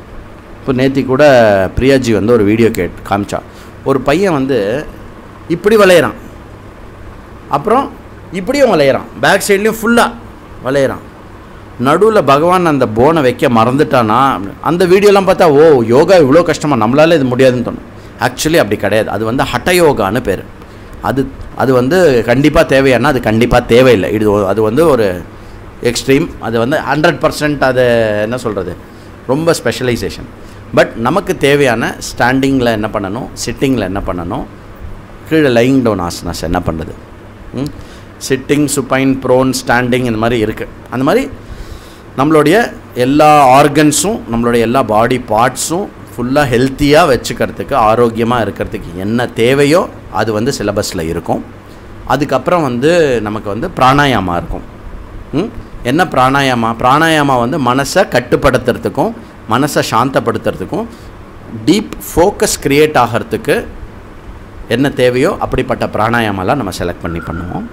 இப்போ நேற்று கூட பிரியாஜி வந்து ஒரு வீடியோ காமிச்சா. ஒரு பையன் வந்து இப்படி விளையிறான், அப்புறம் இப்படியும் விளையிறான், பேக் சைட்லேயும் ஃபுல்லாக விளையிறான். நடுவில் பகவான் அந்த போனை வைக்க மறந்துட்டானா? அந்த வீடியோலாம் பார்த்தா யோகா இவ்வளோ கஷ்டமாக, நம்மளால இது முடியாதுன்னு தோணும். ஆக்சுவலி அப்படி கிடையாது. அது வந்து ஹட்ட யோகான்னு பேர். அது வந்து கண்டிப்பாக தேவையானா அது கண்டிப்பாக தேவையில்லை. அது வந்து ஒரு எக்ஸ்ட்ரீம். அது வந்து 100% அது என்ன சொல்கிறது, ரொம்ப ஸ்பெஷலைசேஷன். பட் நமக்கு தேவையான ஸ்டாண்டிங்கில் என்ன பண்ணணும், சிட்டிங்கில் என்ன பண்ணணும், கீழே லையிங் டவுன் ஆசனாஸ் என்ன பண்ணுறது, சிட்டிங், சுப்பைன், ப்ரோன், ஸ்டாண்டிங், இந்த மாதிரி இருக்குது. அந்த மாதிரி நம்மளுடைய எல்லா ஆர்கன்ஸும் நம்மளுடைய எல்லா பாடி பார்ட்ஸும் ஃபுல்லாக ஹெல்த்தியாக வச்சுக்கிறதுக்கு, ஆரோக்கியமாக இருக்கிறதுக்கு என்ன தேவையோ அது வந்து சிலபஸில் இருக்கும். அதுக்கப்புறம் வந்து நமக்கு வந்து பிராணாயாமா இருக்கும். என்ன பிராணாயாமா வந்து மனசை கட்டுப்படுத்துறதுக்கும் மனசை சாந்தப்படுத்துறதுக்கும் டீப் ஃபோக்கஸ் க்ரியேட் ஆகிறதுக்கு என்ன தேவையோ அப்படிப்பட்ட பிராணாயாமெல்லாம் நம்ம செலக்ட் பண்ணி பண்ணுவோம்.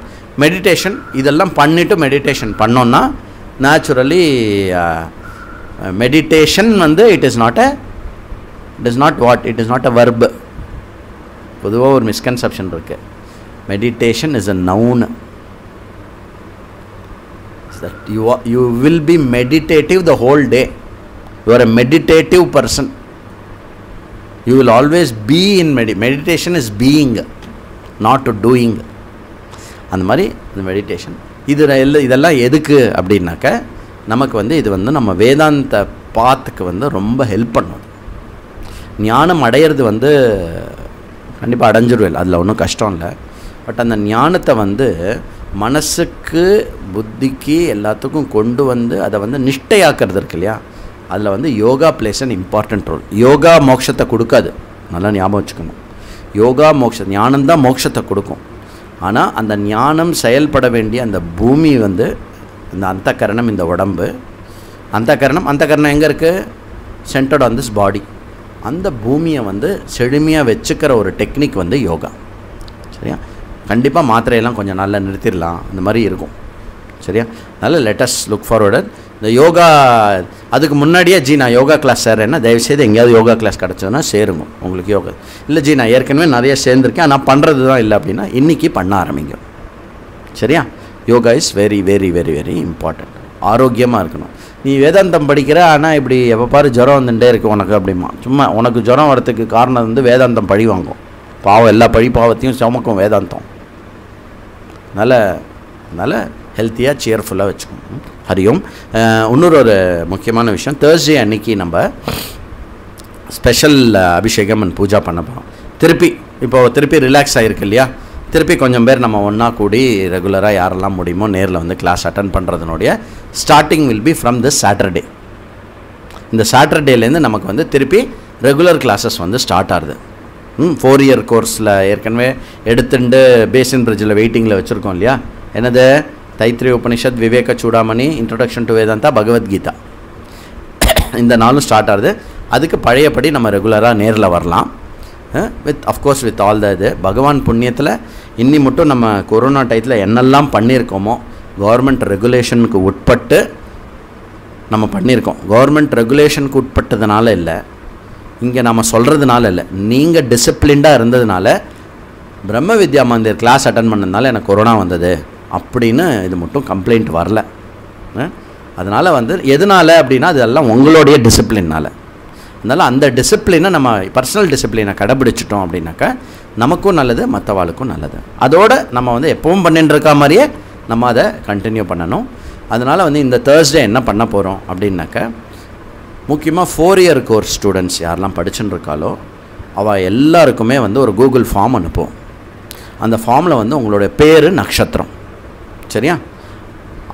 மெடிடேஷன் இதெல்லாம் பண்ணிவிட்டு மெடிடேஷன் பண்ணோன்னா நேச்சுரலி மெடிடேஷன் வந்து it is not a verb. பொதுவாக ஒரு மிஸ்கன்செப்ஷன் இருக்குது. Meditation is a noun. You will be meditative the whole day. You are a meditative person. You will always be in meditation is being, not doing. அந்த மாதிரி இந்த meditation இதெல்லாம் எதுக்கு அப்படின்னாக்க நமக்கு வந்து இது வந்து நம்ம வேதாந்த பாத்துக்கு வந்து ரொம்ப ஹெல்ப் பண்ணும். ஞானம் அடையிறது வந்து கண்டிப்பாக அடைஞ்சிருவேன், அதில் ஒன்றும் கஷ்டம் இல்லை. பட் அந்த ஞானத்தை வந்து மனசுக்கு, புத்திக்கு, எல்லாத்துக்கும் கொண்டு வந்து அதை வந்து நிஷ்டையாக்குறது இருக்கு இல்லையா, அதில் வந்து yoga plays an important role. Yoga மோட்சத்தை கொடுக்காது, நல்லா ஞாபகம் வச்சுக்கணும். யோகா ஞானம்தான் மோட்சத்தை கொடுக்கும். ஆனால் அந்த ஞானம் செயல்பட வேண்டிய அந்த பூமி வந்து இந்த அந்தக்கரணம், இந்த உடம்பு, அந்தக்கரணம் எங்கே இருக்குது? Centred on this body. அந்த பூமியை வந்து செழுமையாக வச்சுக்கிற ஒரு டெக்னிக் வந்து யோகா. சரியா? கண்டிப்பாக மாத்திரையெல்லாம் கொஞ்சம் நல்லா நிறுத்திடலாம், இந்த மாதிரி இருக்கும். சரியா? அதனால் லெட்டஸ் லுக் ஃபார்வர்ட். இந்த யோகா அதுக்கு முன்னாடியே நான் யோகா கிளாஸ் சேர்றேன்னா தயவுசெய்து எங்கேயாவது யோகா கிளாஸ் கிடச்சதுன்னா சேருங்க உங்களுக்கு யோகா. இல்லை நான் ஏற்கனவே நிறைய சேர்ந்துருக்கேன் ஆனால் பண்ணுறது தான் இல்லை அப்படின்னா இன்றைக்கி பண்ண ஆரம்பிங்க. சரியா? Yoga is very very very very important. ஆரோக்கியமாக இருக்கணும். நீ வேதாந்தம் படிக்கிற ஆனால் இப்படி எப்போ பாரு ஜுரம் வந்துட்டே இருக்குது உனக்கு அப்படிமா. சும்மா உனக்கு ஜுரம் வரத்துக்கு காரணம் வந்து வேதாந்தம் பழி வாங்கும். பாவம், எல்லா பாவத்தையும் சுமக்கும் வேதாந்தம். அதனால் ஹெல்த்தியாக சியர்ஃபுல்லாக வச்சுக்கணும். ஹரியோம். இன்னொரு முக்கியமான விஷயம், தேர்ஸ்டே அன்றைக்கி நம்ம ஸ்பெஷல் அபிஷேகம் அண்ட் பூஜா பண்ண போகிறோம். திருப்பி ரிலாக்ஸ் ஆகிருக்கு இல்லையா? திருப்பி கொஞ்சம் பேர் நம்ம ஒன்றா கூடி ரெகுலராக யாரெல்லாம் முடியுமோ நேரில் வந்து கிளாஸ் அட்டன் பண்ணுறதுனுடைய starting will be from this Saturday. இந்த சாட்டர்டேலேருந்து நமக்கு வந்து திருப்பி ரெகுலர் கிளாஸஸ் வந்து ஸ்டார்ட் ஆகுது. 4 இயர் கோர்ஸில் ஏற்கனவே எடுத்துட்டு பேசின் பிரிட்ஜில் வெயிட்டிங்கில் வச்சுருக்கோம் இல்லையா? என்னது? தைத்திரிய உபனிஷத், விவேக சூடாமணி, இன்ட்ரொடக்ஷன் டு வேதாந்தா, பகவத்கீதா, இந்த நாளும் ஸ்டார்ட் ஆகுது. அதுக்கு பழையபடி நம்ம ரெகுலராக நேரில் வரலாம். அஃப்கோர்ஸ் வித் ஆல் இது பகவான் புண்ணியத்தில் இன்னி மட்டும் நம்ம கொரோனா டயத்தில் என்னெல்லாம் பண்ணியிருக்கோமோ கவர்மெண்ட் ரெகுலேஷனுக்கு உட்பட்டு நம்ம பண்ணியிருக்கோம். கவர்மெண்ட் ரெகுலேஷனுக்கு உட்பட்டதுனால இல்லை, இங்கே நம்ம சொல்கிறதுனால இல்லை, நீங்கள் டிசிப்ளின்டாக இருந்ததுனால பிரம்ம வித்யா மந்திர் கிளாஸ் அட்டன் பண்ணதுனால எனக்கு கொரோனா வந்தது அப்படின்னு இது மட்டும் கம்ப்ளைண்ட் வரல. அதனால் வந்து எதனால் அப்படின்னா அதெல்லாம் உங்களுடைய டிசிப்ளின்னால். அதனால் அந்த டிசிப்ளினை நம்ம பர்சனல் டிசிப்ளினை கடைபிடிச்சிட்டோம் அப்படின்னாக்கா நமக்கும் நல்லது, மற்றவாளுக்கும் நல்லது. அதோடு நம்ம வந்து எப்பவும் பண்ணிட்டு இருக்க மாதிரியே நம்ம அதை கண்டினியூ பண்ணணும். அதனால் வந்து இந்த தேர்ஸ்டே என்ன பண்ண போகிறோம் அப்படின்னாக்கா, முக்கியமாக 4 இயர் கோர்ஸ் ஸ்டூடெண்ட்ஸ் யாரெல்லாம் படிச்சுட்டு இருக்காளோ அவள் எல்லாருக்குமே வந்து ஒரு கூகுள் ஃபார்ம் அனுப்புவோம். அந்த ஃபார்மில் வந்து உங்களுடைய பேர், நட்சத்திரம், சரியா,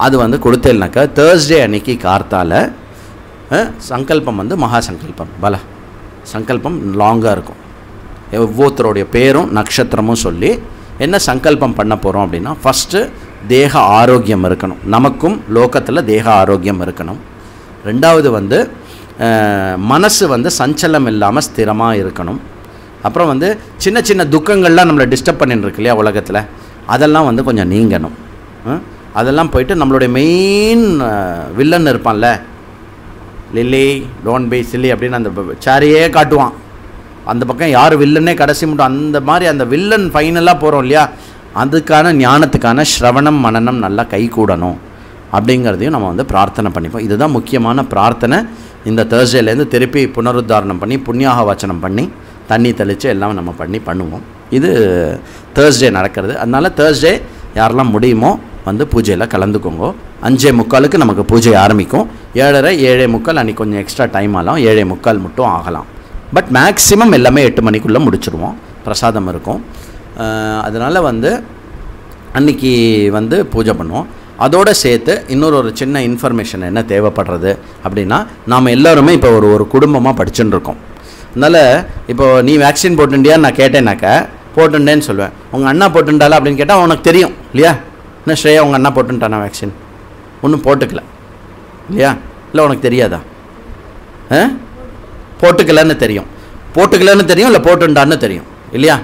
அது வந்து கொடுத்தேன்னாக்கா தேர்ஸ்டே அன்றைக்கி கார்த்தால சங்கல்பம் வந்து மகா சங்கல்பம், பல சங்கல்பம் லாங்காக இருக்கும். ஒவ்வொருத்தருடைய பேரும் நட்சத்திரமும் சொல்லி என்ன சங்கல்பம் பண்ண போகிறோம் அப்படின்னா, ஃபஸ்ட்டு தேக ஆரோக்கியம் இருக்கணும், நமக்கும் லோகத்தில் தேக ஆரோக்கியம் இருக்கணும். ரெண்டாவது வந்து மனசு வந்து சஞ்சலம் இல்லாமல் ஸ்திரமாக இருக்கணும். அப்புறம் வந்து சின்ன சின்ன துக்கங்கள்லாம் நம்மளை டிஸ்டர்ப் பண்ணிட்டு இருக்கு இல்லையா உலகத்தில், அதெல்லாம் வந்து கொஞ்சம் நீங்கணும். அதெல்லாம் போயிட்டு நம்மளுடைய மெயின் வில்லன் இருப்பான்ல, லில்லி டோன்ட் பி சில்லி அப்படின்னு அந்த சாரியே காட்டுவான். அந்த பக்கம் யார் வில்லனே கடைசி மட்டும் அந்த மாதிரி அந்த வில்லன் ஃபைனலாக போகிறோம் இல்லையா, அதுக்கான ஞானத்துக்கான ஸ்ரவணம் மனனம் நல்லா கை கூடணும் அப்படிங்கிறதையும் நம்ம வந்து பிரார்த்தனை பண்ணிப்போம். இதுதான் முக்கியமான பிரார்த்தனை. இந்த தேர்ஸ்டேலேருந்து திருப்பி புனருத்தாரணம் பண்ணி புண்ணியாக வாச்சனம் பண்ணி தண்ணி தெளித்து எல்லாம் நம்ம பண்ணுவோம். இது தேர்ஸ்டே நடக்கிறது. அதனால் தேர்ஸ்டே யாரெல்லாம் முடியுமோ வந்து பூஜையில் கலந்துக்கோங்க. 5:45 நமக்கு பூஜை ஆரம்பிக்கும். 7:30 7:45 அன்றைக்கி கொஞ்சம் எக்ஸ்ட்ரா டைம் ஆகலாம், 7:45 மட்டும் ஆகலாம். பட் மேக்ஸிமம் எல்லாமே 8 மணிக்குள்ளே முடிச்சுடுவோம். பிரசாதம் இருக்கும். அதனால் வந்து அன்றைக்கி வந்து பூஜை பண்ணுவோம். அதோடு சேர்த்து இன்னொரு சின்ன இன்ஃபர்மேஷன் என்ன தேவைப்படுறது அப்படின்னா, நாம் எல்லோருமே இப்போ ஒரு குடும்பமாக படிச்சுன்னு இருக்கோம். அதனால் இப்போது நீ வேக்சின் போட்டுண்டியான்னு நான் கேட்டேன்னாக்கா போட்டுண்டேன்னு சொல்லுவேன். உங்கள் அண்ணா போட்டுண்டாலா அப்படின்னு கேட்டால் உனக்கு தெரியும் இல்லையா, என்ன ஸ்ரேயா உங்கள் அண்ணா போட்டுட்டானா வேக்சின், ஒன்றும் போட்டுக்கல இல்லையா, இல்லை உனக்கு தெரியாதா? போட்டுக்கலன்னு தெரியும், இல்லை போட்டுண்டான்னு தெரியும் இல்லையா.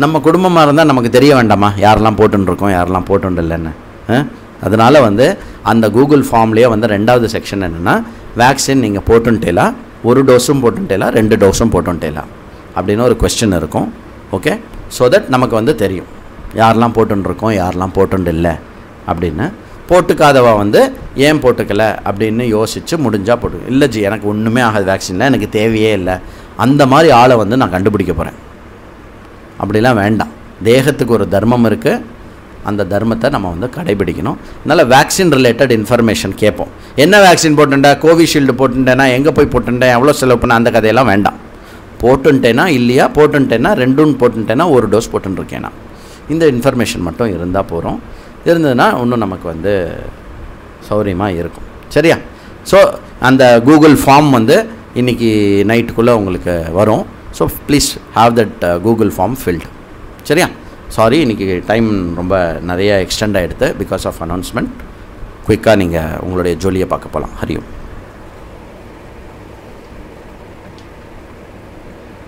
நம்ம குடும்பமாக இருந்தால் நமக்கு தெரிய வேண்டாமா யாரெல்லாம் போட்டுருக்கோம் யாரெல்லாம் போட்டுண்டில்லைன்னு. அதனால் வந்து அந்த கூகுள் ஃபார்ம்லேயே வந்து 2வது செக்ஷன் என்னென்னா, வேக்சின் நீங்கள் போட்டுட்டேலா, 1 டோஸும் போட்டுட்டேலா, 2 டோஸும் போட்டுட்டேலா அப்படின்னு ஒரு கொஸ்டின் இருக்கும். ஓகே, ஸோ தட் நமக்கு வந்து தெரியும் யாரெல்லாம் போட்டுருக்கோம் யாரெல்லாம் போட்டுண்டில்லை அப்படின்னு. போட்டுக்காதவா வந்து ஏன் போட்டுக்கலை அப்படின்னு யோசித்து முடிஞ்சால் போட்டு, இல்லை ஜி எனக்கு ஒன்றுமே ஆகாது வேக்சினில், எனக்கு தேவையே இல்லை, அந்த மாதிரி ஆளை வந்து நான் கண்டுபிடிக்க போகிறேன் அப்படிலாம் வேண்டாம். தேகத்துக்கு ஒரு தர்மம் இருக்குது, அந்த தர்மத்தை நம்ம வந்து கடைபிடிக்கணும். அதனால் வேக்சின் ரிலேட்டட் இன்ஃபர்மேஷன் கேட்போம். என்ன வேக்சின் போட்டுட்டா, கோவிஷீல்டு போட்டுட்டேன்னா எங்கே போய் போட்டுட்டேன், எவ்வளோ செலவு பண்ண, அந்த கதையெல்லாம் வேண்டாம். போட்டுட்டேன்னா இல்லையா, போட்டுட்டேன்னா 2 போட்டுட்டேன்னா 1 டோஸ் போட்டுருக்கேன்னா, இந்த இன்ஃபர்மேஷன் மட்டும் இருந்தால் போகிறோம். இருந்ததுன்னா இன்னும் நமக்கு வந்து சௌரியமாக இருக்கும். சரியா? ஸோ அந்த கூகுள் ஃபார்ம் வந்து இன்றைக்கி நைட்டுக்குள்ளே உங்களுக்கு வரும். So please have that Google form filled. சரியா? சாரி, இன்றைக்கி டைம் ரொம்ப நிறைய எக்ஸ்டெண்ட் ஆகிடுது பிகாஸ் ஆஃப் அனௌன்ஸ்மெண்ட். குயிக்காக நீங்கள் உங்களுடைய ஜோலியை பார்க்க போகலாம். ஹரியும்.